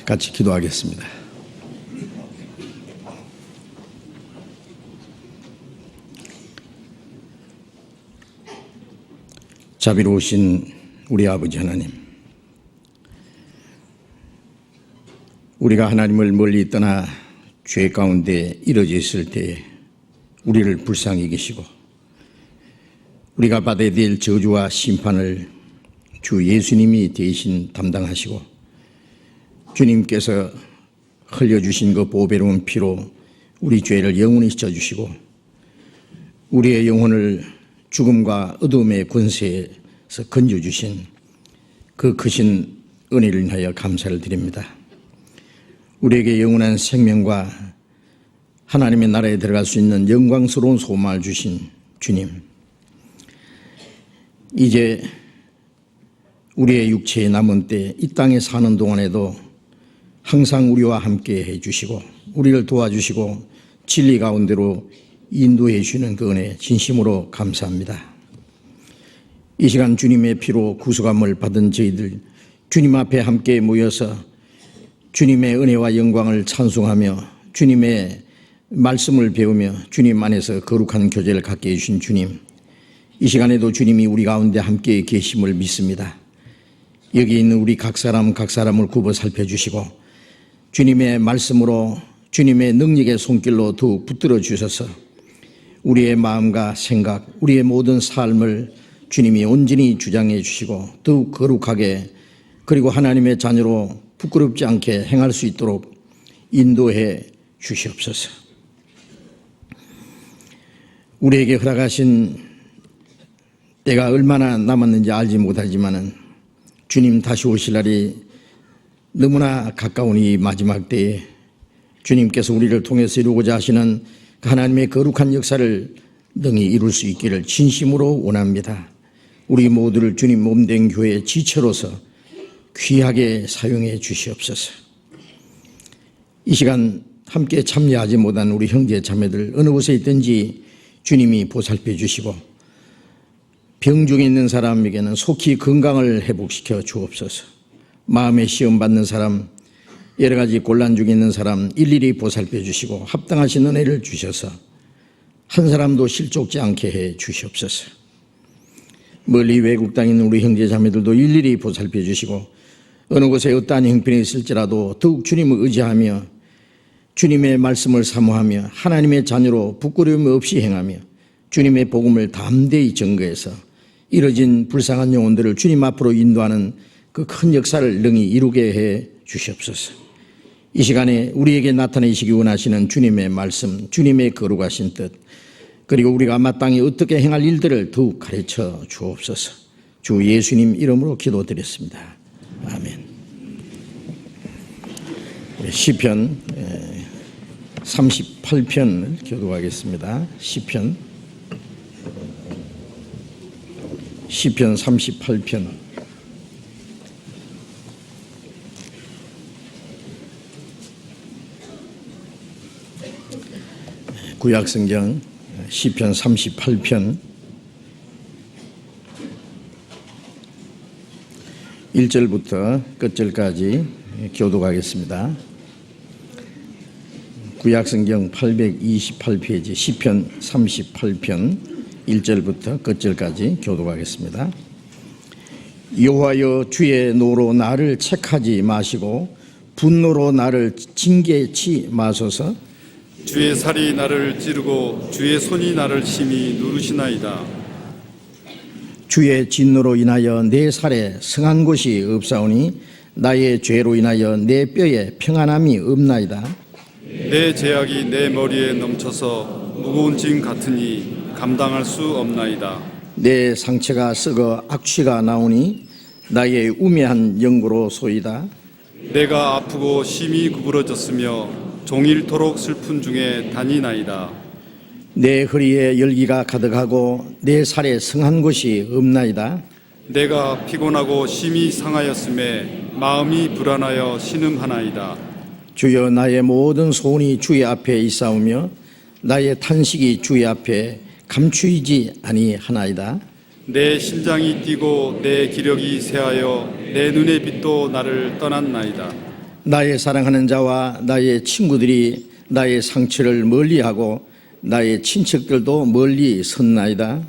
같이 기도하겠습니다. 자비로우신 우리 아버지 하나님, 우리가 하나님을 멀리 떠나 죄 가운데 이뤄져 있을 때에 우리를 불쌍히 계시고 우리가 받아야 될 저주와 심판을 주 예수님이 대신 담당하시고 주님께서 흘려주신 그 보배로운 피로 우리 죄를 영원히 씻어주시고 우리의 영혼을 죽음과 어둠의 권세에서 건져주신 그 크신 은혜를 인하여 감사를 드립니다. 우리에게 영원한 생명과 하나님의 나라에 들어갈 수 있는 영광스러운 소망을 주신 주님, 이제 우리의 육체의 남은 때 이 땅에 사는 동안에도 항상 우리와 함께 해주시고 우리를 도와주시고 진리 가운데로 인도해 주시는 그 은혜 진심으로 감사합니다. 이 시간 주님의 피로 구속함을 받은 저희들 주님 앞에 함께 모여서 주님의 은혜와 영광을 찬송하며 주님의 말씀을 배우며 주님 안에서 거룩한 교제를 갖게 해주신 주님, 이 시간에도 주님이 우리 가운데 함께 계심을 믿습니다. 여기 있는 우리 각 사람을 굽어 살펴주시고 주님의 말씀으로 주님의 능력의 손길로 더욱 붙들어 주셔서 우리의 마음과 생각, 우리의 모든 삶을 주님이 온전히 주장해 주시고 더욱 거룩하게 그리고 하나님의 자녀로 부끄럽지 않게 행할 수 있도록 인도해 주시옵소서. 우리에게 허락하신 때가 얼마나 남았는지 알지 못하지만은 주님 다시 오실 날이 너무나 가까운 이 마지막 때에 주님께서 우리를 통해서 이루고자 하시는 하나님의 거룩한 역사를 능히 이룰 수 있기를 진심으로 원합니다. 우리 모두를 주님 몸된 교회의 지체로서 귀하게 사용해 주시옵소서. 이 시간 함께 참여하지 못한 우리 형제 자매들 어느 곳에 있든지 주님이 보살펴 주시고 병 중에 있는 사람에게는 속히 건강을 회복시켜 주옵소서. 마음의 시험 받는 사람, 여러 가지 곤란 중에 있는 사람 일일이 보살펴 주시고 합당하신 은혜를 주셔서 한 사람도 실족지 않게 해 주시옵소서. 멀리 외국 땅에 있는 우리 형제 자매들도 일일이 보살펴 주시고 어느 곳에 어떠한 형편이 있을지라도 더욱 주님을 의지하며 주님의 말씀을 사모하며 하나님의 자녀로 부끄러움 없이 행하며 주님의 복음을 담대히 전거해서 이뤄진 불쌍한 영혼들을 주님 앞으로 인도하는 그 큰 역사를 능히 이루게 해 주시옵소서. 이 시간에 우리에게 나타내시기 원하시는 주님의 말씀, 주님의 거룩하신 뜻, 그리고 우리가 마땅히 어떻게 행할 일들을 더욱 가르쳐 주옵소서. 주 예수님 이름으로 기도드렸습니다. 아멘. 시편 38편을 교독하겠습니다. 시편 38편. 구약성경 시편 38편 1절부터 끝절까지 교독하겠습니다. 구약성경 828페이지 시편 38편 1절부터 끝절까지 교독하겠습니다. 여호와여, 주의 노로 나를 책하지 마시고 분노로 나를 징계치 마소서. 주의 살이 나를 찌르고 주의 손이 나를 심히 누르시나이다. 주의 진노로 인하여 내 살에 성한 곳이 없사오니 나의 죄로 인하여 내 뼈에 평안함이 없나이다. 내 죄악이 내 머리에 넘쳐서 무거운 짐 같으니 감당할 수 없나이다. 내 상처가 썩어 악취가 나오니 나의 우매한 연고로 소이다. 내가 아프고 심히 구부러졌으며 종일토록 슬픈 중에 다니나이다. 내 허리에 열기가 가득하고 내 살에 성한 곳이 없나이다. 내가 피곤하고 심히 상하였음에 마음이 불안하여 신음하나이다. 주여, 나의 모든 소원이 주의 앞에 있사오며 나의 탄식이 주의 앞에 감추이지 아니하나이다. 내 심장이 뛰고 내 기력이 쇠하여 내 눈의 빛도 나를 떠났나이다. 나의 사랑하는 자와 나의 친구들이 나의 상처를 멀리하고 나의 친척들도 멀리 섰나이다.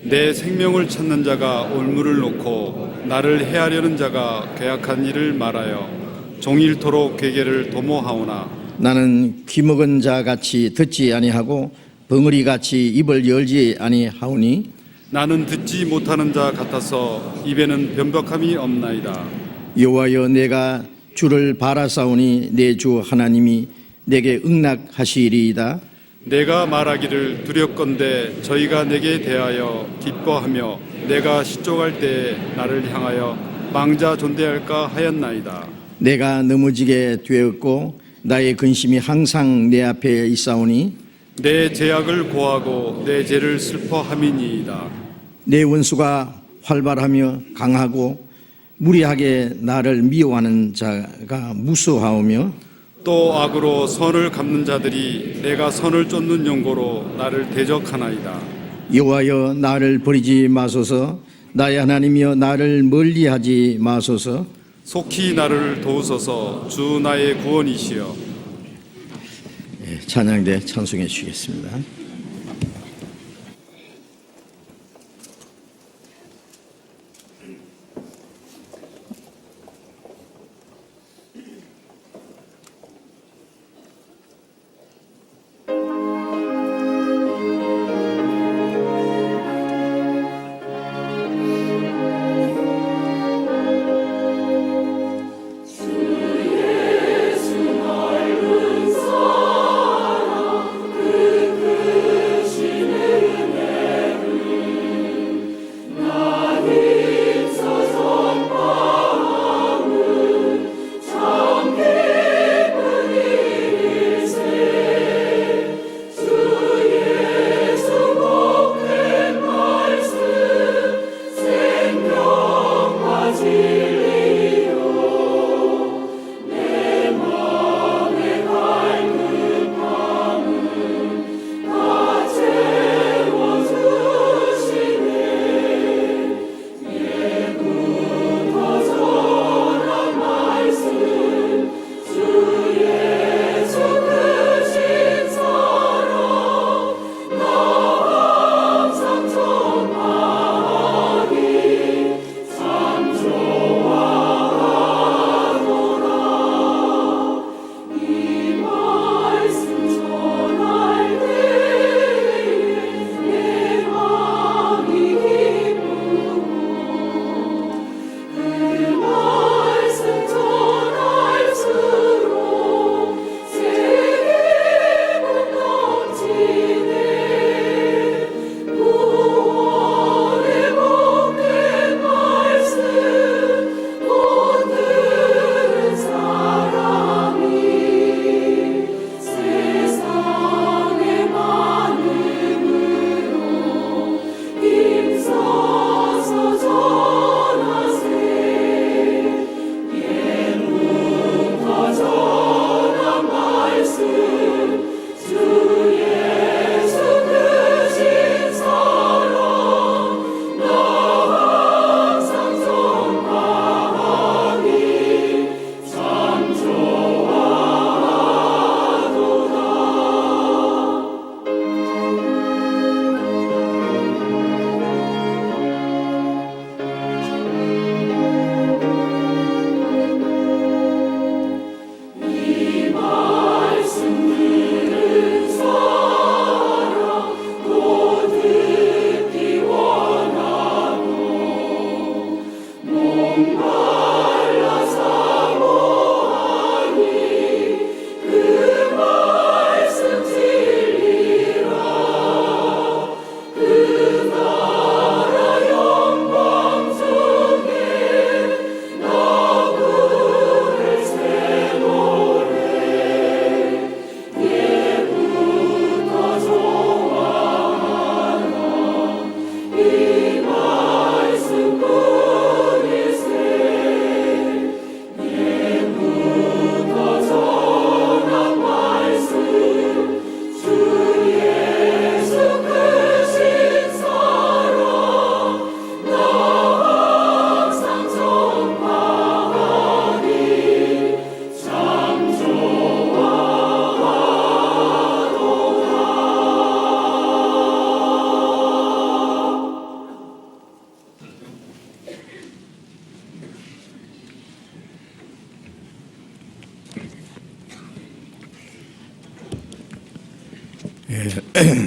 내 생명을 찾는 자가 올무를 놓고 나를 해하려는 자가 계약한 일을 말하여 종일토록 괴계를 도모하오나 나는 귀먹은 자 같이 듣지 아니하고 벙어리 같이 입을 열지 아니하오니 나는 듣지 못하는 자 같아서 입에는 변덕함이 없나이다. 여호와여, 내가 주를 바라사오니 내 주 하나님이 내게 응낙하시리이다. 내가 말하기를 두렵건대 저희가 내게 대하여 기뻐하며 내가 시족할 때에 나를 향하여 망자 존대할까 하였나이다. 내가 넘어지게 되었고 나의 근심이 항상 내 앞에 있사오니 내 죄악을 고하고 내 죄를 슬퍼함이니이다. 내 원수가 활발하며 강하고 무리하게 나를 미워하는 자가 무수하오며 또 악으로 선을 갚는 자들이 내가 선을 쫓는 용고로 나를 대적하나이다. 여호와여, 나를 버리지 마소서. 나의 하나님이여, 나를 멀리하지 마소서. 속히 나를 도우소서. 주 나의 구원이시여. 찬양대 찬송해 주시겠습니다.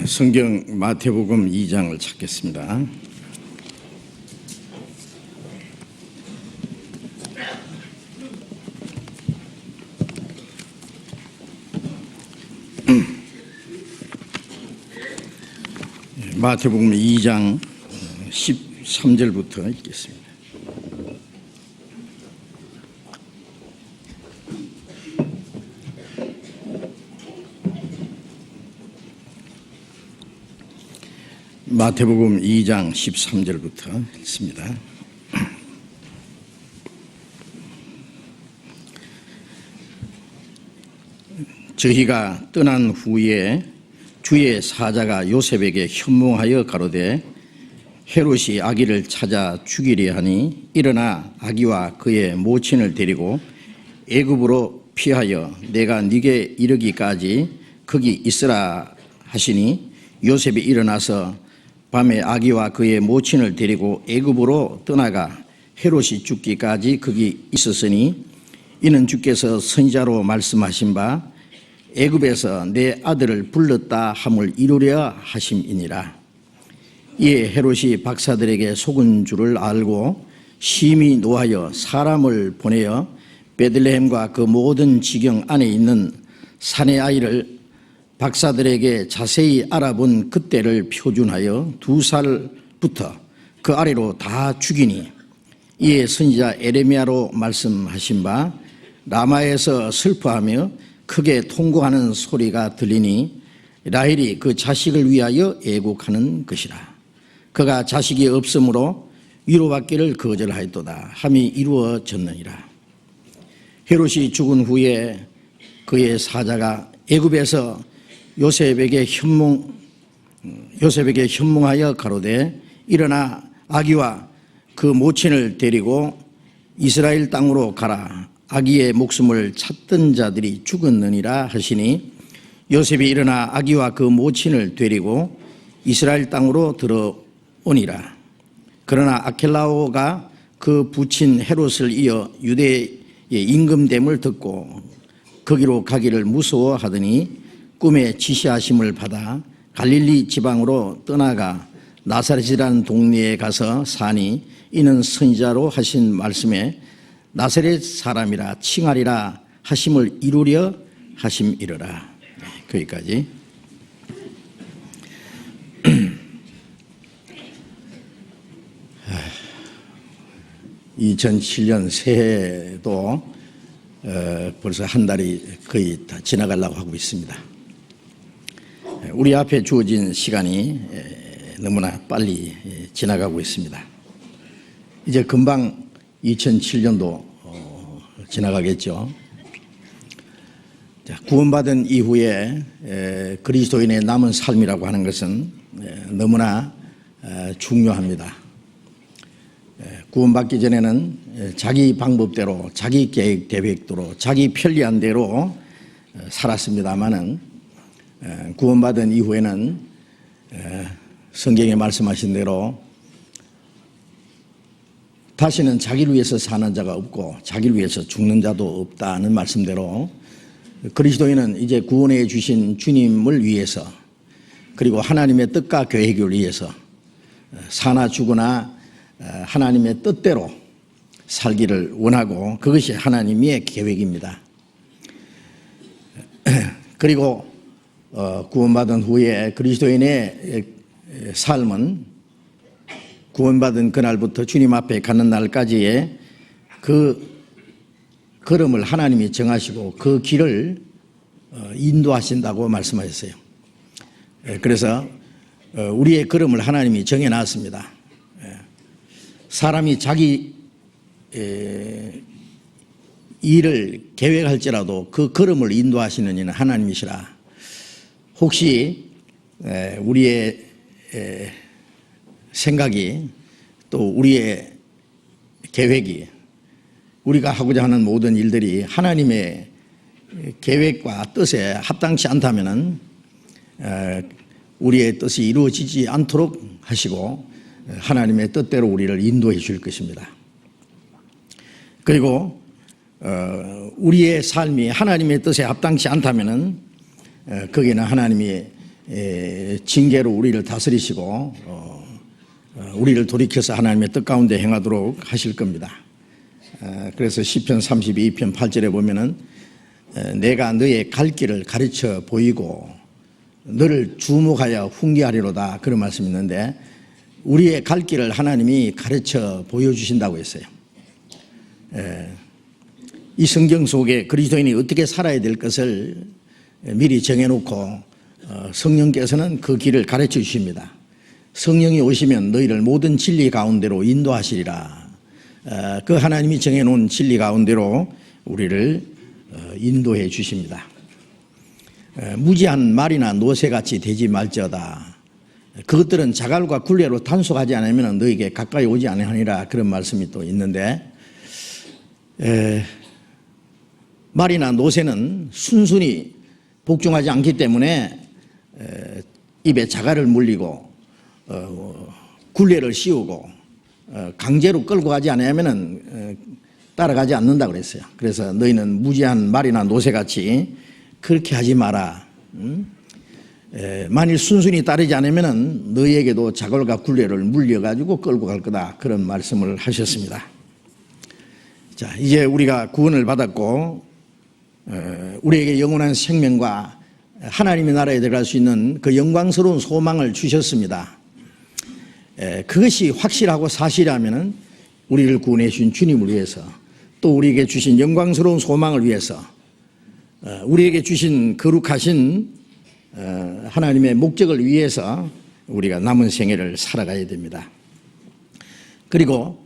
성경 마태복음 2장을 찾겠습니다. 마태복음 2장 13절부터 읽겠습니다. 마태복음 2장 13절부터 읽습니다. 저희가 떠난 후에 주의 사자가 요셉에게 현몽하여 가로되 헤롯이 아기를 찾아 죽이려 하니 일어나 아기와 그의 모친을 데리고 애굽으로 피하여 내가 네게 이르기까지 거기 있으라 하시니 요셉이 일어나서 밤에 아기와 그의 모친을 데리고 애굽으로 떠나가 헤롯이 죽기까지 거기 있었으니 이는 주께서 선지자로 말씀하신 바 애굽에서 내 아들을 불렀다 함을 이루려 하심이니라. 이에 헤롯이 박사들에게 속은 줄을 알고 심히 노하여 사람을 보내어 베들레헴과 그 모든 지경 안에 있는 산의 아이를 박사들에게 자세히 알아본 그때를 표준하여 2살부터 그 아래로 다 죽이니 이에 선지자 에레미야로 말씀하신 바 라마에서 슬퍼하며 크게 통곡하는 소리가 들리니 라헬이 그 자식을 위하여 애곡하는 것이라. 그가 자식이 없으므로 위로받기를 거절하였도다 함이 이루어졌느니라. 헤롯이 죽은 후에 그의 사자가 애굽에서 요셉에게 현몽하여 가로되 일어나 아기와 그 모친을 데리고 이스라엘 땅으로 가라. 아기의 목숨을 찾던 자들이 죽었느니라 하시니 요셉이 일어나 아기와 그 모친을 데리고 이스라엘 땅으로 들어오니라. 그러나 아켈라오가 그 부친 헤롯을 이어 유대의 임금됨을 듣고 거기로 가기를 무서워하더니 꿈에 지시하심을 받아 갈릴리 지방으로 떠나가 나사렛이라는 동네에 가서 사니 이는 선지자로 하신 말씀에 나사렛 사람이라 칭하리라 하심을 이루려 하심이러라. 거기까지. 2007년 새해도 벌써 한 달이 거의 다 지나가려고 하고 있습니다. 우리 앞에 주어진 시간이 너무나 빨리 지나가고 있습니다. 이제 금방 2007년도 지나가겠죠. 구원받은 이후에 그리스도인의 남은 삶이라고 하는 것은 너무나 중요합니다. 구원받기 전에는 자기 방법대로, 자기 계획대로, 자기 편리한 대로 살았습니다마는 구원받은 이후에는 성경에 말씀하신 대로 다시는 자기를 위해서 사는 자가 없고 자기를 위해서 죽는 자도 없다는 말씀대로 그리스도인은 이제 구원해 주신 주님을 위해서 그리고 하나님의 뜻과 계획을 위해서 사나 죽으나 하나님의 뜻대로 살기를 원하고 그것이 하나님의 계획입니다. 그리고 구원받은 후에 그리스도인의 삶은 구원받은 그날부터 주님 앞에 가는 날까지의 그 걸음을 하나님이 정하시고 그 길을 인도하신다고 말씀하셨어요. 그래서 우리의 걸음을 하나님이 정해놨습니다. 사람이 자기 일을 계획할지라도 그 걸음을 인도하시는 이는 하나님이시라. 혹시 우리의 생각이 또 우리의 계획이 우리가 하고자 하는 모든 일들이 하나님의 계획과 뜻에 합당치 않다면 우리의 뜻이 이루어지지 않도록 하시고 하나님의 뜻대로 우리를 인도해 줄 것입니다. 그리고 우리의 삶이 하나님의 뜻에 합당치 않다면 거기는 하나님이 징계로 우리를 다스리시고 우리를 돌이켜서 하나님의 뜻 가운데 행하도록 하실 겁니다. 그래서 시편 32편 8절에 보면은 내가 너의 갈 길을 가르쳐 보이고 너를 주목하여 훈계하리로다, 그런 말씀이 있는데, 우리의 갈 길을 하나님이 가르쳐 보여주신다고 했어요. 이 성경 속에 그리스도인이 어떻게 살아야 될 것을 미리 정해놓고 성령께서는 그 길을 가르쳐 주십니다. 성령이 오시면 너희를 모든 진리 가운데로 인도하시리라. 그 하나님이 정해놓은 진리 가운데로 우리를 인도해 주십니다. 무지한 말이나 노새같이 되지 말지어다. 그것들은 자갈과 굴레로 단속하지 않으면 너에게 가까이 오지 아니하니라, 그런 말씀이 또 있는데, 말이나 노새는 순순히 복종하지 않기 때문에 입에 자갈을 물리고 굴레를 씌우고 강제로 끌고 가지 않으면 따라가지 않는다고 그랬어요. 그래서 너희는 무지한 말이나 노새같이 그렇게 하지 마라. 만일 순순히 따르지 않으면 너희에게도 자갈과 굴레를 물려가지고 끌고 갈 거다, 그런 말씀을 하셨습니다. 자, 이제 우리가 구원을 받았고 우리에게 영원한 생명과 하나님의 나라에 들어갈 수 있는 그 영광스러운 소망을 주셨습니다. 그것이 확실하고 사실이라면 우리를 구원해 주신 주님을 위해서, 또 우리에게 주신 영광스러운 소망을 위해서, 우리에게 주신 거룩하신 하나님의 목적을 위해서 우리가 남은 생애를 살아가야 됩니다. 그리고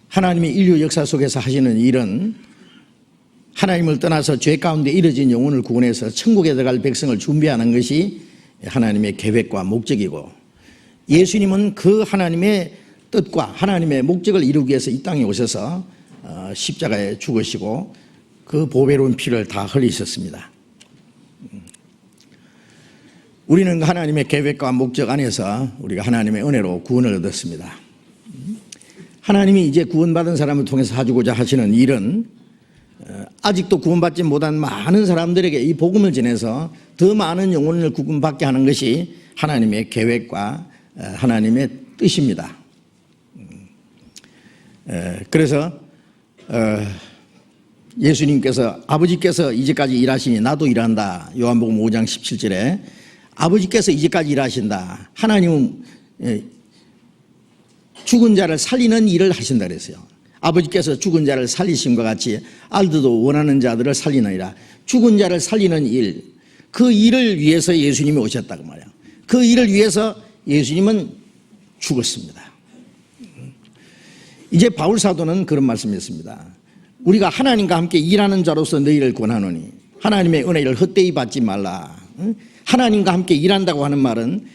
하나님이 인류 역사 속에서 하시는 일은 하나님을 떠나서 죄 가운데 이뤄진 영혼을 구원해서 천국에 들어갈 백성을 준비하는 것이 하나님의 계획과 목적이고, 예수님은 그 하나님의 뜻과 하나님의 목적을 이루기 위해서 이 땅에 오셔서 십자가에 죽으시고 그 보배로운 피를 다 흘리셨습니다. 우리는 하나님의 계획과 목적 안에서 우리가 하나님의 은혜로 구원을 얻었습니다. 하나님이 이제 구원받은 사람을 통해서 하시고자 하시는 일은 아직도 구원받지 못한 많은 사람들에게 이 복음을 전해서 더 많은 영혼을 구원받게 하는 것이 하나님의 계획과 하나님의 뜻입니다. 그래서 예수님께서, 아버지께서 이제까지 일하시니 나도 일한다, 요한복음 5장 17절에 아버지께서 이제까지 일하신다. 하나님은 죽은 자를 살리는 일을 하신다 그랬어요. 아버지께서 죽은 자를 살리심과 같이 아들도 원하는 자들을 살리느니라. 죽은 자를 살리는 일, 그 일을 위해서 예수님이 오셨다고 말이에요. 그 일을 위해서 예수님은 죽었습니다. 이제 바울 사도는 그런 말씀이었습니다. 우리가 하나님과 함께 일하는 자로서 너희를 권하노니 하나님의 은혜를 헛되이 받지 말라. 하나님과 함께 일한다고 하는 말은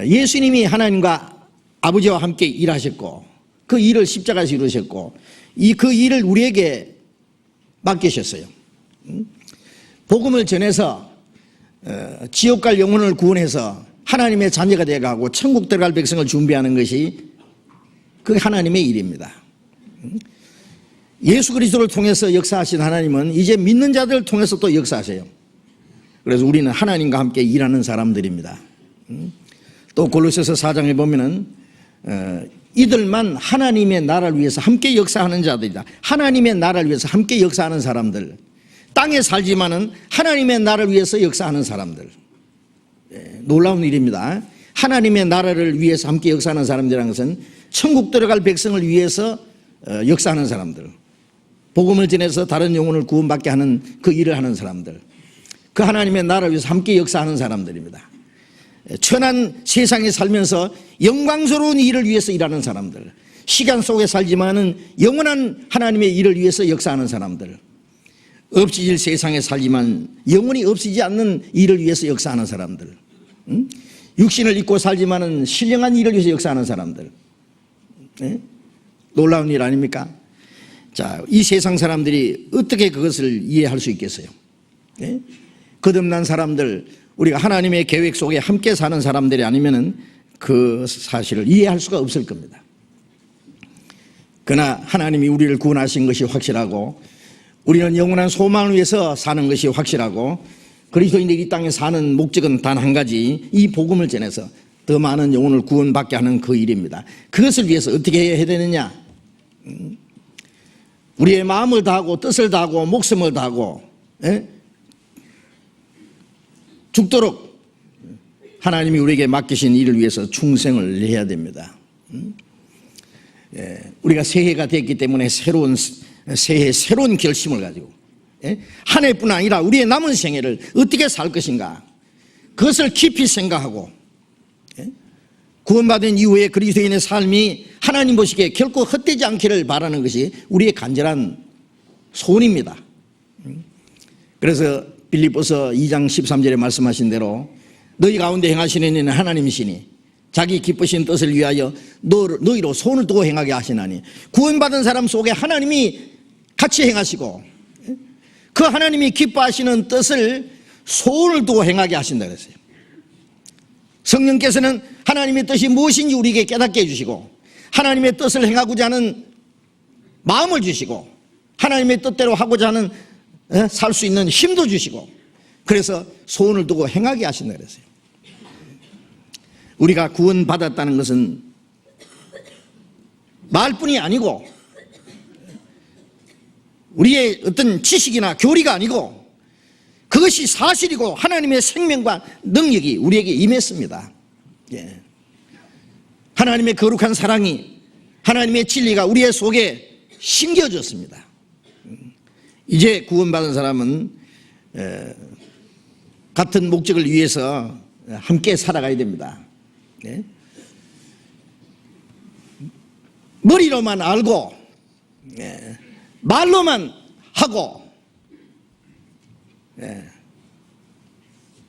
예수님이 하나님과 아버지와 함께 일하셨고 그 일을 십자가에서 이루셨고 그 일을 우리에게 맡기셨어요. 복음을 전해서 지옥 갈 영혼을 구원해서 하나님의 자녀가 되어가고 천국 들어갈 백성을 준비하는 것이 그 하나님의 일입니다. 예수 그리스도를 통해서 역사하신 하나님은 이제 믿는 자들을 통해서 또 역사하세요. 그래서 우리는 하나님과 함께 일하는 사람들입니다. 또 골로새서 4장에 보면은 이들만 하나님의 나라를 위해서 함께 역사하는 자들이다. 하나님의 나라를 위해서 함께 역사하는 사람들, 땅에 살지만은 하나님의 나라를 위해서 역사하는 사람들. 놀라운 일입니다. 하나님의 나라를 위해서 함께 역사하는 사람들이라는 것은 천국 들어갈 백성을 위해서 역사하는 사람들, 복음을 전해서 다른 영혼을 구원받게 하는 그 일을 하는 사람들, 그 하나님의 나라를 위해서 함께 역사하는 사람들입니다. 천한 세상에 살면서 영광스러운 일을 위해서 일하는 사람들, 시간 속에 살지만은 영원한 하나님의 일을 위해서 역사하는 사람들, 없어질 세상에 살지만 영원히 없어지지 않는 일을 위해서 역사하는 사람들, 육신을 입고 살지만은 신령한 일을 위해서 역사하는 사람들. 놀라운 일 아닙니까? 자, 이 세상 사람들이 어떻게 그것을 이해할 수 있겠어요? 거듭난 사람들, 우리가 하나님의 계획 속에 함께 사는 사람들이 아니면은 그 사실을 이해할 수가 없을 겁니다. 그러나 하나님이 우리를 구원하신 것이 확실하고 우리는 영원한 소망을 위해서 사는 것이 확실하고 그리스도인들이 이 땅에 사는 목적은 단 한 가지, 이 복음을 전해서 더 많은 영혼을 구원받게 하는 그 일입니다. 그것을 위해서 어떻게 해야 되느냐? 우리의 마음을 다하고 뜻을 다하고 목숨을 다하고 죽도록 하나님이 우리에게 맡기신 일을 위해서 충성을 해야 됩니다. 우리가 새해가 됐기 때문에 새로운 새해 새로운 결심을 가지고 한 해뿐 아니라 우리의 남은 생애를 어떻게 살 것인가, 그것을 깊이 생각하고 구원받은 이후에 그리스도인의 삶이 하나님 보시기에 결코 헛되지 않기를 바라는 것이 우리의 간절한 소원입니다. 그래서 빌립보서 2장 13절에 말씀하신 대로 너희 가운데 행하시는 이는 하나님이시니 자기 기쁘신 뜻을 위하여 너희로 손을 두고 행하게 하시나니, 구원받은 사람 속에 하나님이 같이 행하시고 그 하나님이 기뻐하시는 뜻을 손을 두고 행하게 하신다 그랬어요. 성령께서는 하나님의 뜻이 무엇인지 우리에게 깨닫게 해주시고 하나님의 뜻을 행하고자 하는 마음을 주시고 하나님의 뜻대로 하고자 하는 살 수 있는 힘도 주시고, 그래서 손을 두고 행하게 하신다 그랬어요. 우리가 구원받았다는 것은 말뿐이 아니고 우리의 어떤 지식이나 교리가 아니고 그것이 사실이고 하나님의 생명과 능력이 우리에게 임했습니다. 하나님의 거룩한 사랑이, 하나님의 진리가 우리의 속에 심겨졌습니다. 이제 구원받은 사람은 같은 목적을 위해서 함께 살아가야 됩니다. 머리로만 알고 말로만 하고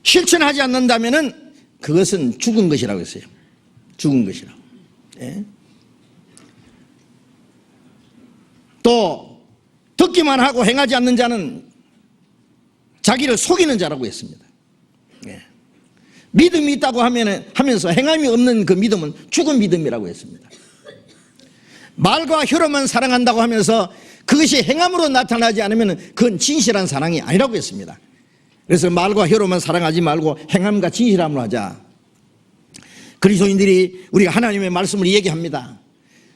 실천하지 않는다면 그것은 죽은 것이라고 했어요. 죽은 것이라고. 또 듣기만 하고 행하지 않는 자는 자기를 속이는 자라고 했습니다. 믿음이 있다고 하면서 행함이 없는 그 믿음은 죽은 믿음이라고 했습니다. 말과 혀로만 사랑한다고 하면서 그것이 행함으로 나타나지 않으면 그건 진실한 사랑이 아니라고 했습니다. 그래서 말과 혀로만 사랑하지 말고 행함과 진실함으로 하자. 그리스도인들이 우리가 하나님의 말씀을 얘기합니다.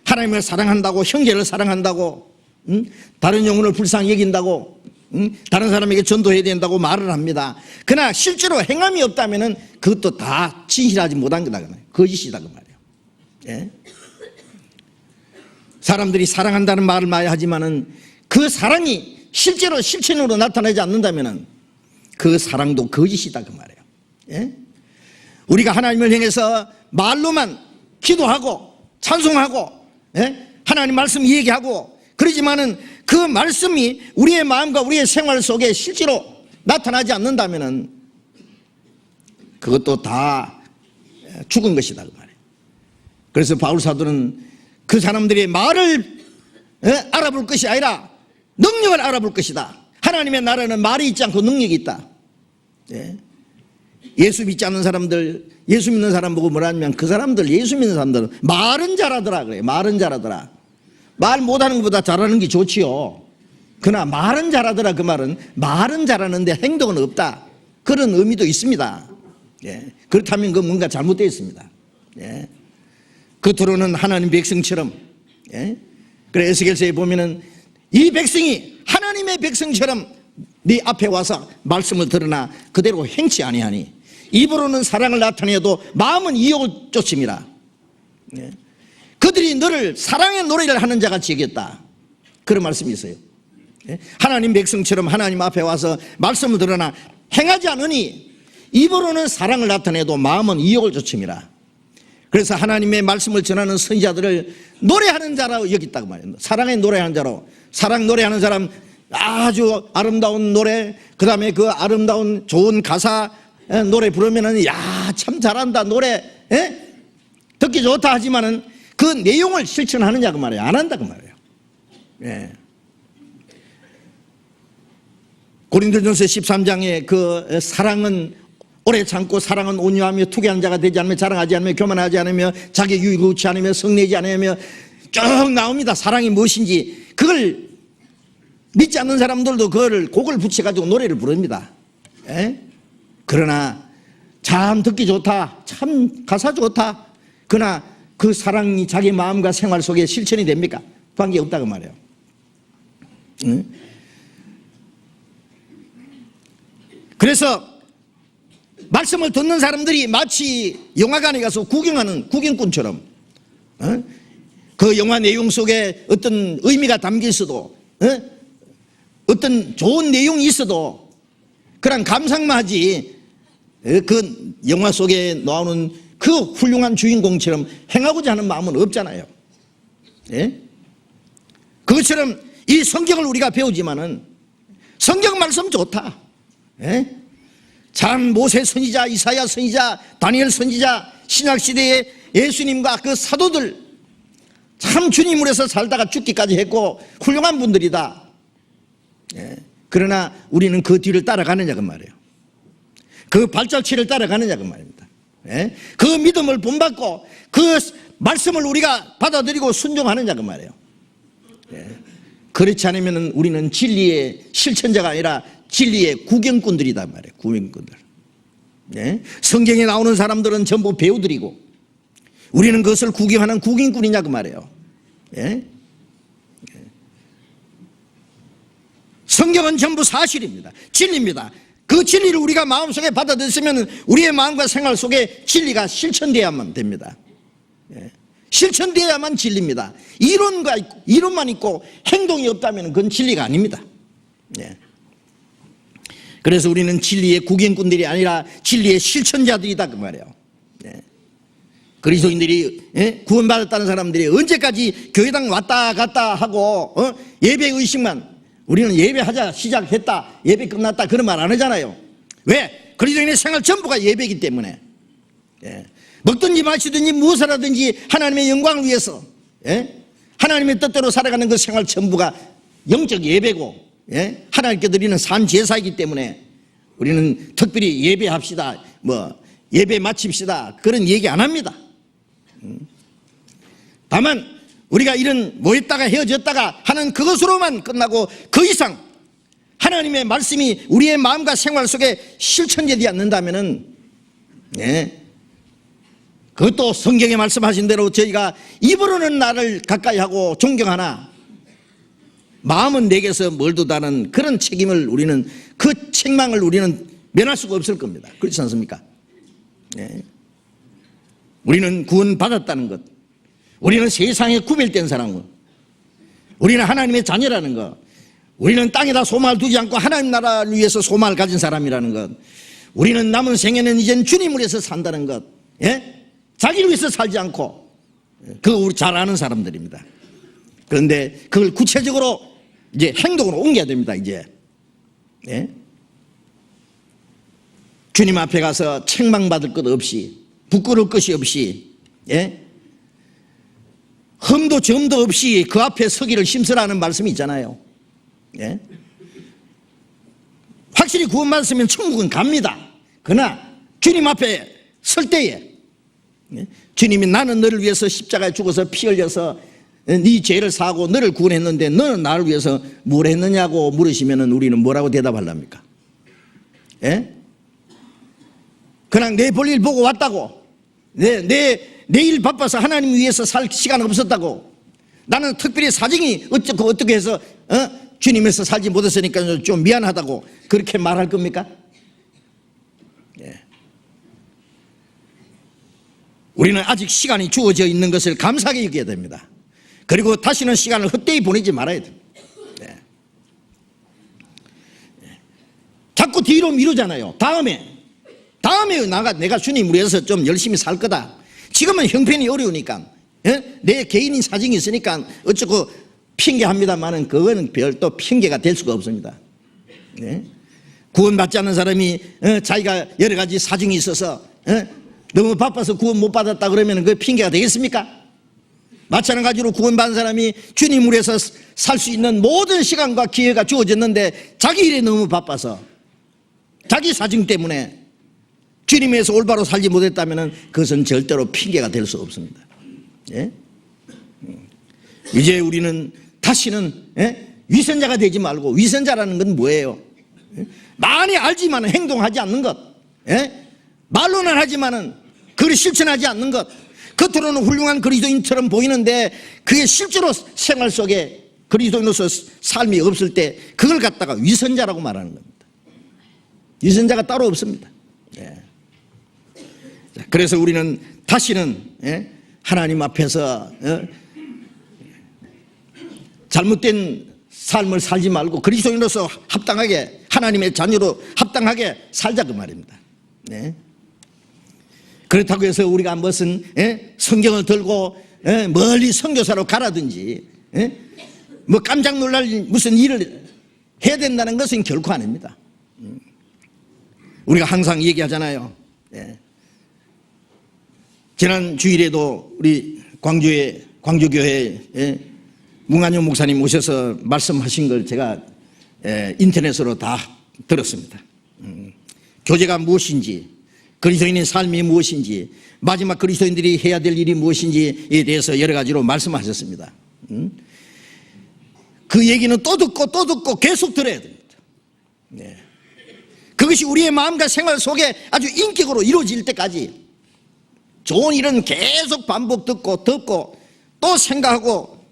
하나님을 사랑한다고, 형제를 사랑한다고, 다른 영혼을 불쌍히 여긴다고, 다른 사람에게 전도해야 된다고 말을 합니다. 그러나 실제로 행함이 없다면 그것도 다 진실하지 못한 거다, 거짓이다 그 말이에요. 사람들이 사랑한다는 말을 많이 하지만은 그 사랑이 실제로 실천으로 나타나지 않는다면 그 사랑도 거짓이다 그 말이에요. 우리가 하나님을 향해서 말로만 기도하고 찬송하고 하나님 말씀 얘기하고 그러지만은 그 말씀이 우리의 마음과 우리의 생활 속에 실제로 나타나지 않는다면은 그것도 다 죽은 것이다 그 말이에요. 그래서 바울 사도는 그 사람들의 말을 알아볼 것이 아니라 능력을 알아볼 것이다. 하나님의 나라는 말이 있지 않고 능력이 있다. 예수 믿지 않는 사람들, 예수 믿는 사람 보고 뭐라 하냐면 그 사람들, 예수 믿는 사람들은 말은 잘하더라 그래요. 말은 잘하더라. 말 못하는 것보다 잘하는 게 좋지요. 그러나 말은 잘하더라 그 말은 말은 잘하는데 행동은 없다, 그런 의미도 있습니다. 그렇다면 그 뭔가 잘못되어 있습니다. 겉으로는 하나님 백성처럼, 그래 에스겔서에 보면은 이 백성이 하나님의 백성처럼 네 앞에 와서 말씀을 들으나 그대로 행치 아니하니 입으로는 사랑을 나타내도 마음은 이욕을 쫓음이라. 그들이 너를 사랑의 노래를 하는 자같이 여겼다, 그런 말씀이 있어요. 하나님 백성처럼 하나님 앞에 와서 말씀을 들으나 행하지 않으니 입으로는 사랑을 나타내도 마음은 이욕을 쫓음이라. 그래서 하나님의 말씀을 전하는 선지자들을 노래하는 자라고 여겼다고 말이에요. 사랑의 노래하는 자로. 사랑 노래하는 사람, 아주 아름다운 노래, 그 다음에 그 아름다운 좋은 가사 노래 부르면은 야 참 잘한다 노래, 듣기 좋다 하지만은 그 내용을 실천하느냐 그 말이에요. 안 한다 그 말이에요. 고린도전서 13장에 그 사랑은 오래 참고, 사랑은 온유하며 투기한 자가 되지 않으며 자랑하지 않으며 교만하지 않으며 자기 유익을 구치 않으며 성내지 않으며 쭉 나옵니다. 사랑이 무엇인지. 그걸 믿지 않는 사람들도 그걸 곡을 붙여가지고 노래를 부릅니다. 그러나 참 듣기 좋다, 참 가사 좋다, 그러나 그 사랑이 자기 마음과 생활 속에 실천이 됩니까? 관계없다고 말해요. 응? 그래서 말씀을 듣는 사람들이 마치 영화관에 가서 구경하는 구경꾼처럼, 그 영화 내용 속에 어떤 의미가 담겨 있어도, 어떤 좋은 내용이 있어도 그냥 감상만 하지, 그 영화 속에 나오는 그 훌륭한 주인공처럼 행하고자 하는 마음은 없잖아요. 예? 그것처럼 이 성경을 우리가 배우지만은 성경 말씀 좋다. 예? 참 모세 선지자, 이사야 선지자, 다니엘 선지자, 신약시대의 예수님과 그 사도들 참 주님을 위해서 살다가 죽기까지 했고 훌륭한 분들이다. 예. 그러나 우리는 그 뒤를 따라가느냐 그 말이에요. 그 발자취를 따라가느냐 그 말입니다. 예. 그 믿음을 본받고 그 말씀을 우리가 받아들이고 순종하느냐 그 말이에요. 예. 그렇지 않으면 우리는 진리의 실천자가 아니라 진리의 구경꾼들이다 말이에요. 구경꾼들. 네? 성경에 나오는 사람들은 전부 배우들이고 우리는 그것을 구경하는 구경꾼이냐 그 말이에요. 네? 성경은 전부 사실입니다. 진리입니다. 그 진리를 우리가 마음속에 받아들였으면 우리의 마음과 생활 속에 진리가 실천되어야만 됩니다. 네? 실천되어야만 진리입니다. 이론만 있고 행동이 없다면 그건 진리가 아닙니다. 네. 그래서 우리는 진리의 구경꾼들이 아니라 진리의 실천자들이다 그 말이에요. 네. 그리스도인들이 구원받았다는 사람들이 언제까지 교회당 왔다 갔다 하고 예배 의식만, 우리는 예배하자 시작했다 예배 끝났다 그런 말 안 하잖아요. 왜? 그리스도인의 생활 전부가 예배이기 때문에. 예. 먹든지 마시든지 무엇을 하든지 하나님의 영광을 위해서, 하나님의 뜻대로 살아가는 그 생활 전부가 영적 예배고, 하나님께 드리는 산 제사이기 때문에 우리는 특별히 예배합시다, 예배 마칩시다 그런 얘기 안 합니다. 다만 우리가 이런 모였다가 헤어졌다가 하는 그것으로만 끝나고 그 이상 하나님의 말씀이 우리의 마음과 생활 속에 실천되지 않는다면은, 그것도 성경에 말씀하신 대로 저희가 입으로는 나를 가까이 하고 존경하나 마음은 내게서 멀도다는 그런 책임을 우리는, 그 책망을 우리는 면할 수가 없을 겁니다. 그렇지 않습니까? 네. 우리는 구원받았다는 것, 우리는 세상에 구별된 사람은, 우리는 하나님의 자녀라는 것, 우리는 땅에다 소망을 두지 않고 하나님 나라를 위해서 소망을 가진 사람이라는 것, 우리는 남은 생에는 이젠 주님을 위해서 산다는 것, 자기를 위해서 살지 않고, 그거 우리 잘 아는 사람들입니다. 그런데 그걸 구체적으로 이제 행동으로 옮겨야 됩니다. 이제 주님 앞에 가서 책망받을 것 없이, 부끄러울 것이 없이, 흠도 점도 없이 그 앞에 서기를 힘쓰라는 말씀이 있잖아요. 확실히 구원받았으면 천국은 갑니다. 그러나 주님 앞에 설 때에 주님이 나는 너를 위해서 십자가에 죽어서 피 흘려서 네 죄를 사고 너를 구원했는데 너는 나를 위해서 뭘 했느냐고 물으시면 우리는 뭐라고 대답하랍니까? 그냥 내 볼일 보고 왔다고, 내일 바빠서 하나님 위해서 살 시간 없었다고, 나는 특별히 사정이 어떻게 해서 주님에서 살지 못했으니까 좀 미안하다고 그렇게 말할 겁니까? 우리는 아직 시간이 주어져 있는 것을 감사하게 여겨야 됩니다. 그리고 다시는 시간을 헛되이 보내지 말아야 됩니다. 자꾸 뒤로 미루잖아요. 다음에 내가 주님을 위해서 좀 열심히 살 거다. 지금은 형편이 어려우니까, 내 개인인 사정이 있으니까 어쩌고 핑계합니다만은 그거는 별도 핑계가 될 수가 없습니다. 구원받지 않는 사람이 자기가 여러 가지 사정이 있어서 너무 바빠서 구원 못 받았다 그러면 그 핑계가 되겠습니까? 마찬가지로 구원받은 사람이 주님을 위해서 살 수 있는 모든 시간과 기회가 주어졌는데 자기 일에 너무 바빠서 자기 사정 때문에 주님에서 올바로 살지 못했다면 그것은 절대로 핑계가 될 수 없습니다. 이제 우리는 다시는 위선자가 되지 말고, 위선자라는 건 뭐예요? 많이 알지만 행동하지 않는 것, 예? 말로는 하지만은 그걸 실천하지 않는 것, 겉으로는 훌륭한 그리스도인처럼 보이는데 그게 실제로 생활 속에 그리스도인으로서 삶이 없을 때 그걸 갖다가 위선자라고 말하는 겁니다. 위선자가 따로 없습니다. 예. 그래서 우리는 다시는 하나님 앞에서 잘못된 삶을 살지 말고 그리스도인으로서 합당하게, 하나님의 자녀로 합당하게 살자 그 말입니다. 네. 그렇다고 해서 우리가 무슨 성경을 들고 멀리 선교사로 가라든지 뭐 깜짝 놀랄 무슨 일을 해야 된다는 것은 결코 아닙니다. 우리가 항상 얘기하잖아요. 지난 주일에도 우리 광주교회 문관용 목사님 오셔서 말씀하신 걸 제가 인터넷으로 다 들었습니다. 교제가 무엇인지, 그리스도인의 삶이 무엇인지, 마지막 그리스도인들이 해야 될 일이 무엇인지에 대해서 여러 가지로 말씀하셨습니다. 그 얘기는 또 듣고 계속 들어야 됩니다. 그것이 우리의 마음과 생활 속에 아주 인격으로 이루어질 때까지 좋은 일은 계속 반복 듣고 또 생각하고,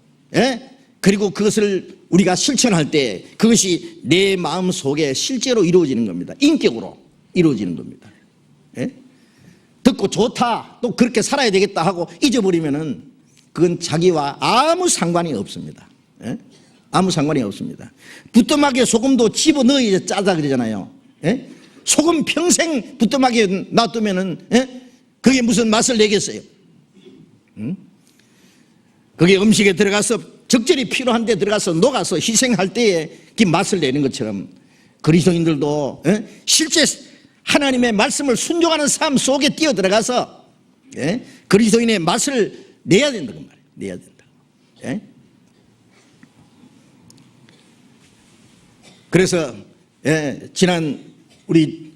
그리고 그것을 우리가 실천할 때 그것이 내 마음 속에 실제로 이루어지는 겁니다. 인격으로 이루어지는 겁니다. 듣고 좋다, 또 그렇게 살아야 되겠다 하고 잊어버리면은 그건 자기와 아무 상관이 없습니다. 아무 상관이 없습니다. 부뚜막에 소금도 집어넣어야 짜다 그러잖아요. 소금 평생 부뚜막에 놔두면은 그게 무슨 맛을 내겠어요? 그게 음식에 들어가서 적절히 필요한 데 들어가서 녹아서 희생할 때에 그 맛을 내는 것처럼 그리스도인들도 실제 하나님의 말씀을 순종하는 삶 속에 뛰어 들어가서 그리스도인의 맛을 내야 된다고 말이에요. 내야 된다. 그래서 지난 우리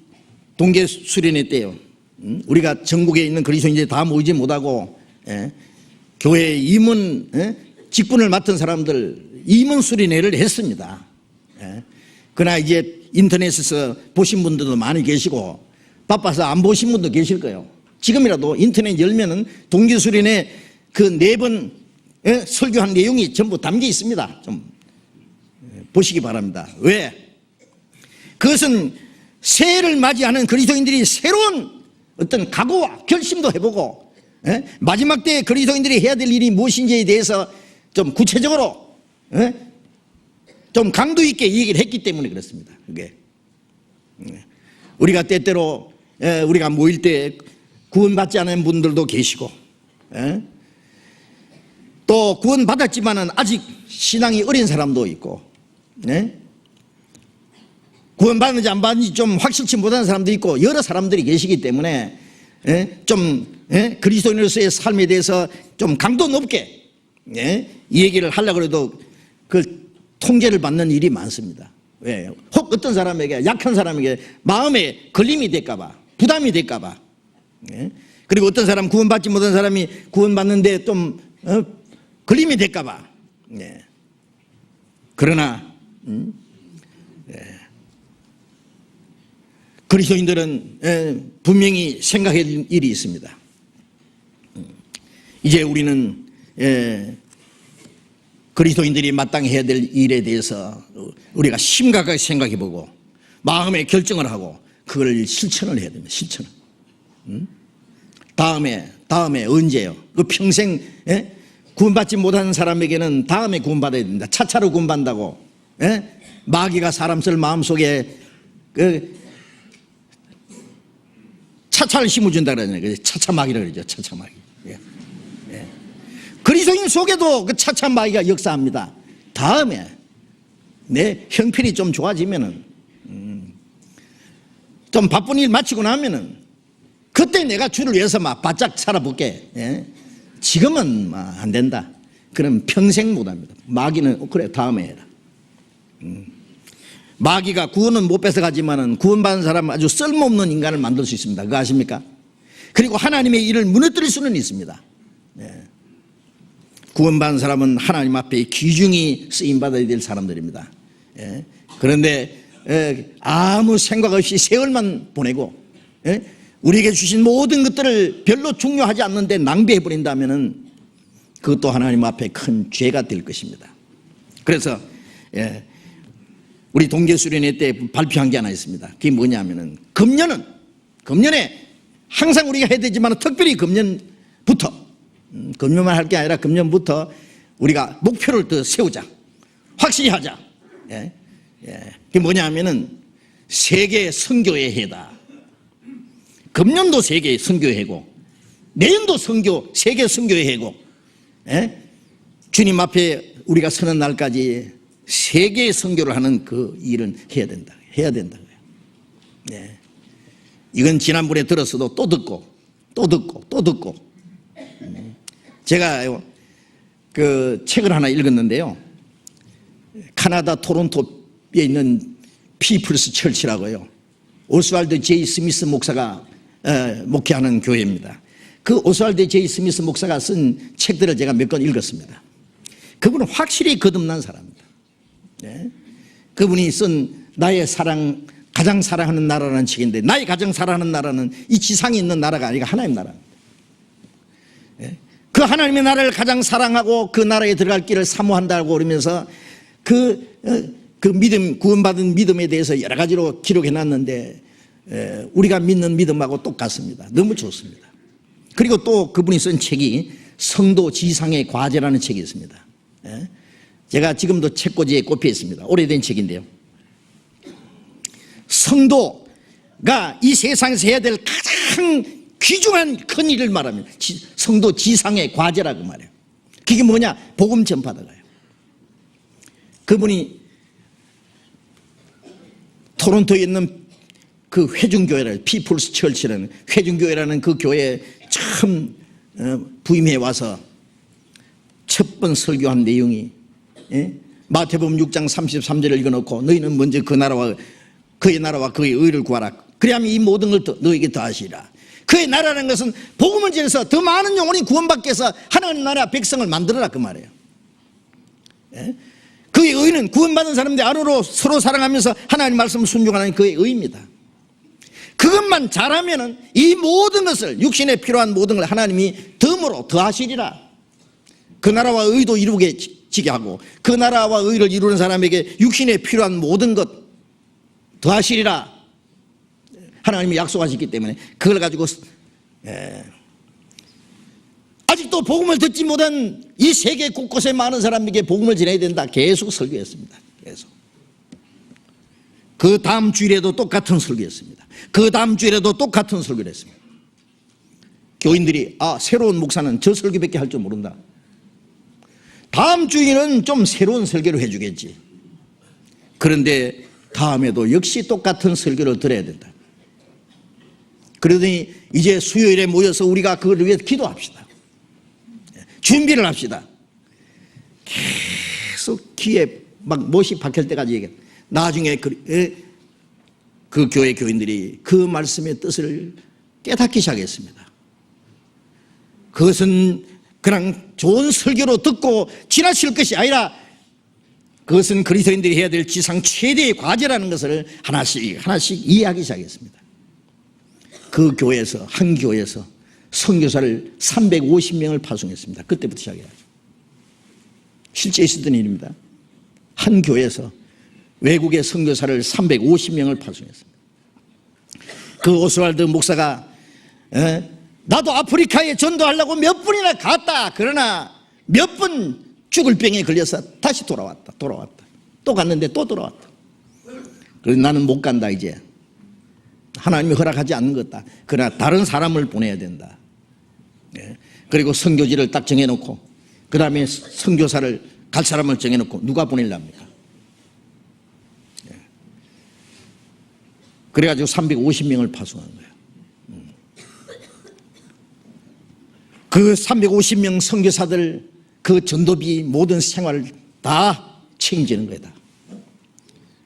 동계 수련회 때요, 우리가 전국에 있는 그리스도인들이 다 모이지 못하고 교회 임원 직분을 맡은 사람들 임원 수련회를 했습니다. 그러나 이제 인터넷에서 보신 분들도 많이 계시고 바빠서 안 보신 분도 계실 거예요. 지금이라도 인터넷 열면은 동계 수련회 그 4번 설교한 내용이 전부 담겨 있습니다. 좀 보시기 바랍니다. 왜? 그것은 새해를 맞이하는 그리스도인들이 새로운 어떤 각오와 결심도 해보고 마지막 때에 그리스도인들이 해야 될 일이 무엇인지에 대해서 좀 구체적으로 좀 강도 있게 얘기를 했기 때문에 그렇습니다. 그게 우리가 때때로 우리가 모일 때 구원받지 않은 분들도 계시고 또 구원받았지만은 아직 신앙이 어린 사람도 있고 구원받는지 안 받는지 좀 확실치 못한 사람도 있고 여러 사람들이 계시기 때문에 그리스도인으로서의 삶에 대해서 좀 강도 높게 이 얘기를 하려고 해도 그 통제를 받는 일이 많습니다. 왜? 혹 어떤 사람에게, 약한 사람에게 마음에 걸림이 될까봐, 부담이 될까봐. 그리고 어떤 사람, 구원받지 못한 사람이 구원받는데 좀 걸림이 될까봐. 그러나 그리스도인들은 분명히 생각할 일이 있습니다. 이제 우리는 그리스도인들이 마땅히 해야 될 일에 대해서 우리가 심각하게 생각해보고 마음에 결정을 하고 그걸 실천을 해야 됩니다. 실천을. 다음에 언제요? 그 평생 구원받지 못한 사람에게는 다음에 구원받아야 됩니다. 차차로 구원받는다고. 마귀가 사람 쓸 마음속에 차차를 심어준다 그러잖아요. 차차 마귀라 그러죠. 차차 마귀. 그리스도인 속에도 그 차차 마귀가 역사합니다. 다음에 내 형편이 좀 좋아지면은 좀 바쁜 일 마치고 나면은 그때 내가 주를 위해서 막 바짝 살아볼게. 지금은 안 된다. 그럼 평생 못합니다. 마귀는 그래 다음에 해라. 마귀가 구원은 못 뺏어가지만은 구원받은 사람은 아주 쓸모없는 인간을 만들 수 있습니다. 그거 아십니까? 그리고 하나님의 일을 무너뜨릴 수는 있습니다. 구원받은 사람은 하나님 앞에 귀중히 쓰임받아야 될 사람들입니다. 그런데 아무 생각 없이 세월만 보내고 예? 우리에게 주신 모든 것들을 별로 중요하지 않는데 낭비해 버린다면은 그것도 하나님 앞에 큰 죄가 될 것입니다. 그래서 우리 동계수련회 때 발표한 게 하나 있습니다. 그게 뭐냐면은 금년에 항상 우리가 해야 되지만 특별히 금년부터 금년만 할 게 아니라 금년부터 우리가 목표를 더 세우자. 확실히 하자. 그게 뭐냐면은 세계 선교의 해다. 금년도 세계 선교의 해고 내년도 세계 선교의 해고 주님 앞에 우리가 서는 날까지 세계 선교를 하는 그 일은 해야 된다고요. 이건 지난번에 들었어도 또 듣고 제가 그 책을 하나 읽었는데요. 카나다 토론토에 있는 피플스 철치라고요. 오스왈드 제이 스미스 목사가 목회하는 교회입니다. 그 오스왈드 제이 스미스 목사가 쓴 책들을 제가 몇 권 읽었습니다. 그분은 확실히 거듭난 사람입니다. 그분이 쓴 나의 사랑, 가장 사랑하는 나라라는 책인데, 나의 가장 사랑하는 나라는 이 지상에 있는 나라가 아니라 하나님 나라입니다. 그 하나님의 나라를 가장 사랑하고 그 나라에 들어갈 길을 사모한다고 그러면서 그 믿음, 구원받은 믿음에 대해서 여러 가지로 기록해 놨는데 우리가 믿는 믿음하고 똑같습니다. 너무 좋습니다. 그리고 또 그분이 쓴 책이 성도 지상의 과제라는 책이 있습니다. 제가 지금도 책꽂이에 꼽혀 있습니다. 오래된 책인데요. 성도가 이 세상에서 해야 될 가장 귀중한 큰 일을 말하면 성도 지상의 과제라고 말해요. 그게 뭐냐? 복음 전파다가요. 그분이 토론토에 있는 그 회중교회를 피플스 철치라는 회중교회라는 그 교회에 처음 부임해 와서 첫 번 설교한 내용이 마태복음 6장 33절을 읽어놓고 너희는 먼저 그 나라와 그의 나라와 그의 의를 구하라. 그래야만 이 모든 걸 너에게 더하시리라. 그의 나라라는 것은 복음을 전해서 더 많은 영혼이 구원받게 해서 하나님 나라 백성을 만들어라 그 말이에요. 그의 의는 구원받은 사람들 안으로 서로 사랑하면서 하나님 말씀을 순종하는 그의 의입니다. 그것만 잘하면은 이 모든 것을 육신에 필요한 모든 걸 하나님이 덤으로 더하시리라. 그 나라와 의도 이루게 지게 하고 그 나라와 의를 이루는 사람에게 육신에 필요한 모든 것 더하시리라. 하나님이 약속하셨기 때문에 그걸 가지고 아직도 복음을 듣지 못한 이 세계 곳곳에 많은 사람에게 복음을 전해야 된다. 계속 설교했습니다. 계속. 그 다음 주일에도 똑같은 설교했습니다. 그 다음 주일에도 똑같은 설교를 했습니다. 교인들이 새로운 목사는 저 설교밖에 할 줄 모른다. 다음 주일은 좀 새로운 설교를 해주겠지. 그런데 다음에도 역시 똑같은 설교를 들어야 된다. 그러더니 이제 수요일에 모여서 우리가 그걸 위해 기도합시다. 준비를 합시다. 계속 귀에 막 못이 박힐 때까지 얘기해. 나중에 그 교회 교인들이 그 말씀의 뜻을 깨닫기 시작했습니다. 그것은 그냥 좋은 설교로 듣고 지나칠 것이 아니라 그것은 그리스도인들이 해야 될 지상 최대의 과제라는 것을 하나씩 이해하기 시작했습니다. 그 교회에서 한 교회에서 선교사를 350명을 파송했습니다. 그때부터 시작해야죠. 실제 있었던 일입니다. 한 교회에서 외국의 선교사를 350명을 파송했습니다. 그 오스왈드 목사가 나도 아프리카에 전도하려고 몇 번이나 갔다. 그러나 몇 번 죽을 병에 걸려서 다시 돌아왔다. 또 갔는데 또 돌아왔다. 그래서 나는 못 간다 이제. 하나님이 허락하지 않는 것다. 그러나 다른 사람을 보내야 된다. 그리고 선교지를 딱 정해놓고 그 다음에 선교사를 갈 사람을 정해놓고 누가 보내려합니까? 그래가지고 350명을 파송한 거예요. 그 350명 선교사들 그 전도비 모든 생활을 다 책임지는 거다.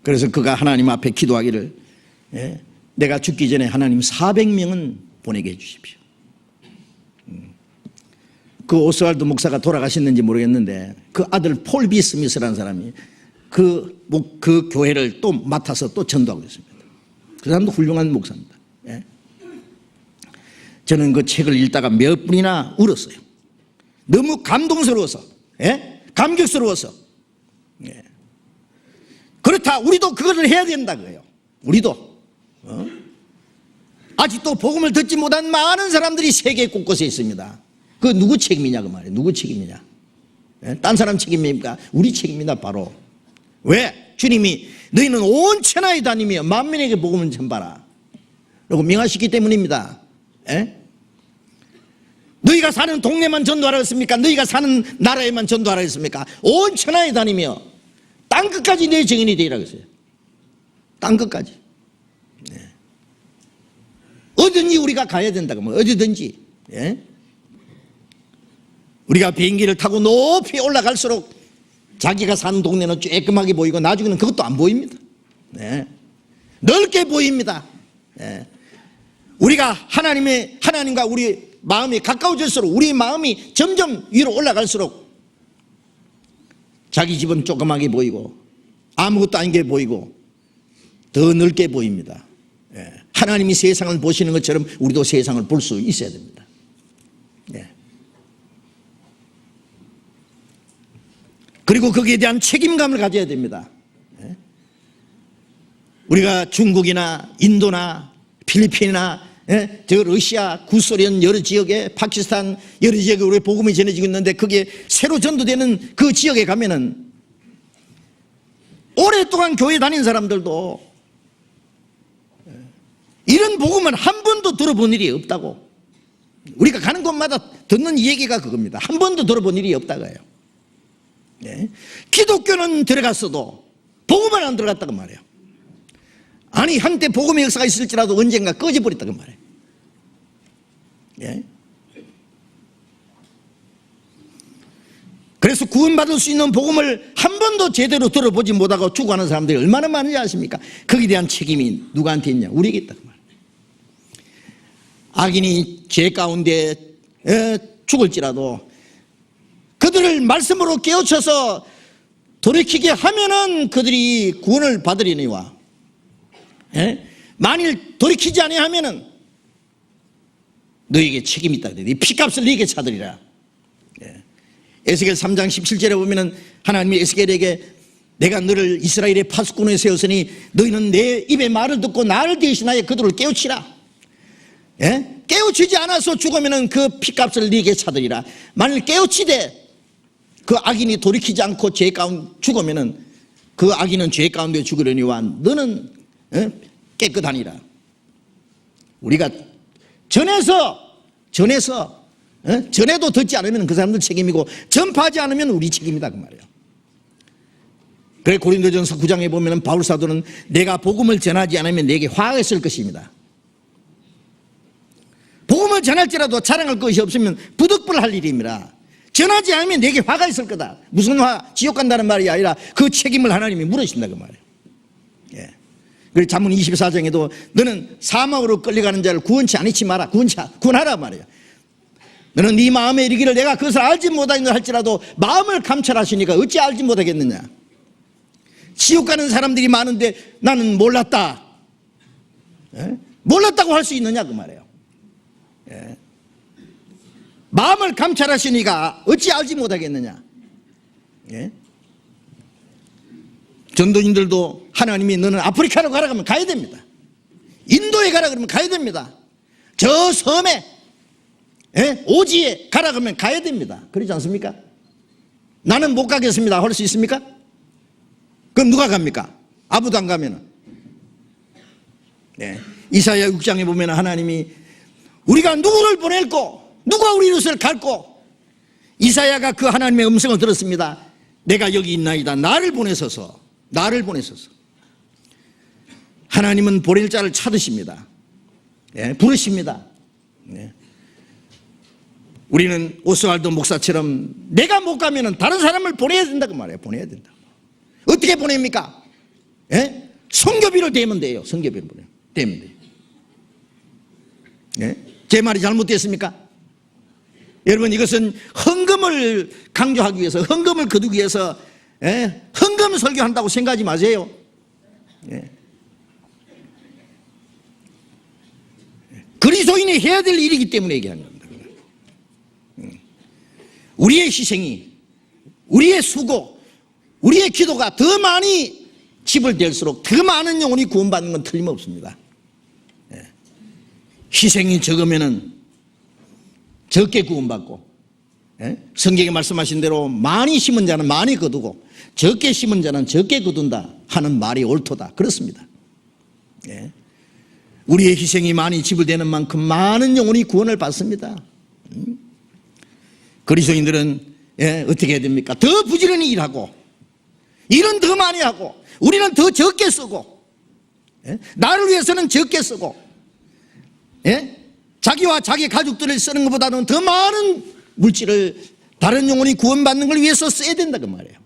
그래서 그가 하나님 앞에 기도하기를 내가 죽기 전에 하나님 400명은 보내게 해주십시오. 그 오스왈드 목사가 돌아가셨는지 모르겠는데 그 아들 폴 비 스미스라는 사람이 그 교회를 또 맡아서 또 전도하고 있습니다. 그 사람도 훌륭한 목사입니다. 저는 그 책을 읽다가 몇 분이나 울었어요. 너무 감동스러워서, 예? 감격스러워서. 예. 그렇다, 우리도 그것을 해야 된다 그래요. 우리도. 아직도 복음을 듣지 못한 많은 사람들이 세계 곳곳에 있습니다. 그 누구 책임이냐 그 말이에요. 누구 책임이냐? 예? 딴 사람 책임입니까? 우리 책임이다 바로. 왜? 주님이 너희는 온 천하에 다니며 만민에게 복음을 전파라 라고 명하시기 때문입니다. 예? 너희가 사는 동네만 전도하라 했습니까? 너희가 사는 나라에만 전도하라 했습니까? 온 천하에 다니며 땅끝까지 내 증인이 되리라 그랬어요. 땅끝까지. 예. 어디든지 우리가 가야 된다고 뭐 어디든지. 예? 우리가 비행기를 타고 높이 올라갈수록 자기가 사는 동네는 쬐끔하게 보이고 나중에는 그것도 안 보입니다. 네. 넓게 보입니다. 네. 우리가 하나님과 우리 마음이 가까워질수록 우리 마음이 점점 위로 올라갈수록 자기 집은 조그맣게 보이고 아무것도 아닌 게 보이고 더 넓게 보입니다. 네. 하나님이 세상을 보시는 것처럼 우리도 세상을 볼 수 있어야 됩니다. 네. 그리고 거기에 대한 책임감을 가져야 됩니다. 우리가 중국이나 인도나 필리핀이나 저 러시아 구소련 여러 지역에 파키스탄 여러 지역에 우리 복음이 전해지고 있는데 거기에 새로 전도되는 그 지역에 가면은 오랫동안 교회 다닌 사람들도 이런 복음은 한 번도 들어본 일이 없다고. 우리가 가는 곳마다 듣는 얘기가 그겁니다. 한 번도 들어본 일이 없다고 해요. 예. 기독교는 들어갔어도 복음은 안 들어갔다고 말해요. 아니 한때 복음의 역사가 있을지라도 언젠가 꺼져버렸다고 말해요. 예. 그래서 구원받을 수 있는 복음을 한 번도 제대로 들어보지 못하고 죽어가는 사람들이 얼마나 많은지 아십니까? 거기에 대한 책임이 누구한테 있냐? 우리에게 있다고 말해요. 악인이 죄 가운데 죽을지라도 그들을 말씀으로 깨우쳐서 돌이키게 하면은 그들이 구원을 받으리니와, 만일 돌이키지 아니하면은 너에게 책임이 있다. 네 피값을 네게 찾으리라. 에스겔 3장 17절에 보면은 하나님이 에스겔에게 내가 너를 이스라엘의 파수꾼에 세웠으니 너희는 내 입의 말을 듣고 나를 대신하여 그들을 깨우치라. 깨우치지 않아서 죽으면은 그 피값을 네게 찾으리라. 만일 깨우치되 그 악인이 돌이키지 않고 죄 가운데 죽으면은 그 악인은 죄 가운데 죽으려니와 너는 깨끗하니라. 우리가 전해도 듣지 않으면 그 사람들 책임이고 전파하지 않으면 우리 책임이다 그 말이에요. 그래 고린도전서 9장에 보면은 바울 사도는 내가 복음을 전하지 않으면 내게 화가 있을 것입니다. 복음을 전할지라도 자랑할 것이 없으면 부득불할 일입니다. 전하지 않으면 내게 화가 있을 거다. 무슨 화? 지옥 간다는 말이 아니라 그 책임을 하나님이 물으신다 그 말이에요. 예. 그리고 잠언 24장에도 너는 사망으로 끌려가는 자를 구원치 않지 마라. 구원하라 말이에요. 너는 네 마음에 이르기를 내가 그것을 알지 못하겠다 할지라도 마음을 감찰하시니까 어찌 알지 못하겠느냐. 지옥 가는 사람들이 많은데 나는 몰랐다. 몰랐다고 할 수 있느냐 그 말이에요. 마음을 감찰하시니까 어찌 알지 못하겠느냐. 전도인들도 하나님이 너는 아프리카로 가라 그러면 가야 됩니다. 인도에 가라 그러면 가야 됩니다. 저 섬에 오지에 가라 그러면 가야 됩니다. 그렇지 않습니까? 나는 못 가겠습니다 할 수 있습니까? 그럼 누가 갑니까? 아무도 안 가면은. 이사야 6장에 보면 하나님이 우리가 누구를 보낼고 누가 우리 이웃을 갈고 이사야가 그 하나님의 음성을 들었습니다. 내가 여기 있나이다. 나를 보내소서. 하나님은 보낼 자를 찾으십니다. 부르십니다. 우리는 오스왈드 목사처럼 내가 못 가면은 다른 사람을 보내야 된다고 말해요. 보내야 된다. 어떻게 보냅니까? 선교비로 대면 돼요. 선교비로 대면 돼요. 제 말이 잘못됐습니까? 여러분 이것은 헌금을 강조하기 위해서 헌금을 거두기 위해서 헌금 설교한다고 생각하지 마세요. 그리스도인이 해야 될 일이기 때문에 얘기하는 겁니다. 우리의 희생이, 우리의 수고, 우리의 기도가 더 많이 지불될수록 더 많은 영혼이 구원받는 건 틀림없습니다. 희생이 적으면은 적게 구원받고, 성경에 말씀하신 대로 많이 심은 자는 많이 거두고 적게 심은 자는 적게 거둔다 하는 말이 옳도다. 그렇습니다. 우리의 희생이 많이 지불되는 만큼 많은 영혼이 구원을 받습니다. 그리스도인들은 어떻게 해야 됩니까? 더 부지런히 일하고, 일은 더 많이 하고, 우리는 더 적게 쓰고, 나를 위해서는 적게 쓰고, 자기와 자기 가족들을 쓰는 것보다는 더 많은 물질을 다른 영혼이 구원받는 걸 위해서 써야 된다 그 말이에요.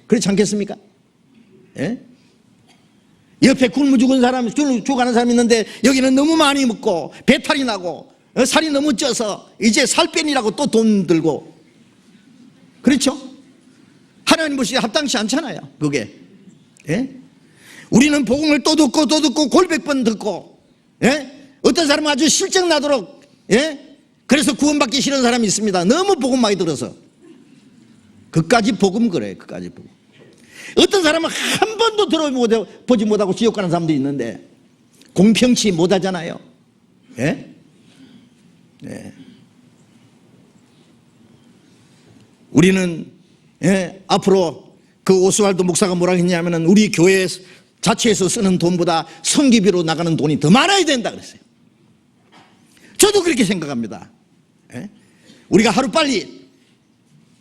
그렇지 않겠습니까? 옆에 굶어 죽은 사람, 죽어가는 사람이 있는데 여기는 너무 많이 먹고 배탈이 나고 살이 너무 쪄서 이제 살 빼니라고 또 돈 들고, 그렇죠? 하나님 보시기에 합당치 않잖아요 그게. 우리는 복음을 또 듣고 또 듣고 골백 번 듣고, 어떤 사람은 아주 실증 나도록, 그래서 구원받기 싫은 사람이 있습니다. 너무 복음 많이 들어서. 그까지 복음 그래, 그까지 복음. 어떤 사람은 한 번도 들어보지 못하고 지옥 가는 사람도 있는데 공평치 못하잖아요. 우리는 앞으로 그 오스왈도 목사가 뭐라고 했냐면은 우리 교회 자체에서 쓰는 돈보다 성기비로 나가는 돈이 더 많아야 된다 그랬어요. 저도 그렇게 생각합니다. 우리가 하루빨리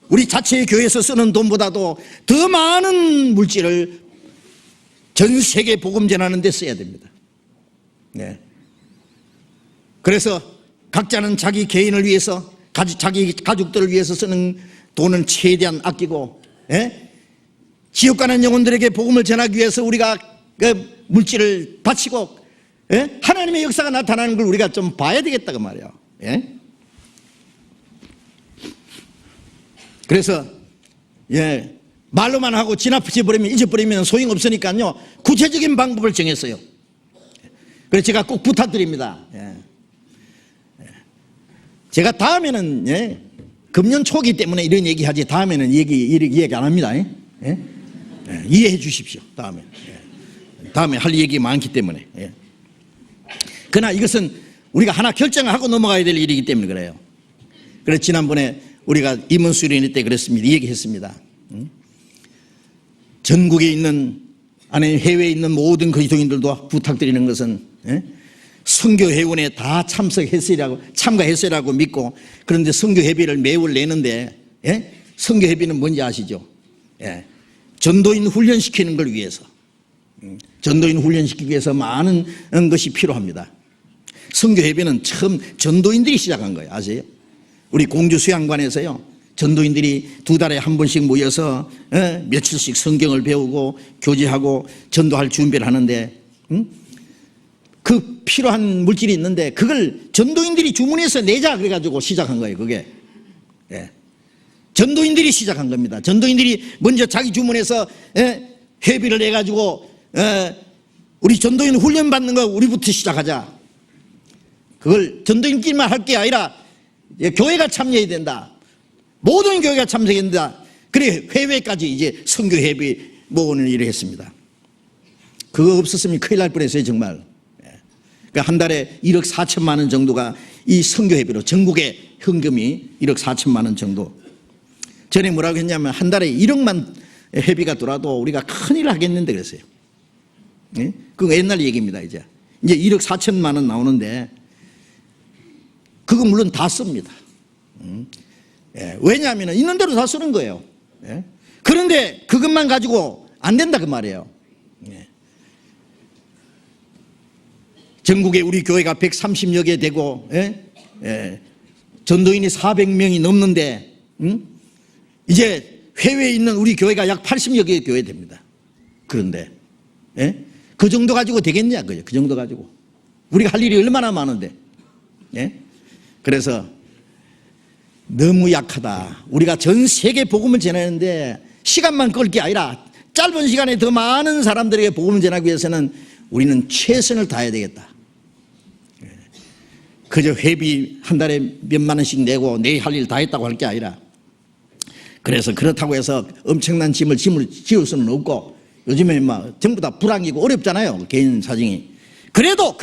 우리 자체의 교회에서 쓰는 돈보다도 더 많은 물질을 전 세계 복음 전하는 데 써야 됩니다. 그래서 각자는 자기 개인을 위해서, 자기 가족들을 위해서 쓰는 돈은 최대한 아끼고, 지옥 가는 영혼들에게 복음을 전하기 위해서 우리가 그 물질을 바치고, 하나님의 역사가 나타나는 걸 우리가 좀 봐야 되겠다 그 말이에요. 그래서 말로만 하고 지나쳐버리면, 잊어버리면 소용없으니까요 구체적인 방법을 정했어요. 그래서 제가 꼭 부탁드립니다. 제가 다음에는 금년 초기 때문에 이런 얘기하지 다음에는 얘기 안 합니다. 이해해 주십시오. 다음에 할 얘기 많기 때문에. 그러나 이것은 우리가 하나 결정을 하고 넘어가야 될 일이기 때문에 그래요. 그래서 지난번에 우리가 임원수련회 때 그랬습니다. 얘기했습니다. 전국에 있는, 아니 해외에 있는 모든 그리스도인들도 부탁드리는 것은 선교회원에 다 참가했으라고 믿고, 그런데 선교회비를 매월 내는데 선교회비는 뭔지 아시죠? 전도인 훈련시키는 걸 위해서, 전도인 훈련시키기 위해서 많은 것이 필요합니다. 선교회비는 처음 전도인들이 시작한 거예요. 아세요? 우리 공주 수양관에서요 전도인들이 2달에 한 번씩 모여서 며칠씩 성경을 배우고 교제하고 전도할 준비를 하는데, 그 필요한 물질이 있는데 그걸 전도인들이 주문해서 내자 그래가지고 시작한 거예요. 그게 전도인들이 시작한 겁니다. 전도인들이 먼저 자기 주문해서 회비를 내가지고 우리 전도인 훈련 받는 거 우리부터 시작하자. 그걸 전도인끼리만 할 게 아니라 교회가 참여해야 된다. 모든 교회가 참석해야 된다. 그래 회회까지 이제 선교 회비 모으는 일을 했습니다. 그거 없었으면 큰일 날 뻔했어요 정말. 그러니까 한 달에 1억 4천만 원 정도가 이 선교 회비로, 전국의 현금이 1억 4천만 원 정도. 전에 뭐라고 했냐면 한 달에 1억만 회비가 돌아도 우리가 큰일 하겠는데 그랬어요. 그거 옛날 얘기입니다. 이제 1억 4천만 원 나오는데 그거 물론 다 씁니다. 왜냐하면 있는 대로 다 쓰는 거예요. 그런데 그것만 가지고 안 된다 그 말이에요. 전국에 우리 교회가 130여 개 되고 전도인이 400명이 넘는데 이제 해외에 있는 우리 교회가 약 80여 개의 교회 됩니다. 그런데 그 정도 가지고 되겠냐 그죠? 그 정도 가지고 우리가 할 일이 얼마나 많은데. 그래서 너무 약하다. 우리가 전 세계 복음을 전하는데 시간만 끌 게 아니라 짧은 시간에 더 많은 사람들에게 복음을 전하기 위해서는 우리는 최선을 다해야 되겠다. 그저 회비 한 달에 몇만 원씩 내고 내 할 일 다 했다고 할 게 아니라, 그래서 그렇다고 해서 엄청난 짐을 지울 수는 없고, 요즘에 막 전부 다 불황이고 어렵잖아요, 개인 사정이. 그래도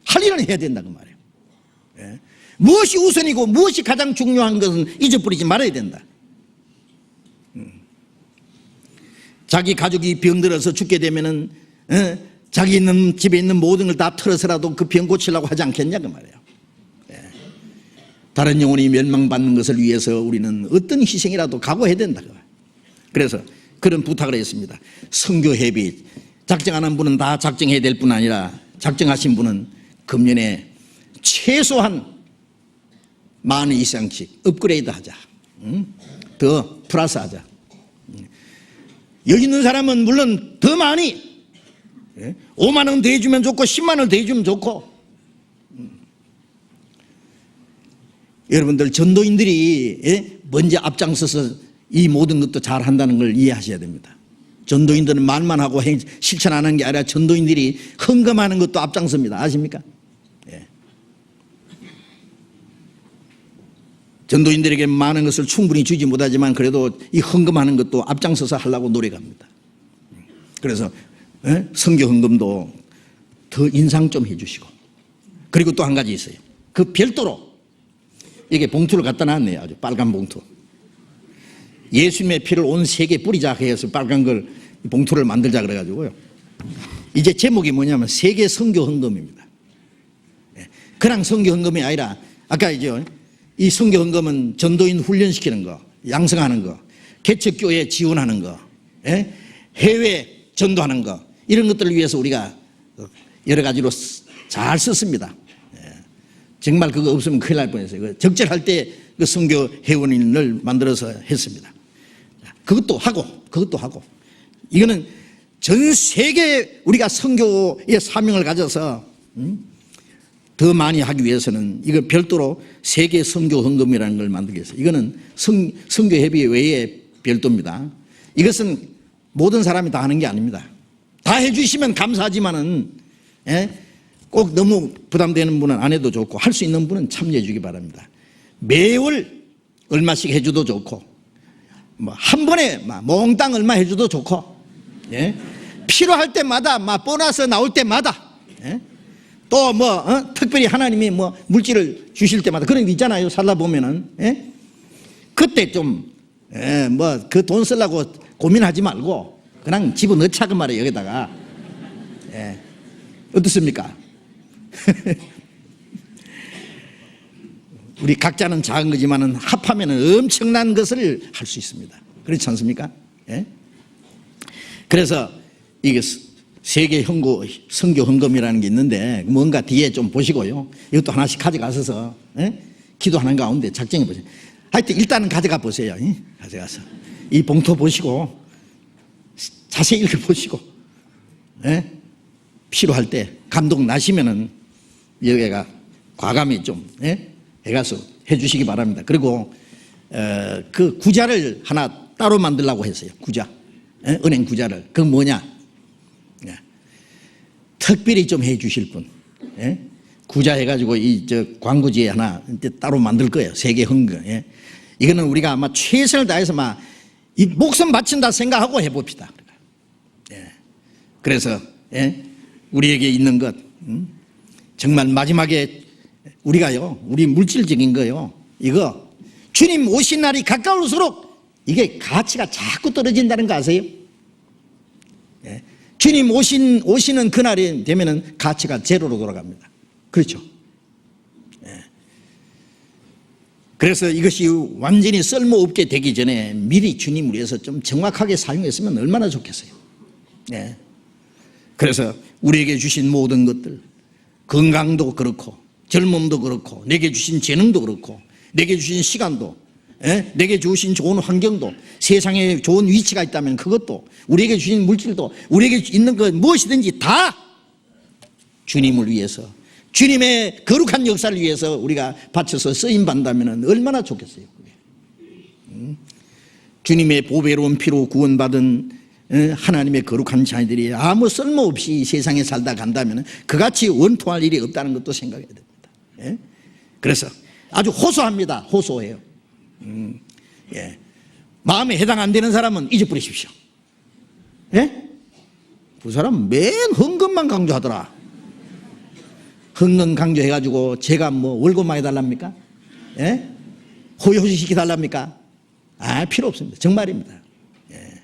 할 일은 해야 된다 그 말이에요. 예? 무엇이 우선이고 무엇이 가장 중요한 것은 잊어버리지 말아야 된다. 자기 가족이 병들어서 죽게 되면은 자기 있는 집에 있는 모든 걸 다 털어서라도 그 병 고치려고 하지 않겠냐 그 말이에요. 예. 다른 영혼이 멸망받는 것을 위해서 우리는 어떤 희생이라도 각오해야 된다. 그래서 그런 부탁을 했습니다. 선교 회비 작정하는 분은 다 작정해야 될 뿐 아니라, 작정하신 분은 금년에 최소한 10,000원 이상씩 업그레이드 하자. 더 플러스 하자. 여기 있는 사람은 물론 더 많이 5만 원 더 해주면 좋고 10만 원 더 해주면 좋고, 여러분들 전도인들이 먼저 앞장서서 이 모든 것도 잘 한다는 걸 이해하셔야 됩니다. 전도인들은 말만 하고 실천 안 하는 게 아니라 전도인들이 헌금하는 것도 앞장섭니다. 아십니까? 예. 전도인들에게 많은 것을 충분히 주지 못하지만 그래도 이 헌금하는 것도 앞장서서 하려고 노력합니다. 그래서 선교 헌금도 더 인상 좀 해주시고, 그리고 또 한 가지 있어요. 그 별도로 이게 봉투를 갖다 놨네요. 아주 빨간 봉투. 예수님의 피를 온 세계에 뿌리자 해서 빨간 걸 봉투를 만들자 그래가지고요. 이제 제목이 뭐냐면 세계 선교 헌금입니다. 그냥 선교 헌금이 아니라, 아까 이제 이 선교 헌금은 전도인 훈련시키는 거, 양성하는 거, 개척교회 지원하는 거, 해외 전도하는 거, 이런 것들을 위해서 우리가 여러 가지로 잘 썼습니다. 정말 그거 없으면 큰일 날 뻔했어요. 적절할 때 그 선교 회원인을 만들어서 했습니다. 그것도 하고 이거는 전 세계 우리가 선교의 사명을 가져서 더 많이 하기 위해서는 이거 별도로 세계 선교 헌금이라는 걸 만들겠어요. 이거는 선교 회비 외에 별도입니다. 이것은 모든 사람이 다 하는 게 아닙니다. 다 해주시면 감사하지만은 꼭 너무 부담되는 분은 안 해도 좋고, 할 수 있는 분은 참여해 주기 바랍니다. 매월 얼마씩 해줘도 좋고, 뭐 한 번에 몽땅 얼마 해줘도 좋고, 필요할 때마다 보너스 나올 때마다, 또 특별히 하나님이 물질을 주실 때마다 그런 게 있잖아요. 살다 보면은 그때 좀 그 돈 쓰려고 고민하지 말고 그냥 집어넣자 그 말이에요. 여기다가. 어떻습니까? 우리 각자는 작은 거지만은 합하면 엄청난 것을 할 수 있습니다. 그렇지 않습니까? 그래서 이게 세계 선교 헌금이라는 게 있는데, 뭔가 뒤에 좀 보시고요. 이것도 하나씩 가져가셔서 기도하는 가운데 작정해 보세요. 하여튼 일단은 가져가 보세요. 가져가서 이 봉투 보시고 자세히 읽어보시고, 필요할 때 감동 나시면은 여기가 과감히 좀 해가서 해주시기 바랍니다. 그리고 그 구자를 하나 따로 만들려고 했어요. 구자, 은행 구자를. 그건 뭐냐? 특별히 좀 해주실 분, 구자 해가지고 광고지에 하나 따로 만들 거예요. 세계 헌금. 이거는 우리가 아마 최선을 다해서 이 목숨 바친다 생각하고 해봅시다. 그래서 우리에게 있는 것, 정말 마지막에 우리가요, 우리 물질적인 거요, 이거 주님 오신 날이 가까울수록 이게 가치가 자꾸 떨어진다는 거 아세요? 주님 오시는 그날이 되면은 가치가 제로로 돌아갑니다. 그렇죠? 그래서 이것이 완전히 쓸모없게 되기 전에 미리 주님을 위해서 좀 정확하게 사용했으면 얼마나 좋겠어요. 그래서 우리에게 주신 모든 것들, 건강도 그렇고 젊음도 그렇고 내게 주신 재능도 그렇고 내게 주신 시간도, 내게 주신 좋은 환경도, 세상에 좋은 위치가 있다면 그것도, 우리에게 주신 물질도, 우리에게 있는 것 무엇이든지 다 주님을 위해서, 주님의 거룩한 역사를 위해서 우리가 바쳐서 쓰임받는다면 얼마나 좋겠어요. 주님의 보배로운 피로 구원받은 하나님의 거룩한 자녀들이 아무 쓸모없이 세상에 살다 간다면 그같이 원통할 일이 없다는 것도 생각해야 됩니다. 예? 그래서 아주 호소합니다. 호소해요. 예. 마음에 해당 안 되는 사람은 잊어버리십시오. 예? 그 사람 맨 헌금만 강조하더라. 헌금 강조해가지고 제가 뭐 월급 많이 달랍니까? 예? 호요시 시켜달랍니까? 필요 없습니다. 정말입니다. 예.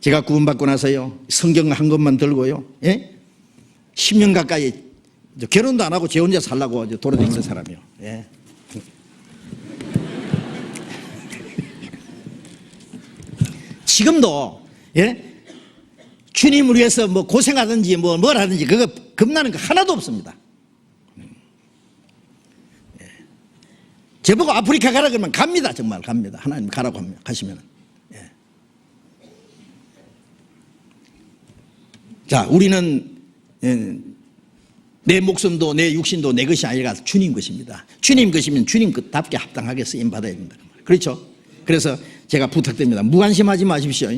제가 구원받고 나서요, 성경 한 권만 들고요, 예? 10년 가까이 결혼도 안 하고 제 혼자 살라고 돌아다니는 사람이요. 예. 지금도, 예? 주님을 위해서 뭐 고생하든지 뭘 하든지 그거 겁나는 거 하나도 없습니다. 예. 저보고 아프리카 가라 그러면 갑니다. 정말 갑니다. 하나님 가라고 합니다. 가시면. 예. 자, 우리는 내 목숨도 내 육신도 내 것이 아니라 주님 것입니다. 주님 것이면 주님 것답게 합당하게 쓰임 받아야 된다. 그렇죠? 그래서 제가 부탁드립니다. 무관심하지 마십시오.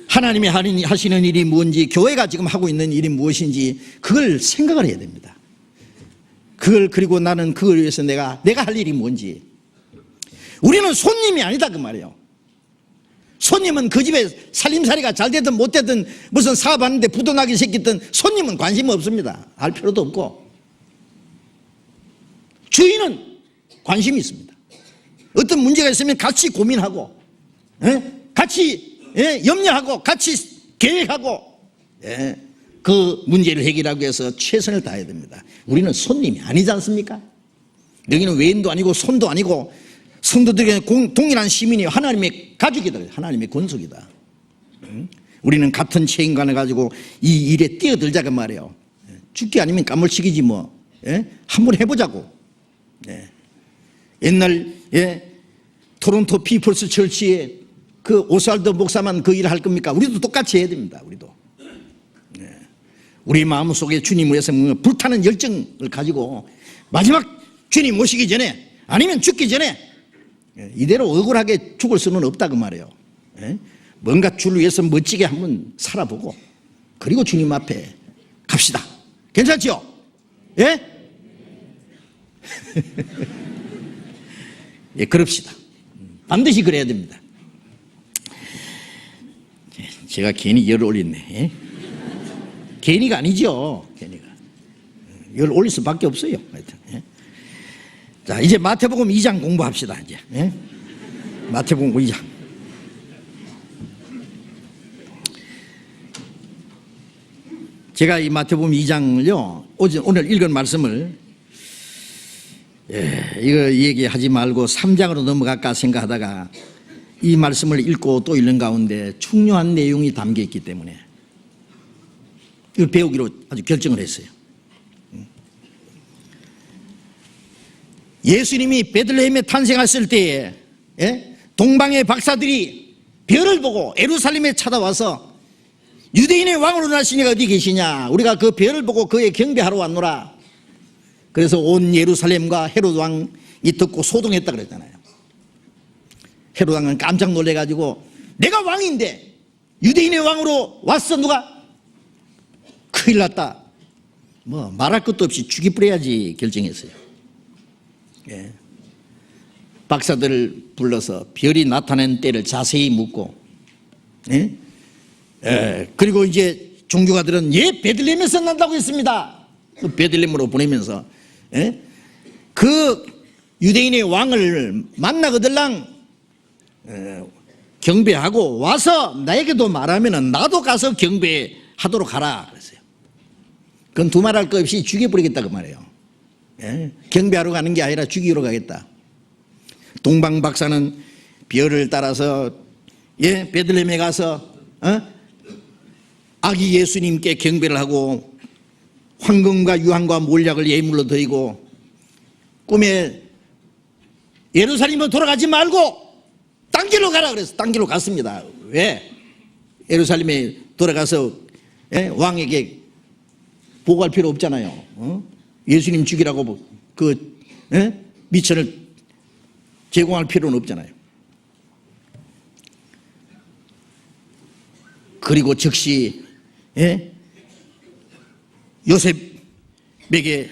하나님이 하시는 일이 뭔지, 교회가 지금 하고 있는 일이 무엇인지 그걸 생각을 해야 됩니다. 그리고 나는 그걸 위해서 내가 할 일이 뭔지. 우리는 손님이 아니다 그 말이에요. 손님은 그 집에 살림살이가 잘 되든 못 되든 무슨 사업하는데 부도나기 시켰든 손님은 관심 없습니다. 알 필요도 없고. 주인은 관심이 있습니다. 어떤 문제가 있으면 같이 고민하고, 같이 염려하고, 같이 계획하고, 그 문제를 해결하기 위해서 최선을 다해야 됩니다. 우리는 손님이 아니지 않습니까? 여기는 외인도 아니고 손도 아니고 성도들에게 동일한 시민이 하나님의 가족이다. 하나님의 권속이다. 우리는 같은 책임감을 가지고 이 일에 뛰어들자고 말이에요. 죽기 아니면 까물치기지 뭐. 한번 해보자고. 옛날 토론토 피플스 처치에 그 오스왈드 목사만 그 일을 할 겁니까? 우리도 똑같이 해야 됩니다. 우리도. 우리 마음속에 주님을 위해서 불타는 열정을 가지고 마지막 주님 오시기 전에 아니면 죽기 전에 이대로 억울하게 죽을 수는 없다 그 말이에요. 뭔가 주를 위해서 멋지게 한번 살아보고 그리고 주님 앞에 갑시다. 괜찮죠? 예? 예, 그럽시다. 반드시 그래야 됩니다. 제가 괜히 열을 올렸네. 예? 괜히가 아니죠. 괜히가. 열을 올릴 수밖에 없어요. 하여튼. 예? 자, 이제 마태복음 2장 공부합시다. 이제. 예? 마태복음 2장. 제가 이 마태복음 2장을요, 오늘 읽은 말씀을 이거 얘기하지 말고 3장으로 넘어갈까 생각하다가 이 말씀을 읽고 또 읽는 가운데 중요한 내용이 담겨 있기 때문에 이걸 배우기로 아주 결정을 했어요. 예수님이 베들레헴에 탄생했을 때에 동방의 박사들이 별을 보고 예루살렘에 찾아와서 유대인의 왕으로 나시니가 어디 계시냐, 우리가 그 별을 보고 그의 경배하러 왔노라. 그래서 온 예루살렘과 헤롯 왕이 듣고 소동했다 그랬잖아요. 헤롯 왕은 깜짝 놀래가지고 내가 왕인데 유대인의 왕으로 왔어 누가? 큰일 났다. 뭐 말할 것도 없이 죽여버려야지 결정했어요. 예. 박사들을 불러서 별이 나타난 때를 자세히 묻고, 그리고 이제 종교가들은 베들레헴에서 난다고 했습니다. 그 베들레헴으로 보내면서 그 유대인의 왕을 만나거들랑 경배하고 와서 나에게도 말하면 나도 가서 경배하도록 하라 그랬어요. 그건 두말할 것 없이 죽여버리겠다 그 말이에요. 경배하러 가는 게 아니라 죽이러 가겠다. 동방 박사는 별을 따라서 베들레헴에 가서 아기 예수님께 경배를 하고 황금과 유황과 몰약을 예물로 드리고 꿈에 예루살렘으로 돌아가지 말고 딴 길로 가라 그래서 딴 길로 갔습니다. 왜? 예루살렘에 돌아가서 왕에게 보고할 필요 없잖아요. 예수님 죽이라고 그 미천을 제공할 필요는 없잖아요. 그리고 즉시 요셉에게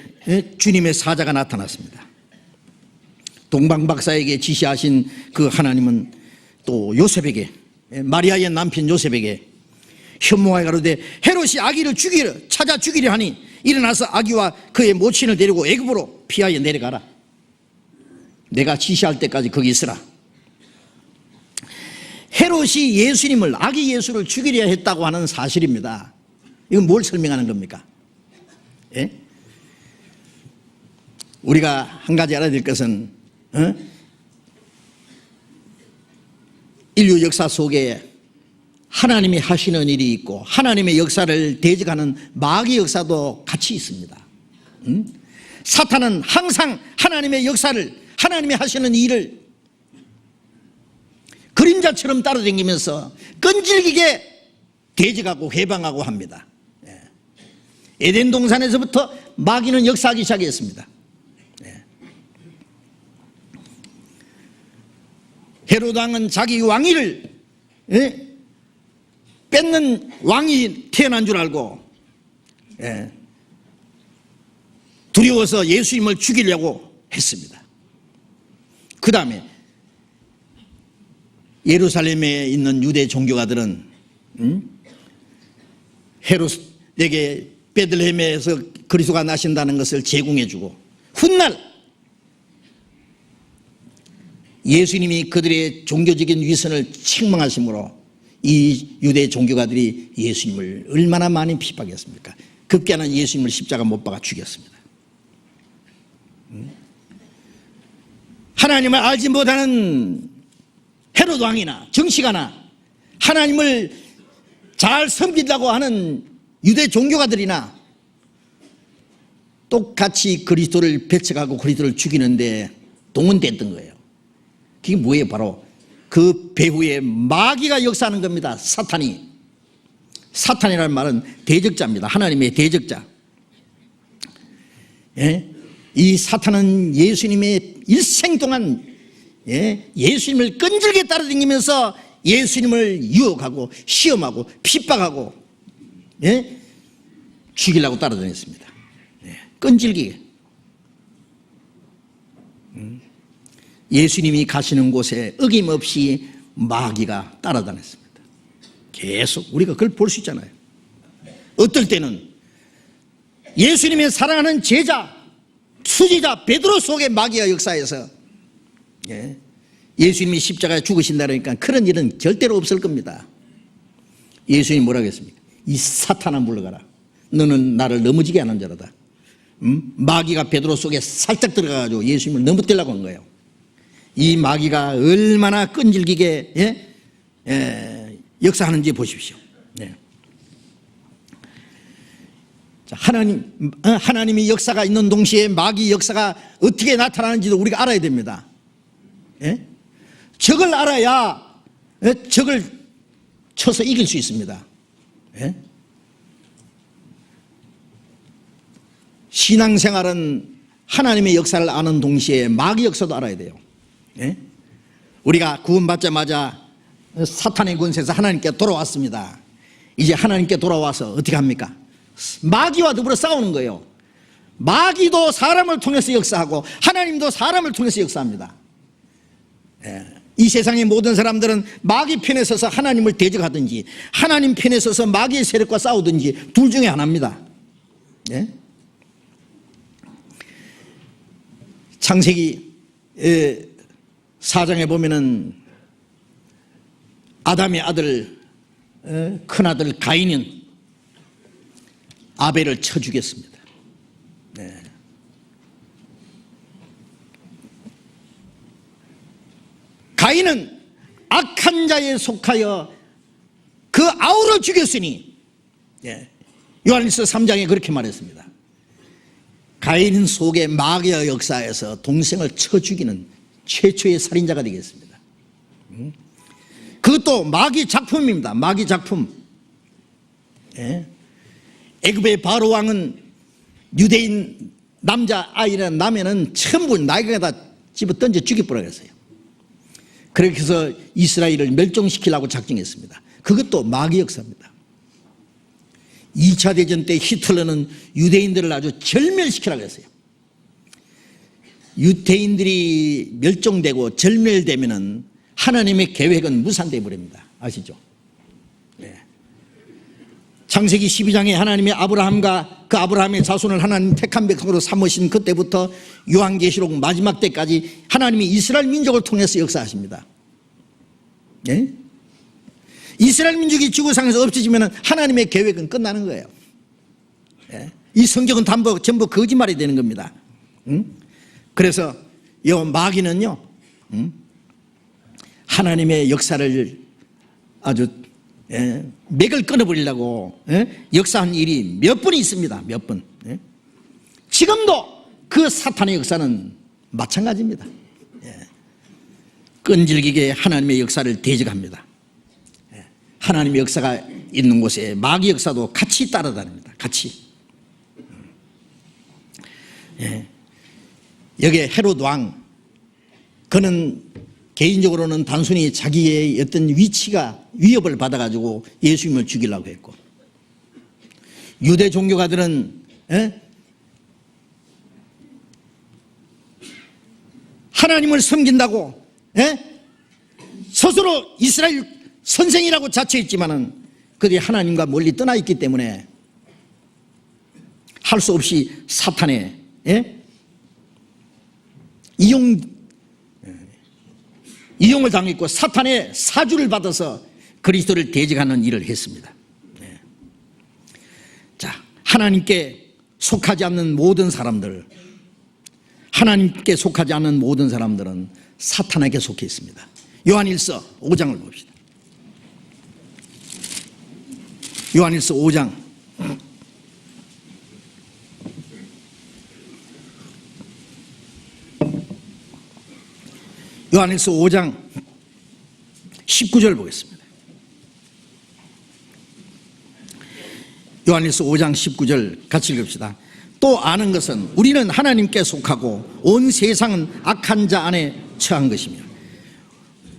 주님의 사자가 나타났습니다. 동방박사에게 지시하신 그 하나님은 또 요셉에게, 마리아의 남편 요셉에게 현몽하여 가로되 헤롯이 아기를 찾아 죽이려 하니 일어나서 아기와 그의 모친을 데리고 애굽으로 피하여 내려가라. 내가 지시할 때까지 거기 있으라. 헤롯이 예수님을, 아기 예수를 죽이려 했다고 하는 사실입니다. 이건 뭘 설명하는 겁니까? 예? 우리가 한 가지 알아야 될 것은 인류 역사 속에 하나님이 하시는 일이 있고 하나님의 역사를 대적하는 마귀 역사도 같이 있습니다. 사탄은 항상 하나님의 역사를, 하나님이 하시는 일을 그림자처럼 따라다니면서 끈질기게 대적하고 회방하고 합니다. 에덴 동산에서부터 마귀는 역사하기 시작했습니다. 헤롯 왕은 자기 왕위를 뺏는 왕이 태어난 줄 알고 두려워서 예수님을 죽이려고 했습니다. 그 다음에 예루살렘에 있는 유대 종교가들은 헤롯에게 베들레헴에서 그리스도가 나신다는 것을 제공해주고 훗날 예수님이 그들의 종교적인 위선을 책망하심으로 이 유대 종교가들이 예수님을 얼마나 많이 핍박했습니까? 급기야는 예수님을 십자가 못 박아 죽였습니다. 하나님을 알지 못하는 헤롯 왕이나 정치가나 하나님을 잘 섬기려고 하는 유대 종교가들이나 똑같이 그리스도를 배척하고 그리스도를 죽이는데 동원됐던 거예요. 그게 뭐예요? 바로 그 배후에 마귀가 역사하는 겁니다. 사탄이. 사탄이라는 말은 대적자입니다. 하나님의 대적자. 이 사탄은 예수님의 일생 동안 예수님을 끈질게 따라다니면서 예수님을 유혹하고 시험하고 핍박하고 죽이려고 따라다녔습니다. 끈질기게. 예수님이 가시는 곳에 어김없이 마귀가 따라다녔습니다. 계속 우리가 그걸 볼 수 있잖아요. 어떨 때는 예수님의 사랑하는 제자, 수지자 베드로 속에 마귀가 역사해서 예수님이 십자가에 죽으신다니까 그런 일은 절대로 없을 겁니다. 예수님이 뭐라고 했습니까? 이 사탄아 물러가라. 너는 나를 넘어지게 하는 자로다. 마귀가 베드로 속에 살짝 들어가가지고 예수님을 넘어뜨리려고 한 거예요. 이 마귀가 얼마나 끈질기게 역사하는지 보십시오. 하나님이 역사가 있는 동시에 마귀 역사가 어떻게 나타나는지도 우리가 알아야 됩니다. 적을 알아야 적을 쳐서 이길 수 있습니다. 신앙생활은 하나님의 역사를 아는 동시에 마귀 역사도 알아야 돼요. 우리가 구원받자마자 사탄의 권세에서 하나님께 돌아왔습니다. 이제 하나님께 돌아와서 어떻게 합니까? 마귀와 더불어 싸우는 거예요. 마귀도 사람을 통해서 역사하고 하나님도 사람을 통해서 역사합니다. 이 세상의 모든 사람들은 마귀 편에 서서 하나님을 대적하든지 하나님 편에 서서 마귀의 세력과 싸우든지 둘 중에 하나입니다. 창세기 4장에 보면은 아담의 아들, 큰아들 가인은 아벨을 쳐 죽였습니다. 가인은 악한 자에 속하여 그 아우를 죽였으니 요한일서 3장에 그렇게 말했습니다. 가인 속에 마귀의 역사에서 동생을 쳐 죽이는 최초의 살인자가 되겠습니다. 그것도 마귀 작품입니다. 마귀 작품. 애굽의 바로 왕은 유대인 남자 아이나 남에는 전부 나에게다 집어 던져 죽여버려 했어요. 그렇게 해서 이스라엘을 멸종시키려고 작정했습니다. 그것도 마귀 역사입니다. 2차 대전 때 히틀러는 유대인들을 아주 절멸시키라고 했어요. 유대인들이 멸종되고 절멸되면은 하나님의 계획은 무산되어 버립니다. 아시죠? 네. 창세기 12장에 하나님이 아브라함과 그 아브라함의 자손을 하나님 택한 백성으로 삼으신 그때부터 요한계시록 마지막 때까지 하나님이 이스라엘 민족을 통해서 역사하십니다. 네? 이스라엘 민족이 지구상에서 없어지면 하나님의 계획은 끝나는 거예요. 네? 이 성경은 전부 거짓말이 되는 겁니다. 그래서 이 마귀는요, 하나님의 역사를 아주 맥을 끊어버리려고 역사한 일이 몇 번 있습니다. 몇 번. 지금도 그 사탄의 역사는 마찬가지입니다. 끈질기게 하나님의 역사를 대적합니다. 하나님의 역사가 있는 곳에 마귀 역사도 같이 따라다닙니다. 같이. 여기에 헤롯 왕, 그는 개인적으로는 단순히 자기의 어떤 위협을 받아가지고 예수님을 죽이려고 했고, 유대 종교가들은 하나님을 섬긴다고 스스로 이스라엘 선생이라고 자처했지만은 그들이 하나님과 멀리 떠나 있기 때문에 할 수 없이 사탄의 이용을 당했고 사탄의 사주를 받아서 그리스도를 대적하는 일을 했습니다. 자, 하나님께 속하지 않는 모든 사람들, 하나님께 속하지 않는 모든 사람들은 사탄에게 속해 있습니다. 요한일서 5장을 봅시다. 요한일서 5장 19절 보겠습니다. 요한일서 5장 19절 같이 읽읍시다. 또 아는 것은 우리는 하나님께 속하고 온 세상은 악한 자 안에 처한 것이며.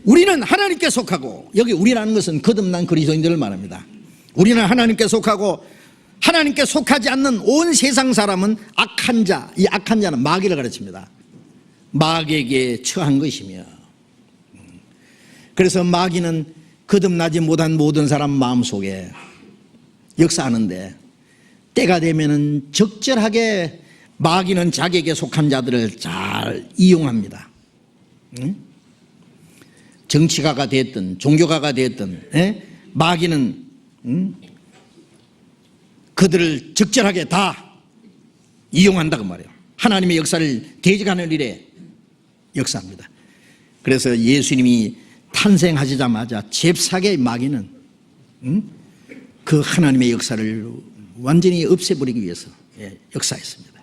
우리는 하나님께 속하고, 여기 우리라는 것은 거듭난 그리스도인들을 말합니다. 우리는 하나님께 속하고 하나님께 속하지 않는 온 세상 사람은 악한 자, 이 악한 자는 마귀를 가르칩니다. 마귀에게 처한 것이며. 그래서 마귀는 거듭나지 못한 모든 사람 마음속에 역사하는데, 때가 되면은 적절하게 마귀는 자기에게 속한 자들을 잘 이용합니다. 정치가가 됐든 종교가가 됐든 마귀는 그들을 적절하게 다 이용한다고 말해요. 하나님의 역사를 대적하는 일에 역사합니다. 그래서 예수님이 탄생하시자마자 잽싸게 마귀는 그 하나님의 역사를 완전히 없애버리기 위해서 역사했습니다.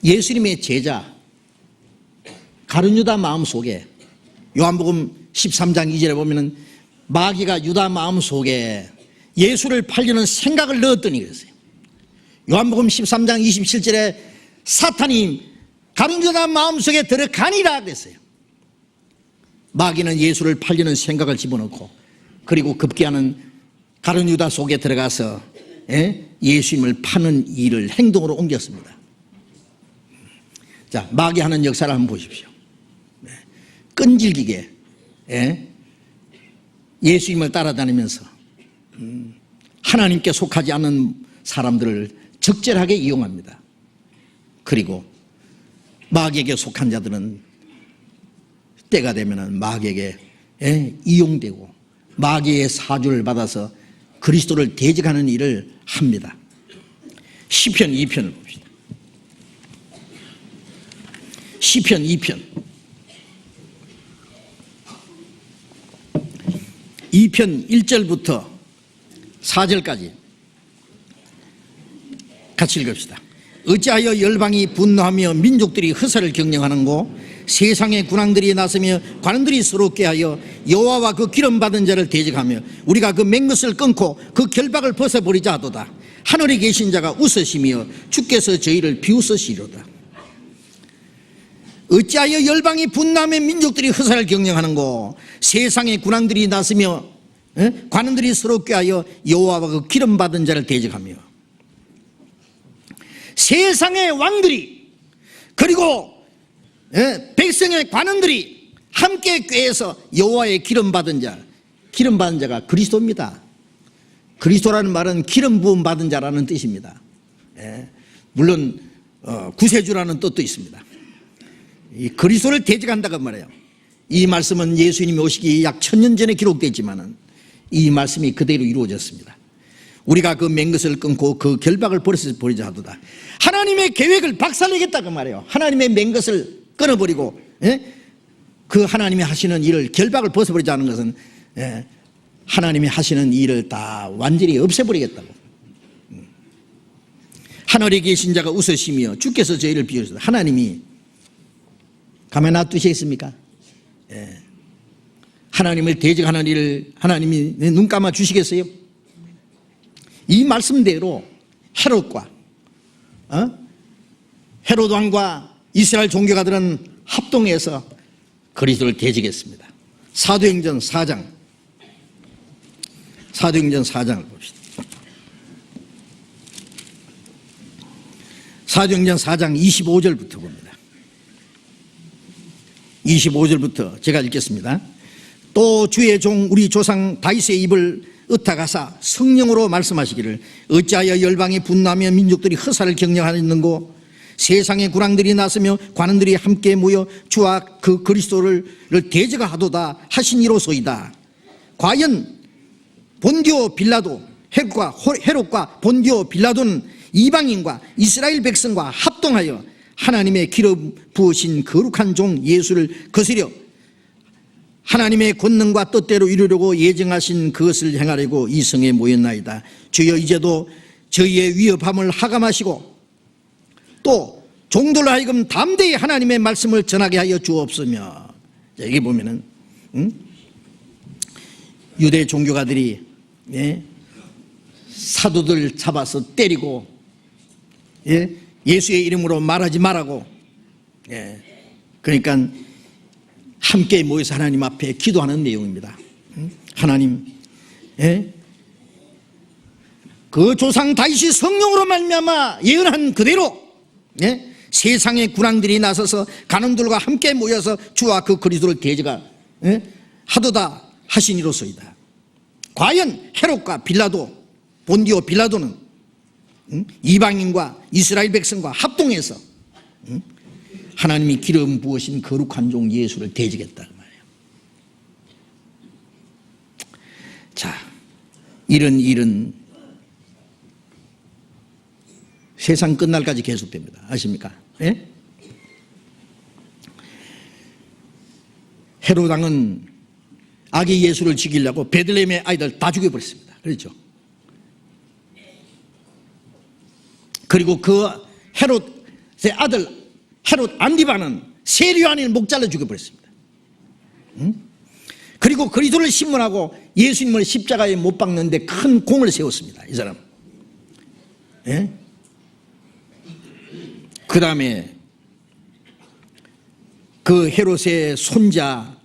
예수님의 제자 가룟 유다 마음속에, 요한복음 13장 2절에 보면은 마귀가 유다 마음속에 예수를 팔려는 생각을 넣었더니 그랬어요. 요한복음 13장 27절에 사탄이 가룟 유다 마음속에 들어가니라 그랬어요. 마귀는 예수를 팔려는 생각을 집어넣고, 그리고 급기야는 가룟 유다 속에 들어가서 예수님을 파는 일을 행동으로 옮겼습니다. 자, 마귀 하는 역사를 한번 보십시오. 끈질기게 예수님을 따라다니면서 하나님께 속하지 않는 사람들을 적절하게 이용합니다. 그리고 마귀에게 속한 자들은 때가 되면 마귀에게 이용되고 마귀의 사주를 받아서 그리스도를 대적하는 일을 합니다. 시편 2편을 봅시다. 시편 2편 1절부터 4절까지 같이 읽읍시다. 어찌하여 열방이 분노하며 민족들이 허사를 경영하는고, 세상의 군왕들이 나서며 관원들이 서럽게 하여 여호와와 그 기름 받은 자를 대적하며 우리가 그 맹것을 끊고 그 결박을 벗어버리자 하도다. 하늘에 계신 자가 웃으시며 주께서 저희를 비웃으시리로다. 어찌하여 열방이 분노하며 민족들이 허사를 경영하는고, 세상의 군왕들이 나서며 관원들이 서럽게 하여 여호와와 그 기름 받은 자를 대적하며. 세상의 왕들이, 그리고 백성의 관원들이 함께 꾀해서 여호와의 기름 받은 자가 그리스도입니다. 그리스도라는 말은 기름 부음 받은 자라는 뜻입니다. 물론 구세주라는 뜻도 있습니다. 이 그리스도를 대적한다고 말해요. 이 말씀은 예수님이 오시기 약 1000년 전에 기록되어 있지만 이 말씀이 그대로 이루어졌습니다. 우리가 그 맹 것을 끊고 그 결박을 버리자 하도다. 하나님의 계획을 박살내겠다고 말해요. 하나님의 맹 것을 끊어버리고 그 하나님이 하시는 일을 결박을 벗어버리자는 것은 하나님이 하시는 일을 다 완전히 없애버리겠다고. 하늘에 계신 자가 웃으시며 주께서 저희를 비우셨다. 하나님이 가만 놔두시겠습니까? 하나님을 대적하는 일을 하나님이 눈 감아 주시겠어요? 이 말씀대로 헤롯과 헤롯 왕과 이스라엘 종교가들은 합동해서 그리스도를 대적했습니다. 사도행전 4장을 봅시다. 사도행전 4장 25절부터 봅니다. 25절부터 제가 읽겠습니다. 또 주의 종 우리 조상 다윗의 입을 의탁하사 성령으로 말씀하시기를 어찌하여 열방이 분노하며 민족들이 허사를 경영하였는고 세상의 군왕들이 나서며 관원들이 함께 모여 주와 그 그리스도를 대적하도다 하시니로소이다. 과연 본디오 빌라도 헤롯과 본디오 빌라도는 이방인과 이스라엘 백성과 합동하여 하나님의 기름 부으신 거룩한 종 예수를 거스려 하나님의 권능과 뜻대로 이루려고 예정하신 그것을 행하려고 이 성에 모였나이다. 주여 이제도 저희의 위협함을 하감하시고 또 종들로 하여금 담대히 하나님의 말씀을 전하게 하여 주옵소며. 여기 보면은 유대 종교가들이 사도들 잡아서 때리고 예수의 이름으로 말하지 말라고 그러니까 함께 모여서 하나님 앞에 기도하는 내용입니다. 하나님 그 조상 다윗이 성령으로 말미암아 예언한 그대로 세상의 군왕들이 나서서 간원들과 함께 모여서 주와 그 그리스도를 대적하도다 하시니로소이다. 과연 헤롯과 빌라도 본디오 빌라도는 이방인과 이스라엘 백성과 합동해서 하나님이 기름 부으신 거룩한 종 예수를 대적했다 그 말이에요. 자, 이런 일은 세상 끝날까지 계속됩니다. 아십니까? 헤롯 왕은 아기 예수를 죽이려고 베들레헴의 아이들 다 죽여버렸습니다. 그렇죠? 그리고 그 헤롯의 아들 헤롯 안디바는 세리요한을 목 잘라 죽여버렸습니다. 그리고 그리스도를 신문하고 예수님을 십자가에 못 박는데 큰 공을 세웠습니다. 이 사람. 그 다음에 그 헤롯의 손자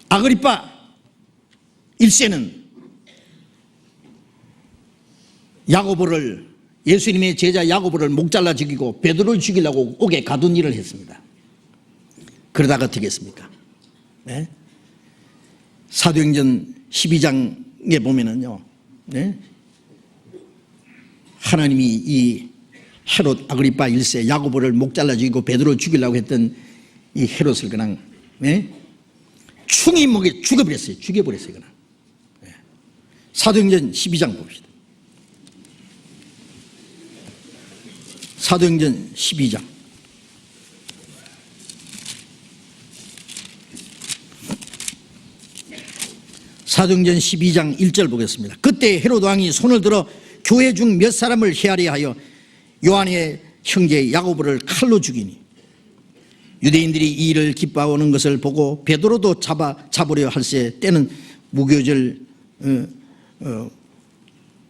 아그리파 1세는 야고보를 예수님의 제자 야고보를 목 잘라 죽이고 베드로를 죽이려고 옥에 가둔 일을 했습니다. 그러다가 어떻게 했습니까? 사도행전 12장에 보면은요, 하나님이 이 헤롯 아그리파 1세 야고보를 목 잘라 죽이고 베드로를 죽이려고 했던 이 헤롯을 그냥 충이 목에 죽여버렸어요. 그냥. 사도행전 12장 봅시다. 사도행전 12장 사도행전 12장 1절 보겠습니다. 그때 헤롯 왕이 손을 들어 교회 중 몇 사람을 헤아려 하여 요한의 형제 야고보를 칼로 죽이니 유대인들이 이 일을 기뻐하는 것을 보고 베드로도 잡으려 할세 때는 무교절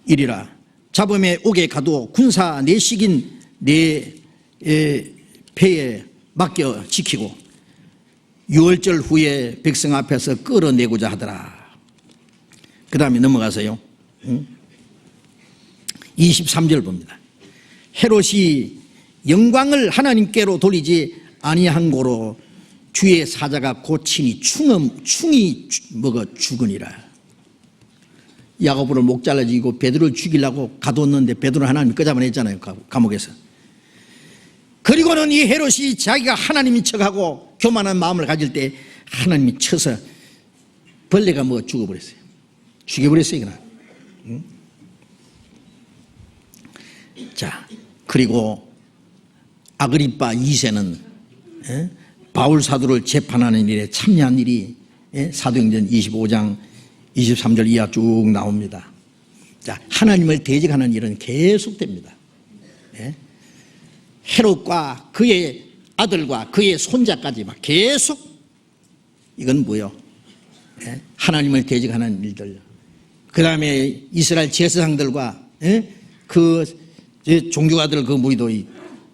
일이라 잡음에 옥에 가두어 군사 내식인 내 배에 맡겨 지키고 6월절 후에 백성 앞에서 끌어내고자 하더라. 그 다음에 넘어가서요. 23절 봅니다. 헤롯이 영광을 하나님께로 돌리지 아니한 고로 주의 사자가 고치니 충이 먹어 죽으니라. 야고보를 목 잘라지고 베드로를 죽이려고 가뒀는데 베드로를 하나님이 끄잡아냈잖아요, 감옥에서. 그리고는 이 헤롯이 자기가 하나님인 척하고 교만한 마음을 가질 때 하나님이 쳐서 벌레가 먹어 죽어버렸어요. 죽여버렸어요, 그날. 응? 자, 그리고 아그리빠 2세는 바울 사도를 재판하는 일에 참여한 일이 사도행전 25장 23절 이하 쭉 나옵니다. 자, 하나님을 대적하는 일은 계속됩니다. 헤롯과 그의 아들과 그의 손자까지 막 계속, 이건 뭐요? 하나님을 대적하는 일들. 그 다음에 이스라엘 제사장들과 그 종교가들 그 무리도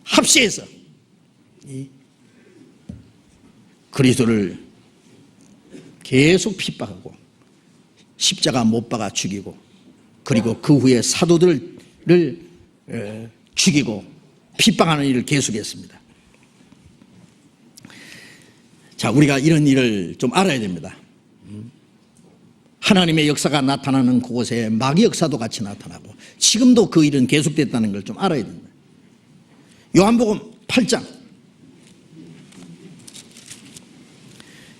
합세해서 그리스도를 계속 핍박하고 십자가 못 박아 죽이고, 그리고 그 후에 사도들을 죽이고 핍박하는 일을 계속했습니다. 자, 우리가 이런 일을 좀 알아야 됩니다. 하나님의 역사가 나타나는 곳에 마귀 역사도 같이 나타나고 지금도 그 일은 계속됐다는 걸 좀 알아야 됩니다. 요한복음 8장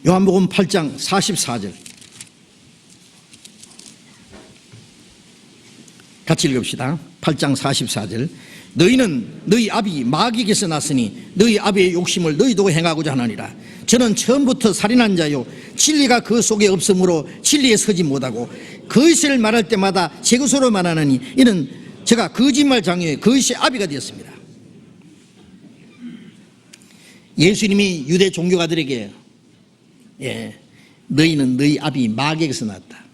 요한복음 8장 44절 같이 읽읍시다. 8장 44절. 너희는 너희 아비 마귀에게서 났으니 너희 아비의 욕심을 너희도 행하고자 하느니라. 저는 처음부터 살인한 자요 진리가 그 속에 없으므로 진리에 서지 못하고 거짓을 말할 때마다 제 것으로 말하느니 이는 제가 거짓말 장녀의 거짓의 아비가 되었습니다. 예수님이 유대 종교가들에게 너희는 너희 아비 마귀에게서 났다.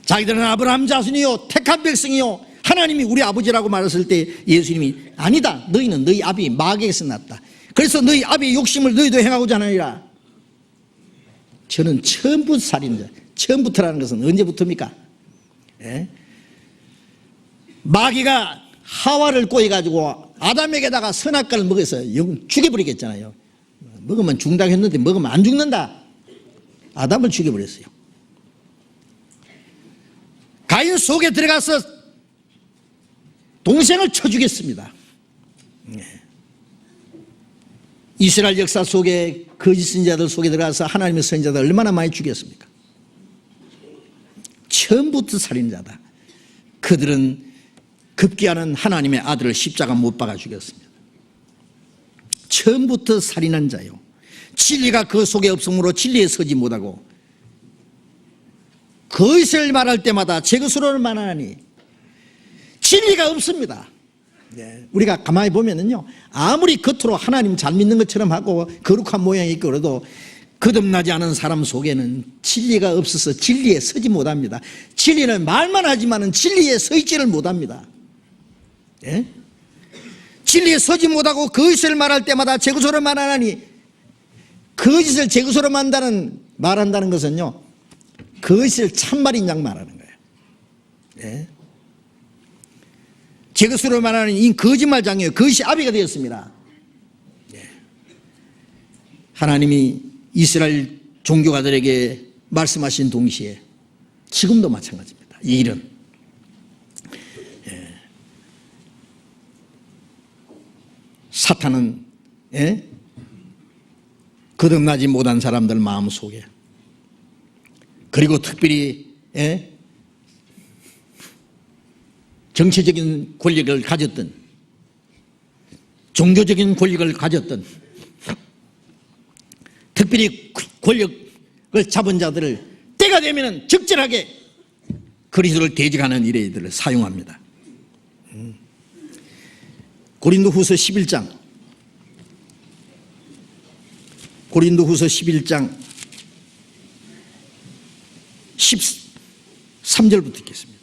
자기들은 아브라함 자손이요 택한 백성이요 하나님이 우리 아버지라고 말했을 때 예수님이 아니다, 너희는 너희 아비 마귀에게서 났다. 그래서 너희 아비의 욕심을 너희도 행하고자 하느니라. 저는 처음부터 살인자. 처음부터라는 것은 언제부터입니까? 마귀가 하와를 꼬여가지고 아담에게다가 선악과를 먹여서 죽여버리겠잖아요. 먹으면 죽는다고 했는데 먹으면 안 죽는다. 아담을 죽여버렸어요. 가인 속에 들어가서 동생을 쳐 죽였습니다. 이스라엘 역사 속에 거짓 선지자들 속에 들어가서 하나님의 선지자들 얼마나 많이 죽였습니까? 처음부터 살인자다. 그들은 급기야는 하나님의 아들을 십자가 못 박아 죽였습니다. 처음부터 살인한 자요 진리가 그 속에 없으므로 진리에 서지 못하고 거짓을 말할 때마다 제 것으로는 말하니 진리가 없습니다. 우리가 가만히 보면은요, 아무리 겉으로 하나님 잘 믿는 것처럼 하고 거룩한 모양이 있고 그래도 거듭나지 않은 사람 속에는 진리가 없어서 진리에 서지 못합니다. 진리는 말만 하지만은 진리에 서 있지를 못합니다. 진리에 서지 못하고 거짓을 말할 때마다 제 것으로 말하나니, 거짓을 제 것으로 말한다는 것은요, 거짓을 참말인 양 말하는 거예요. 제 것으로 말하는 이 거짓말장이에요. 거짓이 아비가 되었습니다. 하나님이 이스라엘 종교가들에게 말씀하신 동시에 지금도 마찬가지입니다. 이 일은 사탄은 거듭나지 못한 사람들 마음속에, 그리고 특별히 정치적인 권력을 가졌던, 종교적인 권력을 가졌던, 특별히 권력을 잡은 자들을 때가 되면 적절하게 그리스도를 대적하는 일에 이들을 사용합니다. 고린도후서 11장 13절부터 읽겠습니다.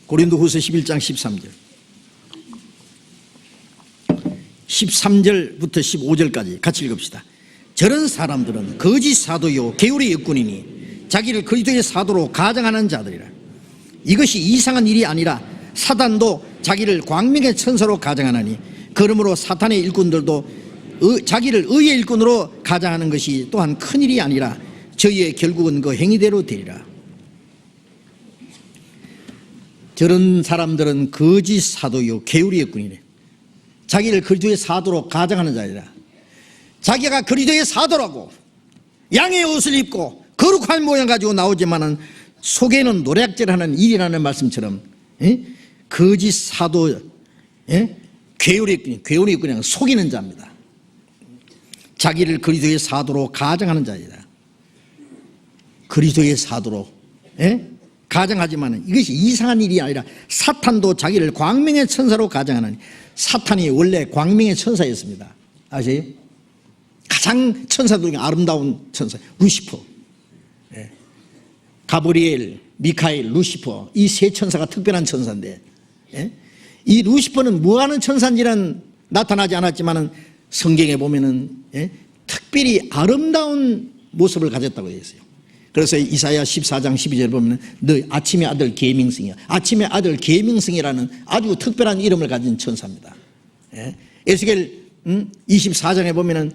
고린도후서 11장 13절부터 15절까지 같이 읽읍시다. 저런 사람들은 거짓 사도요 게으르의 역군이니 자기를 그리스도의 사도로 가장하는 자들이라. 이것이 이상한 일이 아니라 사단도 자기를 광명의 천사로 가장하나니 그러므로 사탄의 일꾼들도 자기를 의의 일꾼으로 가장하는 것이 또한 큰일이 아니라 저희의 결국은 그 행위대로 되리라. 저런 사람들은 거짓 사도요 게으리 일꾼이네. 자기를 그리스도의 사도로 가장하는 자이라. 자기가 그리스도의 사도라고 양의 옷을 입고 거룩한 모양 가지고 나오지만은 속에는 노략질하는 일이라는 말씀처럼 거짓 사도, 게으리 그냥 속이는 자입니다. 자기를 그리스도의 사도로 가장하는 자이다. 그리스도의 사도로 가장하지만 이것이 이상한 일이 아니라 사탄도 자기를 광명의 천사로 가장하는, 사탄이 원래 광명의 천사였습니다. 아세요? 가장 천사들 중에 아름다운 천사 루시퍼, 가브리엘, 미카엘, 루시퍼, 이 세 천사가 특별한 천사인데, 이 루시퍼는 뭐하는 천사인지는 나타나지 않았지만 성경에 보면은 특별히 아름다운 모습을 가졌다고 되어 있어요. 그래서 이사야 14장 12절 보면 너 아침의 아들 계명성이야. 아침의 아들 계명성이라는 아주 특별한 이름을 가진 천사입니다. 에스겔 24장에 보면은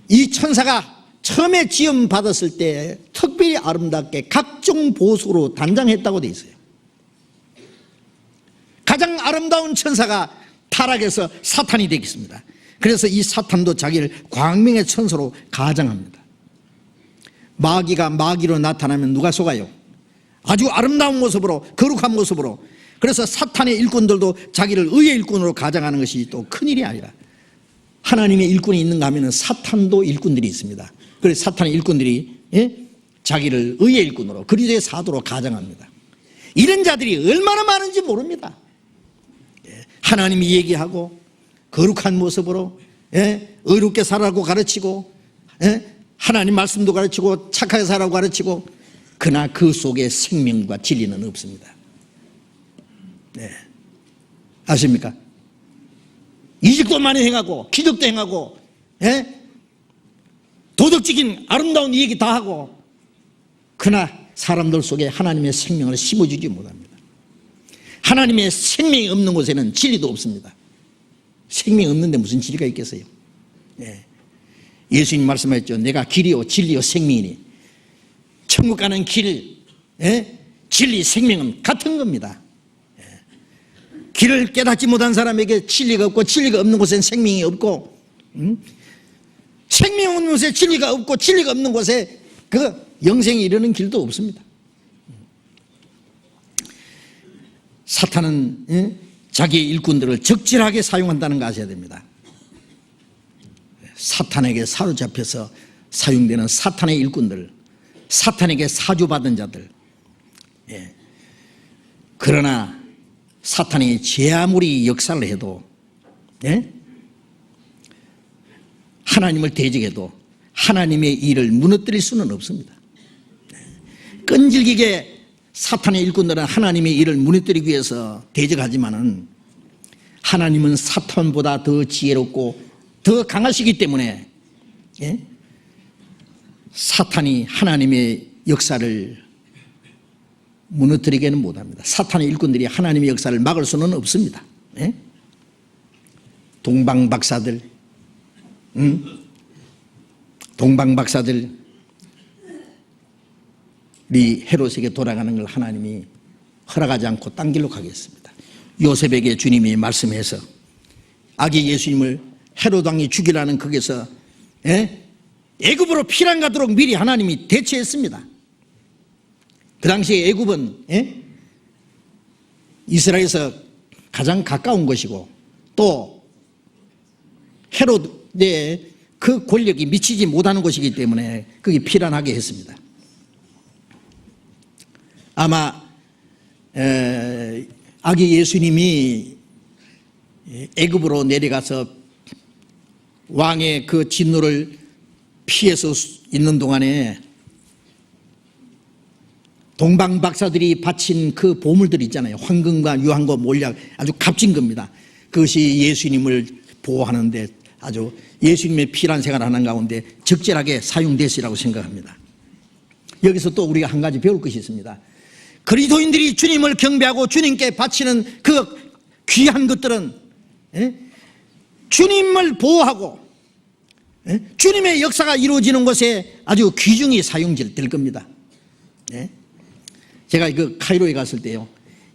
이 천사가 처음에 지음 받았을 때 특별히 아름답게 각종 보석으로 단장했다고 되어 있어요. 가장 아름다운 천사가 타락해서 사탄이 되겠습니다. 그래서 이 사탄도 자기를 광명의 천사로 가장합니다. 마귀가 마귀로 나타나면 누가 속아요? 아주 아름다운 모습으로, 거룩한 모습으로. 그래서 사탄의 일꾼들도 자기를 의의 일꾼으로 가장하는 것이 또 큰일이 아니라 하나님의 일꾼이 있는가 하면 사탄도 일꾼들이 있습니다. 그래서 사탄의 일꾼들이 자기를 의의 일꾼으로, 그리스도의 사도로 가장합니다. 이런 자들이 얼마나 많은지 모릅니다. 하나님이 얘기하고 거룩한 모습으로 의롭게 살라고 가르치고 하나님 말씀도 가르치고 착하게 살라고 가르치고, 그러나 그 속에 생명과 진리는 없습니다. 아십니까? 이직도 많이 행하고 기적도 행하고 도덕적인 아름다운 얘기 다 하고, 그러나 사람들 속에 하나님의 생명을 심어주지 못합니다. 하나님의 생명이 없는 곳에는 진리도 없습니다. 생명이 없는데 무슨 진리가 있겠어요? 예수님 말씀하셨죠. 내가 길이요 진리요 생명이니. 천국 가는 길, 진리, 생명은 같은 겁니다. 길을 깨닫지 못한 사람에게 진리가 없고, 진리가 없는 곳엔 생명이 없고, 생명 없는 곳에 진리가 없고, 진리가 없는 곳에 그 영생에 이르는 길도 없습니다. 사탄은 자기의 일꾼들을 적절하게 사용한다는 거 아셔야 됩니다. 사탄에게 사로잡혀서 사용되는 사탄의 일꾼들, 사탄에게 사주받은 자들. 그러나 사탄이 제 아무리 역사를 해도, 하나님을 대적해도 하나님의 일을 무너뜨릴 수는 없습니다. 끈질기게 사탄의 일꾼들은 하나님의 일을 무너뜨리기 위해서 대적하지만은 하나님은 사탄보다 더 지혜롭고 더 강하시기 때문에 사탄이 하나님의 역사를 무너뜨리게는 못합니다. 사탄의 일꾼들이 하나님의 역사를 막을 수는 없습니다. 동방박사들이 헤롯에게 돌아가는 걸 하나님이 허락하지 않고 딴 길로 가겠습니다. 요셉에게 주님이 말씀해서 아기 예수님을 헤롯 왕이 죽이라는 거기서 애굽으로 피난 가도록 미리 하나님이 대처했습니다. 그 당시에 애굽은 이스라엘에서 가장 가까운 것이고, 또 헤롯의 그 권력이 미치지 못하는 곳이기 때문에 거기 피난하게 했습니다. 아마 아기 예수님이 애굽으로 내려가서 왕의 그 진노를 피해서 있는 동안에 동방박사들이 바친 그 보물들 있잖아요. 황금과 유황과 몰약, 아주 값진 겁니다. 그것이 예수님을 보호하는데 아주 예수님의 피란 생활하는 가운데 적절하게 사용됐으리라고 생각합니다. 여기서 또 우리가 한 가지 배울 것이 있습니다. 그리스도인들이 주님을 경배하고 주님께 바치는 그 귀한 것들은 주님을 보호하고 주님의 역사가 이루어지는 곳에 아주 귀중히 사용될 겁니다. 제가 그 카이로에 갔을 때요,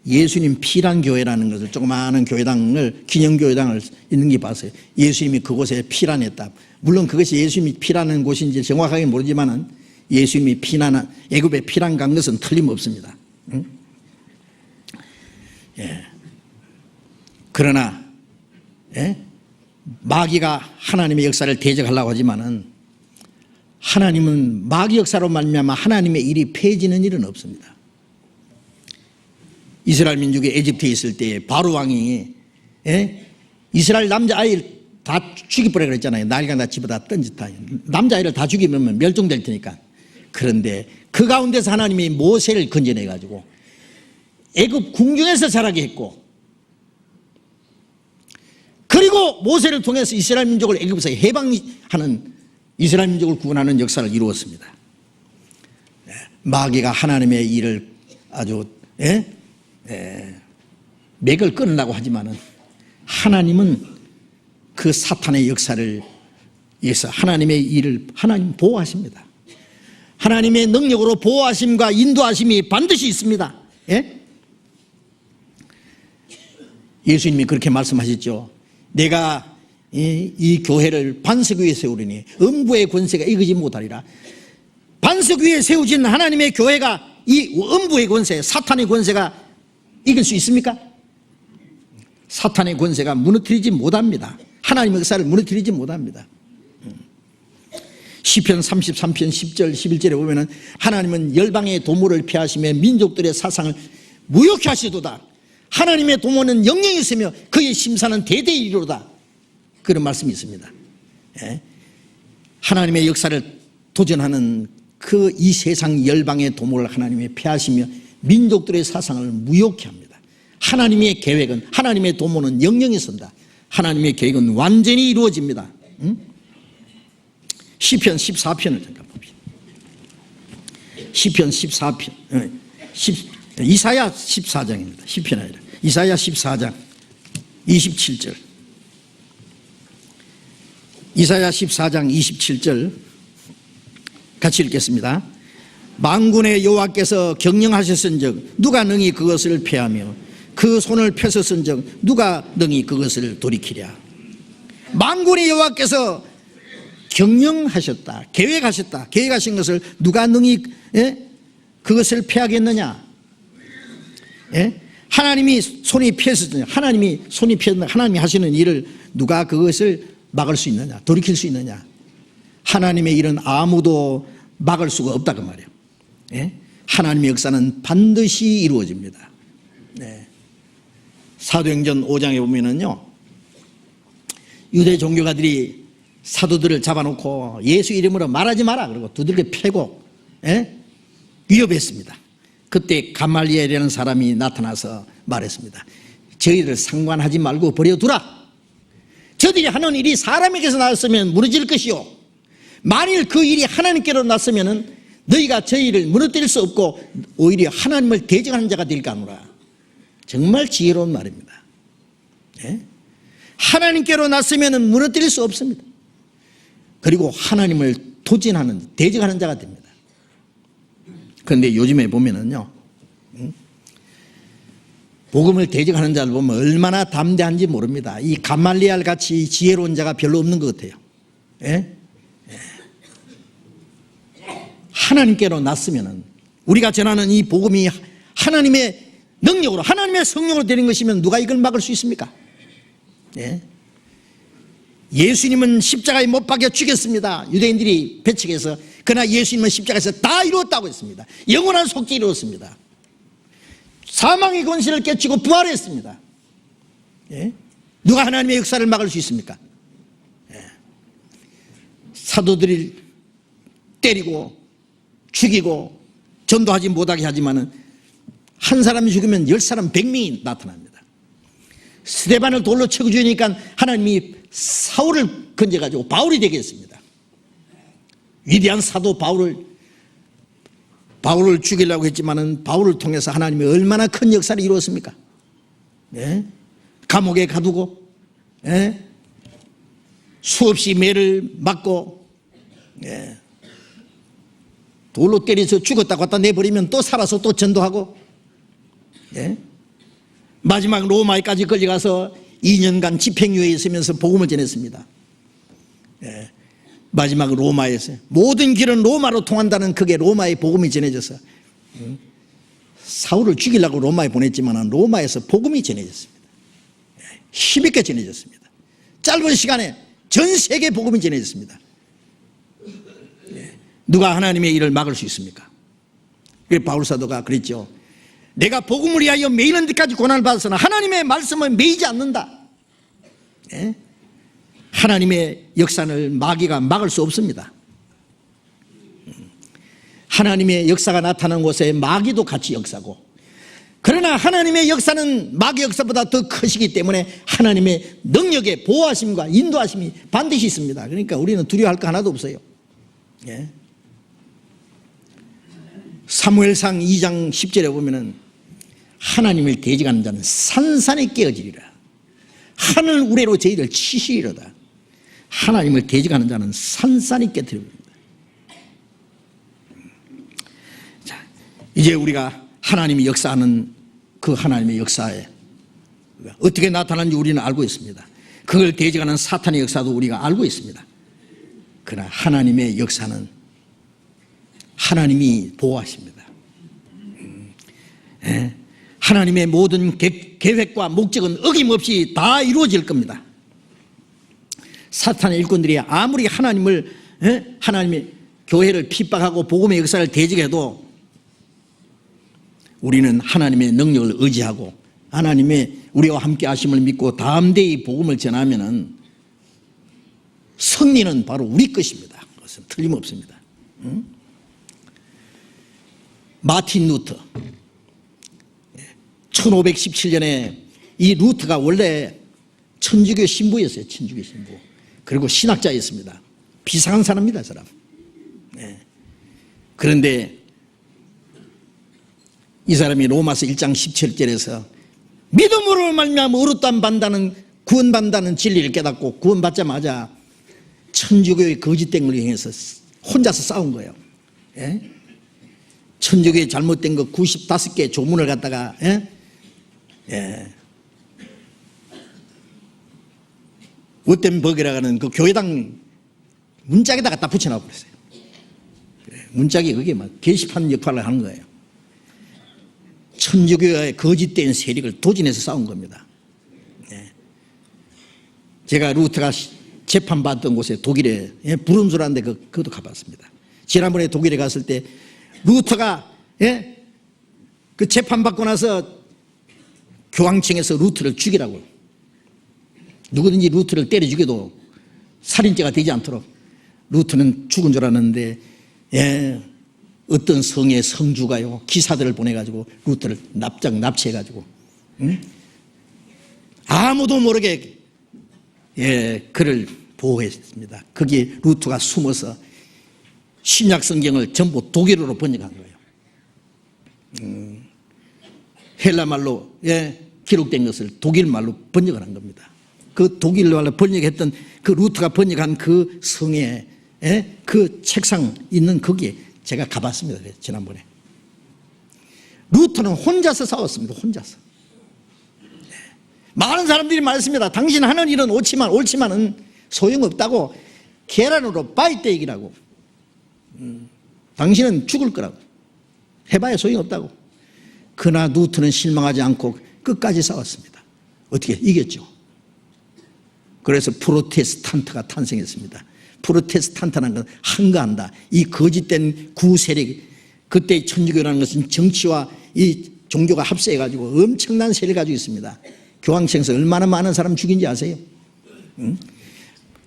예수님 피란 교회라는 것을, 조그마한 교회당을, 기념교회당을 있는 게 봤어요. 예수님이 그곳에 피란했다. 물론 그것이 예수님이 피라는 곳인지 정확하게 모르지만은 예수님이 피난, 애굽에 피란 간 것은 틀림없습니다. 그러나 마귀가 하나님의 역사를 대적하려고 하지만은 하나님은 마귀 역사로 말미암아 하나님의 일이 폐해지는 일은 없습니다. 이스라엘 민족이 에집트에 있을 때 바로 왕이 이스라엘 남자아이를 다 죽이버려 그랬잖아요. 나일강 다 집어다 던졌다. 남자아이를 다 죽이면 멸종될 테니까. 그런데 그 가운데서 하나님이 모세를 건져내 가지고 애굽 궁중에서 자라게 했고, 그리고 모세를 통해서 이스라엘 민족을 애굽에서 해방하는, 이스라엘 민족을 구원하는 역사를 이루었습니다. 마귀가 하나님의 일을 아주 맥을 끊으려고 하지만은 하나님은 그 사탄의 역사를 위해서 하나님의 일을 하나님 보호하십니다. 하나님의 능력으로 보호하심과 인도하심이 반드시 있습니다. 예수님이 그렇게 말씀하셨죠. 내가 이 교회를 반석 위에 세우리니 음부의 권세가 이기지 못하리라. 반석 위에 세우진 하나님의 교회가 이 음부의 권세, 사탄의 권세가 이길 수 있습니까? 사탄의 권세가 무너뜨리지 못합니다. 하나님의 역사를 무너뜨리지 못합니다. 시편 33편 10절 11절에 보면은 하나님은 열방의 도모를 폐하시며 민족들의 사상을 무효케 하시도다. 하나님의 도모는 영영이 있으며 그의 심사는 대대히 이루로다. 그런 말씀이 있습니다. 하나님의 역사를 도전하는 그 이 세상 열방의 도모를 하나님이 폐하시며 민족들의 사상을 무효케 합니다. 하나님의 계획은, 하나님의 도모는 영영이 선다. 하나님의 계획은 완전히 이루어집니다. 시편 14편을 잠깐 봅시다. 시편 14편, 이사야 14장입니다. 시편 아니라 이사야 14장 27절. 이사야 14장 27절 같이 읽겠습니다. 만군의 여호와께서 경영하셨은즉 누가 능히 그것을 폐하며 그 손을 펴셨은즉 누가 능히 그것을 돌이키랴. 만군의 여호와께서 경영하셨다, 계획하셨다. 계획하신 것을 누가 능히 그것을 폐하겠느냐. 하나님이 손이 펴셨느냐. 하나님이 손이 펴, 하나님이 하시는 일을 누가 그것을 막을 수 있느냐, 돌이킬 수 있느냐. 하나님의 일은 아무도 막을 수가 없다 그 말이에요. 하나님의 역사는 반드시 이루어집니다. 사도행전 5장에 보면은요, 유대 종교가들이 사도들을 잡아놓고 예수 이름으로 말하지 마라 그러고 두들겨 패고 위협했습니다. 그때 가말리엘이라는 사람이 나타나서 말했습니다. 저희들 상관하지 말고 버려두라. 저들이 하는 일이 사람에게서 나왔으면 무너질 것이요, 만일 그 일이 하나님께로 났으면 너희가 저희를 무너뜨릴 수 없고 오히려 하나님을 대적하는 자가 될까 하노라. 정말 지혜로운 말입니다. 하나님께로 났으면 무너뜨릴 수 없습니다. 그리고 하나님을 도전하는, 대적하는 자가 됩니다. 그런데 요즘에 보면은요, 복음을 대적하는 자를 보면 얼마나 담대한지 모릅니다. 이 가말리엘 같이 지혜로운 자가 별로 없는 것 같아요. 하나님께로 났으면은, 우리가 전하는 이 복음이 하나님의 능력으로, 하나님의 성령으로 되는 것이면 누가 이걸 막을 수 있습니까? 예수님은 십자가에 못 박여 죽였습니다. 유대인들이 배척해서. 그러나 예수님은 십자가에서 다 이루었다고 했습니다. 영원한 속죄 이루었습니다. 사망의 권세를 깨치고 부활했습니다. 누가 하나님의 역사를 막을 수 있습니까? 사도들을 때리고 죽이고 전도하지 못하게 하지만은 한 사람이 죽으면 10사람 100명이 나타납니다. 스데반을 돌로 쳐고 죽이니까 하나님이 사울을 건져가지고 바울이 되게 했습니다. 위대한 사도 바울을 죽이려고 했지만은 바울을 통해서 하나님이 얼마나 큰 역사를 이루었습니까? 예? 감옥에 가두고, 예? 수없이 매를 맞고, 예? 돌로 때려서 죽었다 갖다 내버리면 또 살아서 또 전도하고, 예? 마지막 로마에까지 끌려가서 2년간 집행유예에 있으면서 복음을 전했습니다. 예. 마지막 로마에서 모든 길은 로마로 통한다는 그게 로마의 복음이 전해져서 사울을 죽이려고 로마에 보냈지만 로마에서 복음이 전해졌습니다. 힘있게 전해졌습니다. 짧은 시간에 전 세계 복음이 전해졌습니다. 누가 하나님의 일을 막을 수 있습니까? 그래서 바울 사도가 그랬죠. 내가 복음을 위하여 매이는 데까지 고난을 받았으나 하나님의 말씀은 매이지 않는다. 예? 하나님의 역사를 마귀가 막을 수 없습니다. 하나님의 역사가 나타나는 곳에 마귀도 같이 역사고, 그러나 하나님의 역사는 마귀 역사보다 더 크시기 때문에 하나님의 능력의 보호하심과 인도하심이 반드시 있습니다. 그러니까 우리는 두려워할 거 하나도 없어요. 예? 사무엘상 2장 10절에 보면은 하나님을 대적하는 자는 산산이 깨어지리라. 하늘 우레로 저희를 치시리로다. 하나님을 대적하는 자는 산산이 깨뜨립니다. 자, 이제 우리가 하나님이 역사하는 그 하나님의 역사에 어떻게 나타나는지 우리는 알고 있습니다. 그걸 대적하는 사탄의 역사도 우리가 알고 있습니다. 그러나 하나님의 역사는 하나님이 보호하십니다. 하나님의 모든 계획과 목적은 어김없이 다 이루어질 겁니다. 사탄의 일꾼들이 아무리 하나님의 교회를 핍박하고 복음의 역사를 대적해도 우리는 하나님의 능력을 의지하고 하나님의 우리와 함께 하심을 믿고 담대히 복음을 전하면은 승리는 바로 우리 것입니다. 그것은 틀림없습니다. 마틴 루터 1517년에 이 루터가 원래 천주교 신부였어요. 천주교 신부. 그리고 신학자였습니다. 비상한 사람입니다. 사람. 그런데 이 사람이 로마서 1장 17절에서 믿음으로 말미암아 의롭다함 받는다는 구원받는다는 진리를 깨닫고 구원받자마자 천주교의 거짓된 걸 행해서 혼자서 싸운 거예요. 천주교의 잘못된 거 95개 조문을 갖다가 워텐버그라고 하는 그 교회당 문짝에다 갖다 붙여놔 버렸어요. 문짝이 그게 막 게시판 역할을 하는 거예요. 천주교의 거짓된 세력을 도진해서 싸운 겁니다. 제가 루터가 재판받던 곳에 독일에 부름수라는데 그것도 가봤습니다. 지난번에 독일에 갔을 때 루터가 그 재판받고 나서 교황청에서 루터를 죽이라고, 누구든지 루터를 때려 죽여도 살인죄가 되지 않도록, 루터는 죽은 줄 알았는데 어떤 성의 성주가요 기사들을 보내가지고 루터를 납치해가지고 아무도 모르게 그를 보호했습니다. 거기에 루터가 숨어서 신약 성경을 전부 독일어로 번역한 거예요. 헬라 말로 기록된 것을 독일 말로 번역을 한 겁니다. 그 독일 말로 번역했던 그 루터가 번역한 그 성에 그 책상 있는 거기에 제가 가봤습니다. 지난번에 루터는 혼자서 싸웠습니다. 혼자서. 많은 사람들이 말했습니다. 당신 하는 일은 옳지만은 소용없다고, 계란으로 바이떼기라고, 당신은 죽을 거라고, 해봐야 소용없다고. 그러나 루터는 실망하지 않고 끝까지 싸웠습니다. 어떻게 이겼죠? 그래서 프로테스탄트가 탄생했습니다. 프로테스탄트라는 건 항거한다. 이 거짓된 구세력, 그때 천주교라는 것은 정치와 이 종교가 합세해가지고 엄청난 세력을 가지고 있습니다. 교황청에서 얼마나 많은 사람 죽인지 아세요?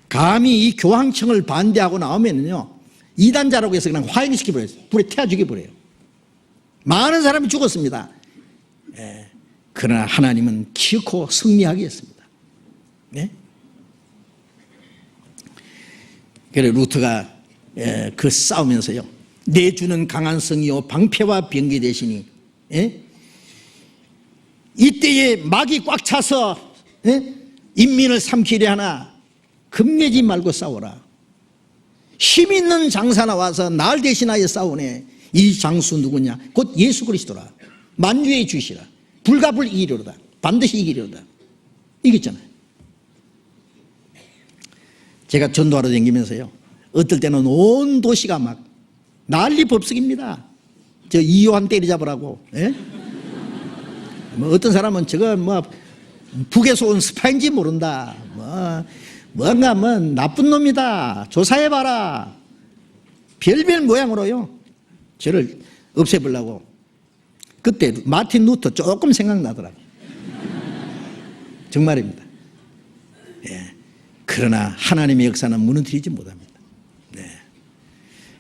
감히 이 교황청을 반대하고 나오면요, 이단자라고 해서 그냥 화형시켜버려요. 불에 태워 죽여버려요. 많은 사람이 죽었습니다. 그러나 하나님은 기어코 승리하게 했습니다. 그래 루터가 그 싸우면서요, 내 주는 강한 성이요 방패와 병기 되시니, 예? 이때에 막이 꽉 차서, 예? 인민을 삼키려 하나 겁내지 말고 싸워라. 힘 있는 장사 나와서 날 대신하여 싸우네. 이 장수 누구냐? 곧 예수 그리스도라. 만유의 주시라. 불갑을 이기려다. 반드시 이기려다. 이겼잖아요. 제가 전도하러 다니면서요, 어떨 때는 온 도시가 막 난리 법석입니다. 저 이요한 때리잡으라고. 예? 뭐 어떤 사람은 저거 뭐 북에서 온 스파인지 모른다. 뭔가 뭐 나쁜 놈이다. 조사해봐라. 별별 모양으로요, 저를 없애보려고. 그때 마틴 루터 조금 생각나더라고요. 정말입니다. 예. 그러나 하나님의 역사는 무너뜨리지 못합니다. 네.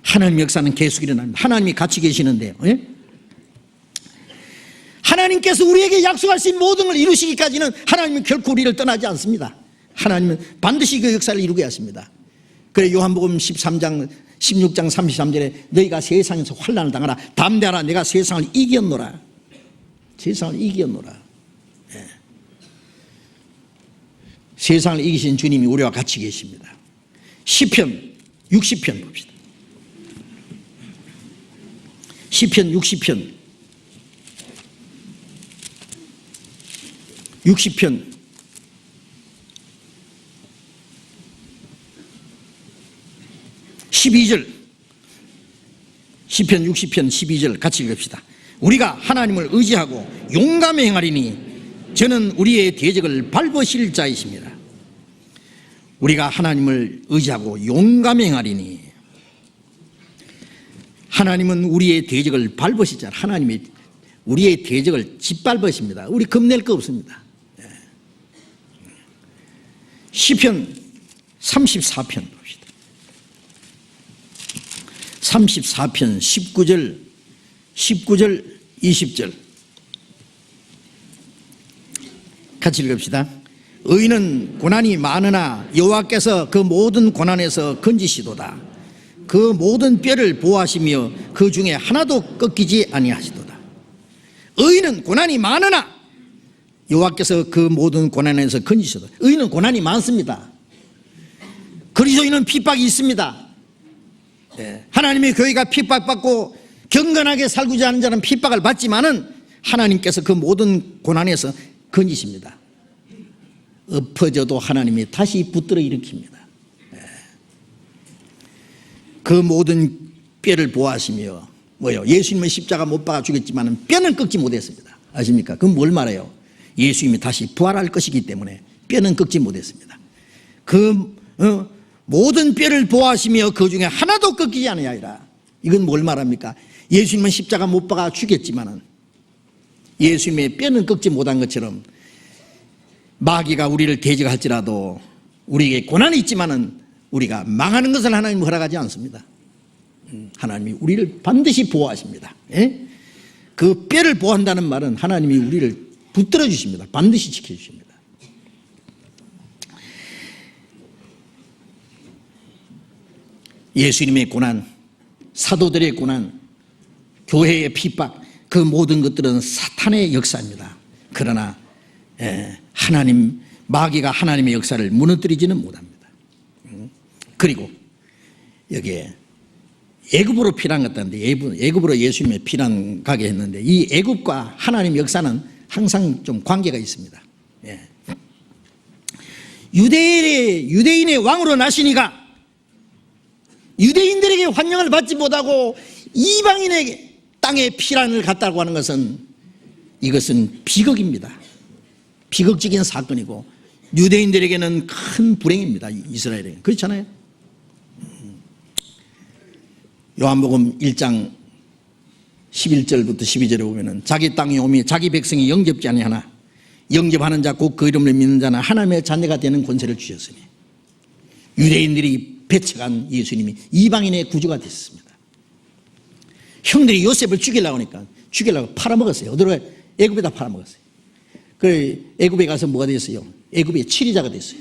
하나님의 역사는 계속 일어납니다. 하나님이 같이 계시는데요. 예? 하나님께서 우리에게 약속하신 모든 걸 이루시기까지는 하나님은 결코 우리를 떠나지 않습니다. 하나님은 반드시 그 역사를 이루게 하십니다. 그래 요한복음 13장 16장 33절에 너희가 세상에서 환난을 당하라. 담대하라. 내가 세상을 이겼노라. 세상을 이겼노라. 예. 세상을 이기신 주님이 우리와 같이 계십니다. 시편 60편 봅시다. 시편 60편 12절, 시편 60편 12절 같이 읽읍시다. 우리가 하나님을 의지하고 용감히 행하리니 저는 우리의 대적을 밟으실 자이십니다. 우리가 하나님을 의지하고 용감히 행하리니, 하나님은 우리의 대적을 밟으실 자. 하나님이 우리의 대적을 짓밟으십니다. 우리 겁낼 거 없습니다. 시편 34편 봅시다. 34편 19절 20절 같이 읽읍시다. 의인은 고난이 많으나 여호와께서 그 모든 고난에서 건지시도다. 그 모든 뼈를 보호하시며 그 중에 하나도 꺾이지 아니하시도다. 의인은 고난이 많으나 여호와께서 그 모든 고난에서 건지시도다. 의인은 고난이 많습니다. 그리스도인은 핍박이 있습니다. 하나님의 교회가 핍박받고 경건하게 살고자 하는 자는 핍박을 받지만은 하나님께서 그 모든 고난에서 건지십니다. 엎어져도 하나님이 다시 붙들어 일으킵니다. 그 모든 뼈를 보호하시며 뭐요? 예수님은 십자가 못 박아 죽였지만은 뼈는 꺾지 못했습니다. 아십니까? 그럼 뭘 말해요? 예수님이 다시 부활할 것이기 때문에 뼈는 꺾지 못했습니다. 그 모든 뼈를 보호하시며 그 중에 하나도 꺾이지 아니하리라. 이건 뭘 말합니까? 예수님은 십자가 못 박아 죽였지만은 예수님의 뼈는 꺾지 못한 것처럼 마귀가 우리를 대적할지라도 우리에게 고난이 있지만은 우리가 망하는 것을 하나님은 허락하지 않습니다. 하나님이 우리를 반드시 보호하십니다. 예? 그 뼈를 보호한다는 말은 하나님이 우리를 붙들어 주십니다. 반드시 지켜주십니다. 예수님의 고난, 사도들의 고난, 교회의 핍박, 그 모든 것들은 사탄의 역사입니다. 그러나 하나님, 마귀가 하나님의 역사를 무너뜨리지는 못합니다. 그리고 여기에 애굽으로 피난 갔다는데, 애굽으로 예수님의 피난 가게 했는데 이 애굽과 하나님 역사는 항상 좀 관계가 있습니다. 유대인의 왕으로 나시니가 유대인들에게 환영을 받지 못하고 이방인에게 땅에 피난을 갔다고 하는 것은 이것은 비극입니다. 비극적인 사건이고 유대인들에게는 큰 불행입니다. 이스라엘에게. 그렇잖아요. 요한복음 1장 11절부터 12절에 보면은 자기 땅에 오미 자기 백성이 영접지 아니하나 영접하는 자 곧 그 이름을 믿는 자는 하나님의 자녀가 되는 권세를 주셨으니, 유대인들이 배척한 예수님이 이방인의 구주가 됐습니다. 형들이 요셉을 죽이려고 하니까 죽이려고 팔아먹었어요. 어디로? 애굽에다 팔아먹었어요. 그래 애굽에 가서 뭐가 됐어요? 애굽의 치리자가 됐어요.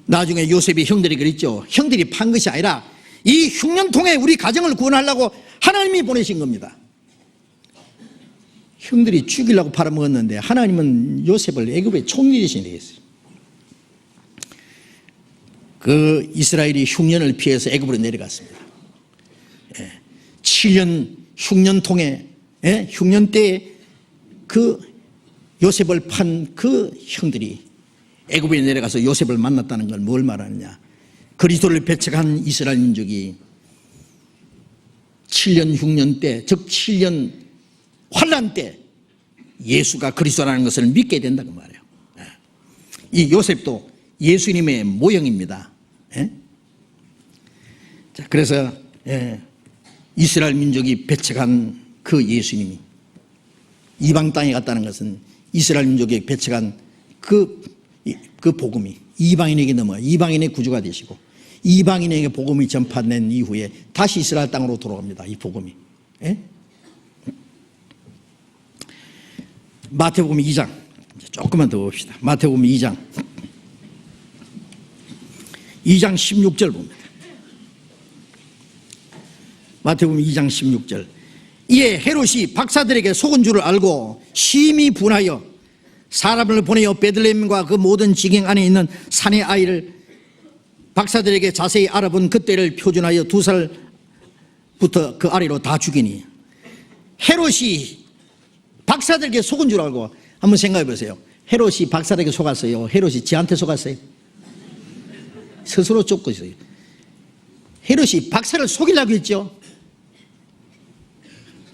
나중에 요셉이 형들이 그랬죠. 형들이 판 것이 아니라 이 흉년 통해 우리 가정을 구원하려고 하나님이 보내신 겁니다. 형들이 죽이려고 팔아먹었는데 하나님은 요셉을 애굽의 총리 대신에 했어요. 그 이스라엘이 흉년을 피해서 애굽으로 내려갔습니다. 7년 흉년 통해 흉년 때에 그 요셉을 판 그 형들이 애굽에 내려가서 요셉을 만났다는 걸 뭘 말하느냐. 그리스도를 배척한 이스라엘 민족이 7년 흉년 때, 즉 7년 환난 때 예수가 그리스도라는 것을 믿게 된다고 말해요. 이 요셉도 예수님의 모형입니다. 자, 그래서 이스라엘 민족이 배척한 그 예수님이 이방 땅에 갔다는 것은 이스라엘 민족이 배척한 그 복음이 이방인에게 넘어요. 이방인의 구주가 되시고 이방인에게 복음이 전파된 이후에 다시 이스라엘 땅으로 돌아옵니다. 이 복음이. 마태복음 2장 조금만 더 봅시다. 마태복음 2장 16절 봅니다. 마태복음 2장 16절. 이에 헤롯이 박사들에게 속은 줄을 알고 심히 분하여 사람을 보내어 베들레헴과 그 모든 지경 안에 있는 산의 아이를 박사들에게 자세히 알아본 그때를 표준하여 2살부터 그 아래로 다 죽이니. 헤롯이 박사들에게 속은 줄 알고. 한번 생각해 보세요. 헤롯이 박사들에게 속았어요? 헤롯이 지한테 속았어요? 스스로 쫓고 있어요. 헤롯이 박사를 속이려고 했죠.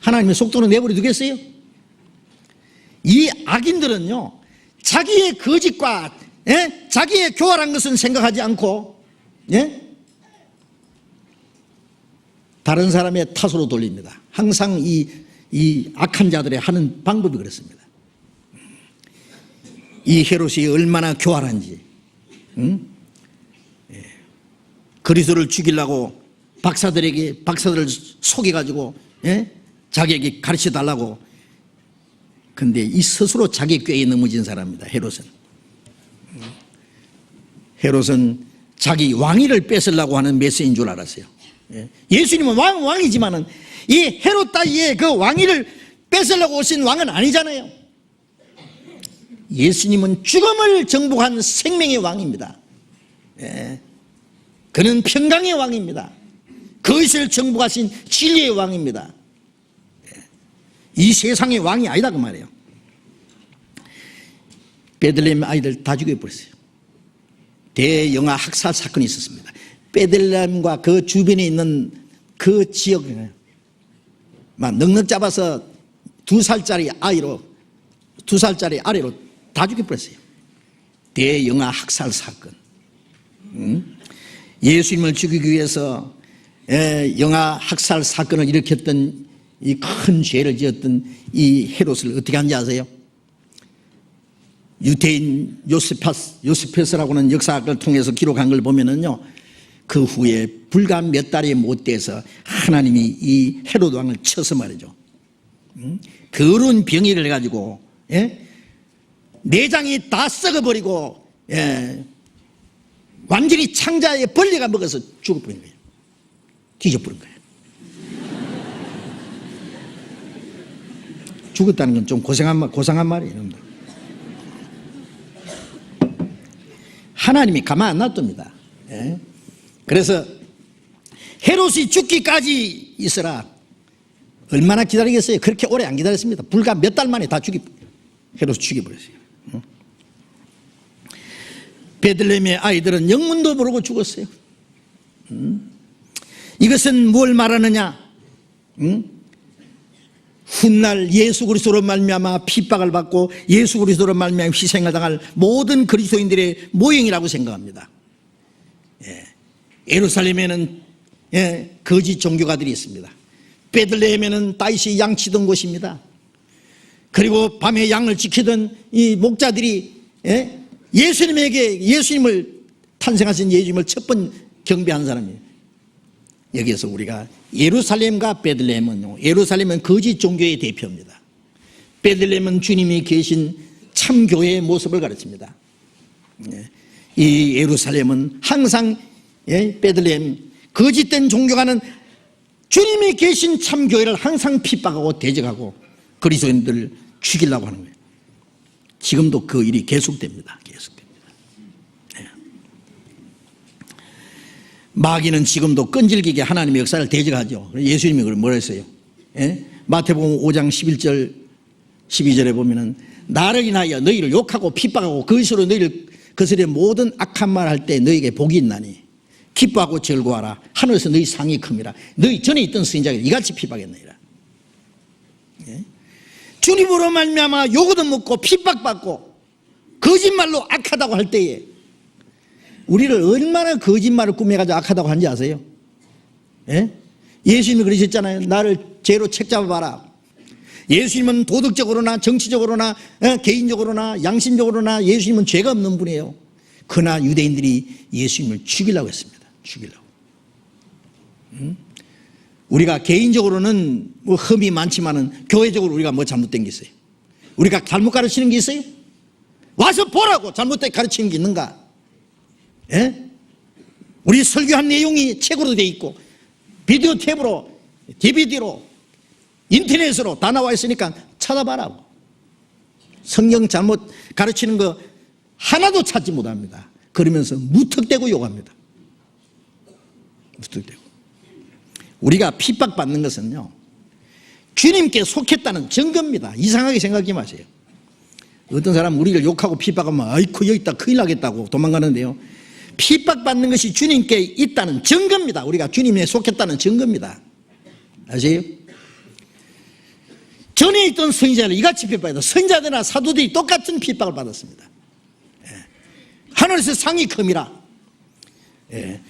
하나님의 속도는 내버려 두겠어요? 이 악인들은요, 자기의 거짓과 자기의 교활한 것은 생각하지 않고 다른 사람의 탓으로 돌립니다. 항상 이 악한 자들의 하는 방법이 그렇습니다. 이 헤롯이 얼마나 교활한지, 그리스도를 죽이려고 박사들을 속여가지고 자기에게 가르쳐 달라고. 근데 이 스스로 자기 꾀에 넘어진 사람입니다. 헤롯은 자기 왕위를 뺏으려고 하는 메시지인 줄 알았어요. 예수님은 왕이지만은 이 헤롯 따위의 그 왕위를 뺏으려고 오신 왕은 아니잖아요. 예수님은 죽음을 정복한 생명의 왕입니다. 그는 평강의 왕입니다. 그것을 정복하신 진리의 왕입니다. 이 세상의 왕이 아니다 그 말이에요. 베들레헴 아이들 다 죽여버렸어요. 대영아 학살 사건이 있었습니다. 베들레헴과 그 주변에 있는 그 지역에 막 넉넉 잡아서 2살짜리 아래로 다 죽여버렸어요. 대영아 학살 사건. 예수님을 죽이기 위해서 영아 학살 사건을 일으켰던 이 큰 죄를 지었던 이 헤롯을 어떻게 하는지 아세요? 유대인 요세파스라고는 역사학을 통해서 기록한 걸 보면은요, 그 후에 불과 몇 달이 못 돼서 하나님이 이 헤롯 왕을 쳐서 말이죠. 더러운 병이를 가지고 내장이 다 썩어버리고 완전히 창자에 벌레가 먹어서 죽어버린 거예요. 뒤져버린 거예요. 죽었다는 건 좀 고상한 말이에요. 하나님이 가만 안 놔둡니다. 그래서 헤롯이 죽기까지 있으라. 얼마나 기다리겠어요? 그렇게 오래 안 기다렸습니다. 불과 몇 달 만에 다 헤롯을 죽여버렸어요. 베들레헴의 아이들은 영문도 모르고 죽었어요. 이것은 뭘 말하느냐? 훗날 예수 그리스도로 말미암아 핍박을 받고 예수 그리스도로 말미암아 희생을 당할 모든 그리스도인들의 모형이라고 생각합니다. 예루살렘에는 거짓 종교가들이 있습니다. 베들레헴에는 다윗이 양치던 곳입니다. 그리고 밤에 양을 지키던 이 목자들이 예수님을 탄생하신 예수님을 첫 번 경배한 사람이에요. 여기에서 우리가 예루살렘과 베들레헴은요, 예루살렘은 거짓 종교의 대표입니다. 베들레헴은 주님이 계신 참 교회의 모습을 가르칩니다. 이 예루살렘은 항상 베들레헴 거짓된 종교가는 주님이 계신 참 교회를 항상 핍박하고 대적하고 그리스도인들을 죽이려고 하는 거예요. 지금도 그 일이 계속됩니다. 네. 마귀는 지금도 끈질기게 하나님의 역사를 대적하죠. 예수님이 그걸 뭐라 했어요? 마태복음 5장 11절 12절에 보면은 나를 인하여 너희를 욕하고 핍박하고 그것으로 너희를 그들의 모든 악한 말 할 때 너희에게 복이 있나니 기뻐하고 즐거워하라. 하늘에서 너희 상이 큽니다. 너희 전에 있던 선지자들이 이같이 핍박했느니라. 주님으로 말미암아 욕을 먹고 핍박받고 거짓말로 악하다고 할 때에 우리를 얼마나 거짓말을 꾸며가지고 악하다고 하는지 아세요? 예수님이 그러셨잖아요. 나를 죄로 책잡아봐라. 예수님은 도덕적으로나 정치적으로나 개인적으로나 양심적으로나 예수님은 죄가 없는 분이에요. 그러나 유대인들이 예수님을 죽이려고 했습니다. 죽이려고. 우리가 개인적으로는 뭐 흠이 많지만은 교회적으로 우리가 뭐 잘못된 게 있어요? 우리가 잘못 가르치는 게 있어요? 와서 보라고 잘못된 가르치는 게 있는가? 우리 설교한 내용이 책으로 돼 있고 비디오 탭으로 DVD로 인터넷으로 다 나와 있으니까 찾아봐라고. 성경 잘못 가르치는 거 하나도 찾지 못합니다. 그러면서 무턱대고 욕합니다. 무턱대고. 우리가 핍박받는 것은요 주님께 속했다는 증거입니다. 이상하게 생각하지 마세요. 어떤 사람은 우리를 욕하고 핍박하면 아이쿠 여기 있다 큰일 나겠다고 도망가는데요, 핍박받는 것이 주님께 있다는 증거입니다. 우리가 주님에 속했다는 증거입니다. 아세요? 전에 있던 선지자를 이같이 핍박해도 선지자들이나 사도들이 똑같은 핍박을 받았습니다. 하늘에서 상이 큼이라.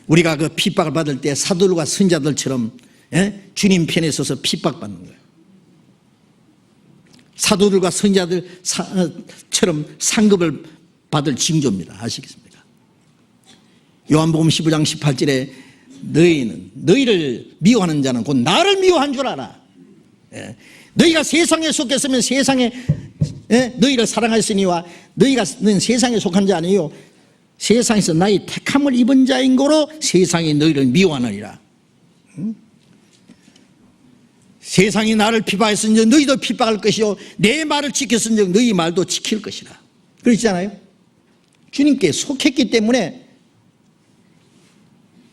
우리가 그 핍박을 받을 때 사도들과 선지자들처럼 주님 편에 서서 핍박받는 거예요. 사도들과 선지자들처럼 상급을 받을 징조입니다. 아시겠습니까? 요한복음 15장 18절에 너희를 미워하는 자는 곧 나를 미워한 줄 알아. 너희가 세상에 속했으면 세상에 너희를 사랑하였으니와 너희는 세상에 속한 자 아니요 세상에서 나의 택함을 입은 자인 거로 세상이 너희를 미워하느니라. 세상이 나를 핍박했은즉 너희도 핍박할 것이요 내 말을 지켰은즉 너희 말도 지킬 것이라. 그러시잖아요. 주님께 속했기 때문에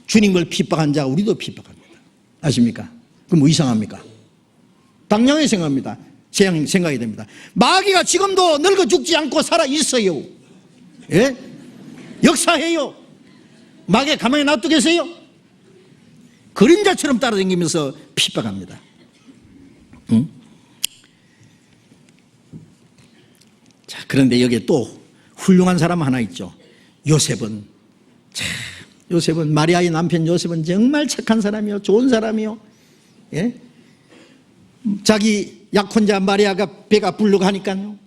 주님을 핍박한 자가 우리도 핍박합니다. 아십니까? 그럼 뭐 이상합니까? 당연히 생각합니다. 생각이 됩니다. 마귀가 지금도 늙어 죽지 않고 살아 있어요. 역사해요. 마귀 가만히 놔두겠어요? 그림자처럼 따라다니면서 핍박합니다. 자, 그런데 여기에 또 훌륭한 사람 하나 있죠. 요셉은 마리아의 남편 요셉은 정말 착한 사람이요, 좋은 사람이요. 자기 약혼자 마리아가 배가 부르고 하니까요,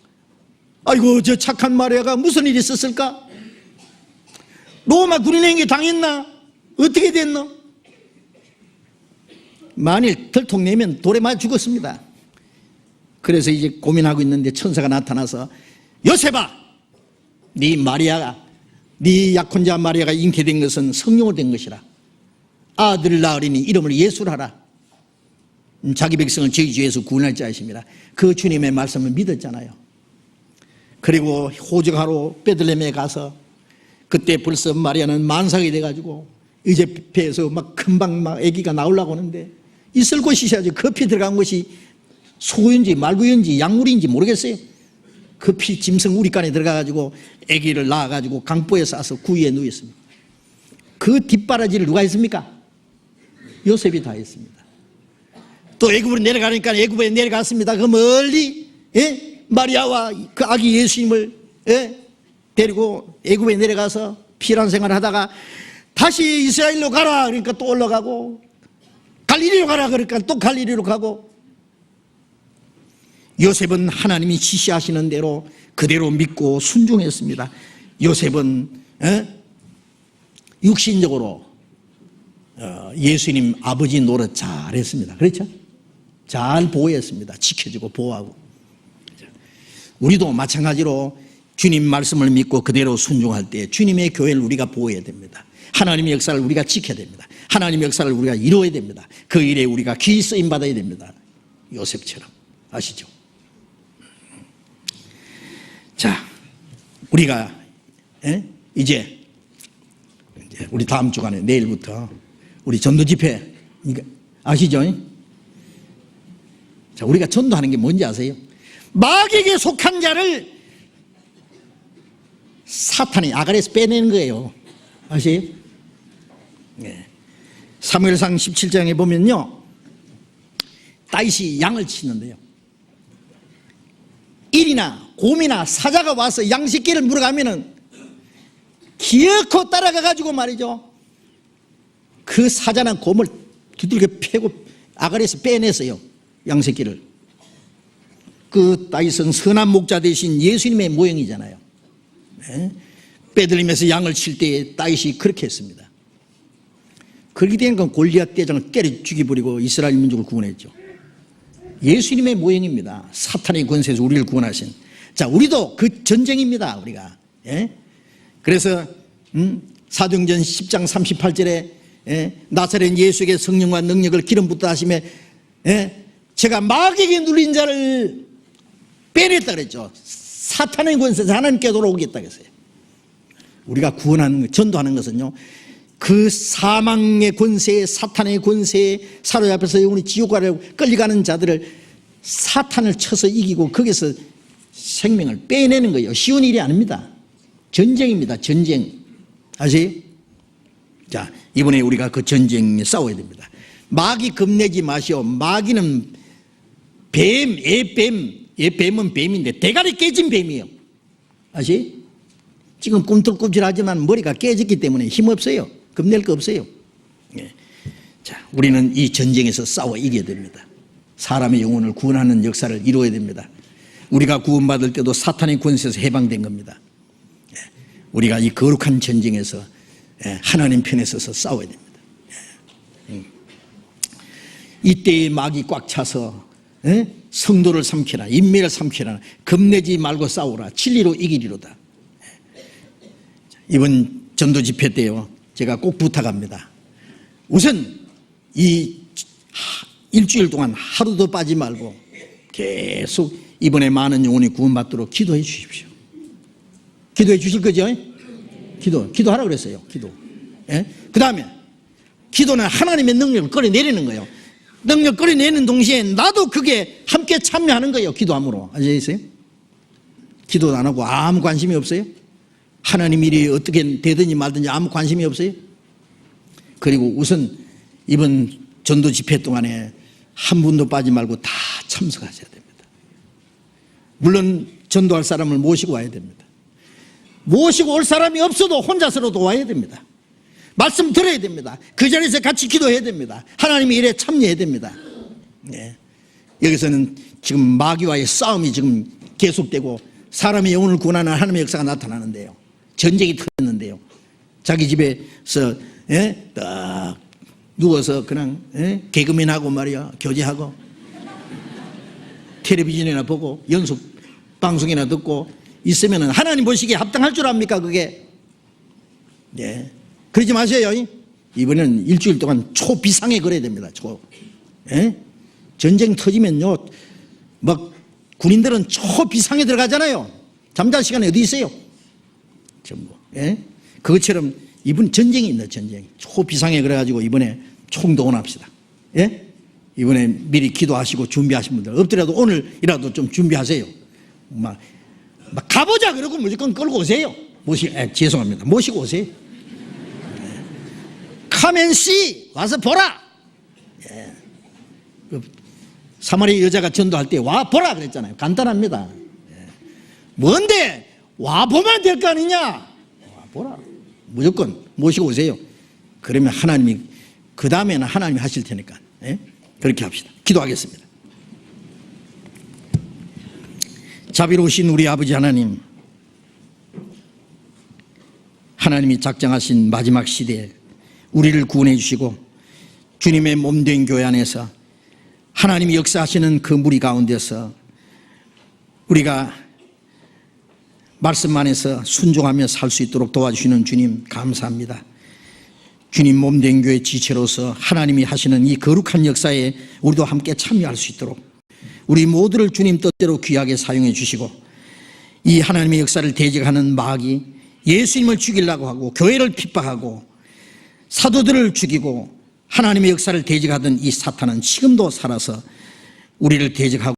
아이고 저 착한 마리아가 무슨 일이 있었을까? 로마 군인에게 당했나? 어떻게 됐노? 만일 들통내면 돌에 맞아 죽었습니다. 그래서 이제 고민하고 있는데 천사가 나타나서 요셉아, 네 약혼자 마리아가 잉태된 것은 성령으로 된 것이라. 아들을 낳으리니 이름을 예수라 하라. 자기 백성을 저희 주에서 구원할 자이십니다. 그 주님의 말씀을 믿었잖아요. 그리고 호적하러 베들레헴에 가서 그때 벌써 마리아는 만삭이 돼가지고 이제 배에서 막 금방 막 아기가 나오려고 하는데 있을 곳이 있어야지. 급히 들어간 것이 소인지 말구인지 약물인지 모르겠어요. 급히 짐승 우리간에 들어가가지고 아기를 낳아가지고 강보에 싸서 구이에 누웠습니다. 그 뒷바라지를 누가 했습니까? 요셉이 다 했습니다. 또 애굽으로 내려가니까 애굽에 내려갔습니다. 그 멀리 마리아와 그 아기 예수님을 데리고 애굽에 내려가서 피란 생활을 하다가 다시 이스라엘로 가라 그러니까 또 올라가고, 갈릴리로 가라 그러니까 또 갈릴리로 가고. 요셉은 하나님이 지시하시는 대로 그대로 믿고 순종했습니다. 요셉은 육신적으로 예수님 아버지 노릇 잘했습니다. 그렇죠? 잘 보호했습니다. 지켜주고 보호하고. 우리도 마찬가지로 주님 말씀을 믿고 그대로 순종할 때 주님의 교회를 우리가 보호해야 됩니다. 하나님의 역사를 우리가 지켜야 됩니다. 하나님의 역사를 우리가 이루어야 됩니다. 그 일에 우리가 귀히 쓰임 받아야 됩니다. 요셉처럼. 아시죠? 자, 우리가 이제 우리 다음 주간에 내일부터 우리 전도 집회 아시죠? 자, 우리가 전도하는 게 뭔지 아세요? 마귀에게 속한 자를 사탄이 아가리에서 빼내는 거예요. 아세요? 네. 사무엘상 17장에 보면요, 다윗이 양을 치는데요, 일이나 곰이나 사자가 와서 양식기를 물어가면은 기어코 따라가 가지고 말이죠, 그 사자나 곰을 두들겨 패고 아가리에서 빼냈어요. 양새끼를. 그 다윗은 선한 목자 대신 예수님의 모형이잖아요. 네? 빼들리면서 양을 칠 때 다윗이 그렇게 했습니다. 그렇게 된 건 골리앗 대장을 때려 죽여버리고 이스라엘 민족을 구원했죠. 예수님의 모형입니다. 사탄의 권세에서 우리를 구원하신. 자, 우리도 그 전쟁입니다. 우리가. 예? 그래서 사도행전 10장 38절에 나사렛 예수에게 성령과 능력을 기름 붓다 하시며 제가 마귀에게 눌린 자를 빼냈다 그랬죠. 사탄의 권세에서 하나님께 돌아오겠다 그랬어요. 우리가 구원하는, 전도하는 것은요, 그 사망의 권세에, 사탄의 권세에 사로잡혀서 영원히 지옥가로 끌려가는 자들을 사탄을 쳐서 이기고 거기서 생명을 빼내는 거예요. 쉬운 일이 아닙니다. 전쟁입니다. 전쟁. 아세요? 자, 이번에 우리가 그 전쟁에 싸워야 됩니다. 마귀 겁내지 마시오. 마귀는 뱀, 뱀은 뱀인데 대가리 깨진 뱀이에요. 아세요? 지금 꿈틀꿈틀하지만 머리가 깨졌기 때문에 힘없어요. 겁낼 거 없어요. 예. 자, 우리는 이 전쟁에서 싸워 이겨야 됩니다. 사람의 영혼을 구원하는 역사를 이루어야 됩니다. 우리가 구원받을 때도 사탄의 권세에서 해방된 겁니다. 예. 우리가 이 거룩한 전쟁에서 하나님 편에 서서 싸워야 됩니다. 이때의 막이 꽉 차서 성도를 삼키라, 인매를 삼키라, 겁내지 말고 싸우라, 진리로 이기리로다. 이번 전도 집회 때요, 제가 꼭 부탁합니다. 우선 이 일주일 동안 하루도 빠지 말고 계속 이번에 많은 영혼이 구원받도록 기도해 주십시오. 기도해 주실 거죠? 기도하라고 그랬어요. 기도. 예? 그 다음에 기도는 하나님의 능력을 끌어내리는 거예요. 능력 끌어내는 동시에 나도 그게 함께 참여하는 거예요. 기도함으로. 아시겠어요? 기도도 안 하고 아무 관심이 없어요? 하나님 일이 어떻게 되든지 말든지 아무 관심이 없어요? 그리고 우선 이번 전도 집회 동안에 한 분도 빠지 말고 다 참석하셔야 됩니다. 물론 전도할 사람을 모시고 와야 됩니다. 모시고 올 사람이 없어도 혼자서라도 와야 됩니다. 말씀 들어야 됩니다. 그 자리에서 같이 기도해야 됩니다. 하나님의 일에 참여해야 됩니다. 네. 여기서는 지금 마귀와의 싸움이 지금 계속되고 사람의 영혼을 구원하는 하나님의 역사가 나타나는데요. 전쟁이 터졌는데요. 자기 집에서 딱 누워서 그냥 개그맨하고 말이야, 교제하고 텔레비전이나 보고 연속 방송이나 듣고 있으면 하나님 보시기에 합당할 줄 압니까 그게? 네. 그러지 마세요. 이번에는 일주일 동안 초비상에 걸어야 됩니다. 전쟁 터지면요, 막 군인들은 초비상에 들어가잖아요. 잠잘 시간에 어디 있어요? 전부. 그것처럼 이번 전쟁이 있네. 전쟁. 초비상에 그래가지고 이번에 총동원합시다. 이번에 미리 기도하시고 준비하신 분들 없더라도 오늘이라도 좀 준비하세요. 막 가보자 그러고 무조건 끌고 오세요. 죄송합니다. 모시고 오세요. 카멘씨 와서 보라. 사마리아 여자가 전도할 때 와 보라 그랬잖아요. 간단합니다. 뭔데 와 보면 될 거 아니냐. 와 보라. 무조건 모시고 오세요. 그러면 하나님이 그 다음에는 하나님이 하실 테니까 그렇게 합시다. 기도하겠습니다. 자비로우신 우리 아버지 하나님, 하나님이 작정하신 마지막 시대에 우리를 구원해 주시고 주님의 몸된 교회 안에서 하나님이 역사하시는 그 무리 가운데서 우리가 말씀 안에서 순종하며 살 수 있도록 도와주시는 주님 감사합니다. 주님 몸된 교회 지체로서 하나님이 하시는 이 거룩한 역사에 우리도 함께 참여할 수 있도록 우리 모두를 주님 뜻대로 귀하게 사용해 주시고, 이 하나님의 역사를 대적하는 마귀, 예수님을 죽이려고 하고 교회를 핍박하고 사도들을 죽이고 하나님의 역사를 대적하던 이 사탄은 지금도 살아서 우리를 대적하고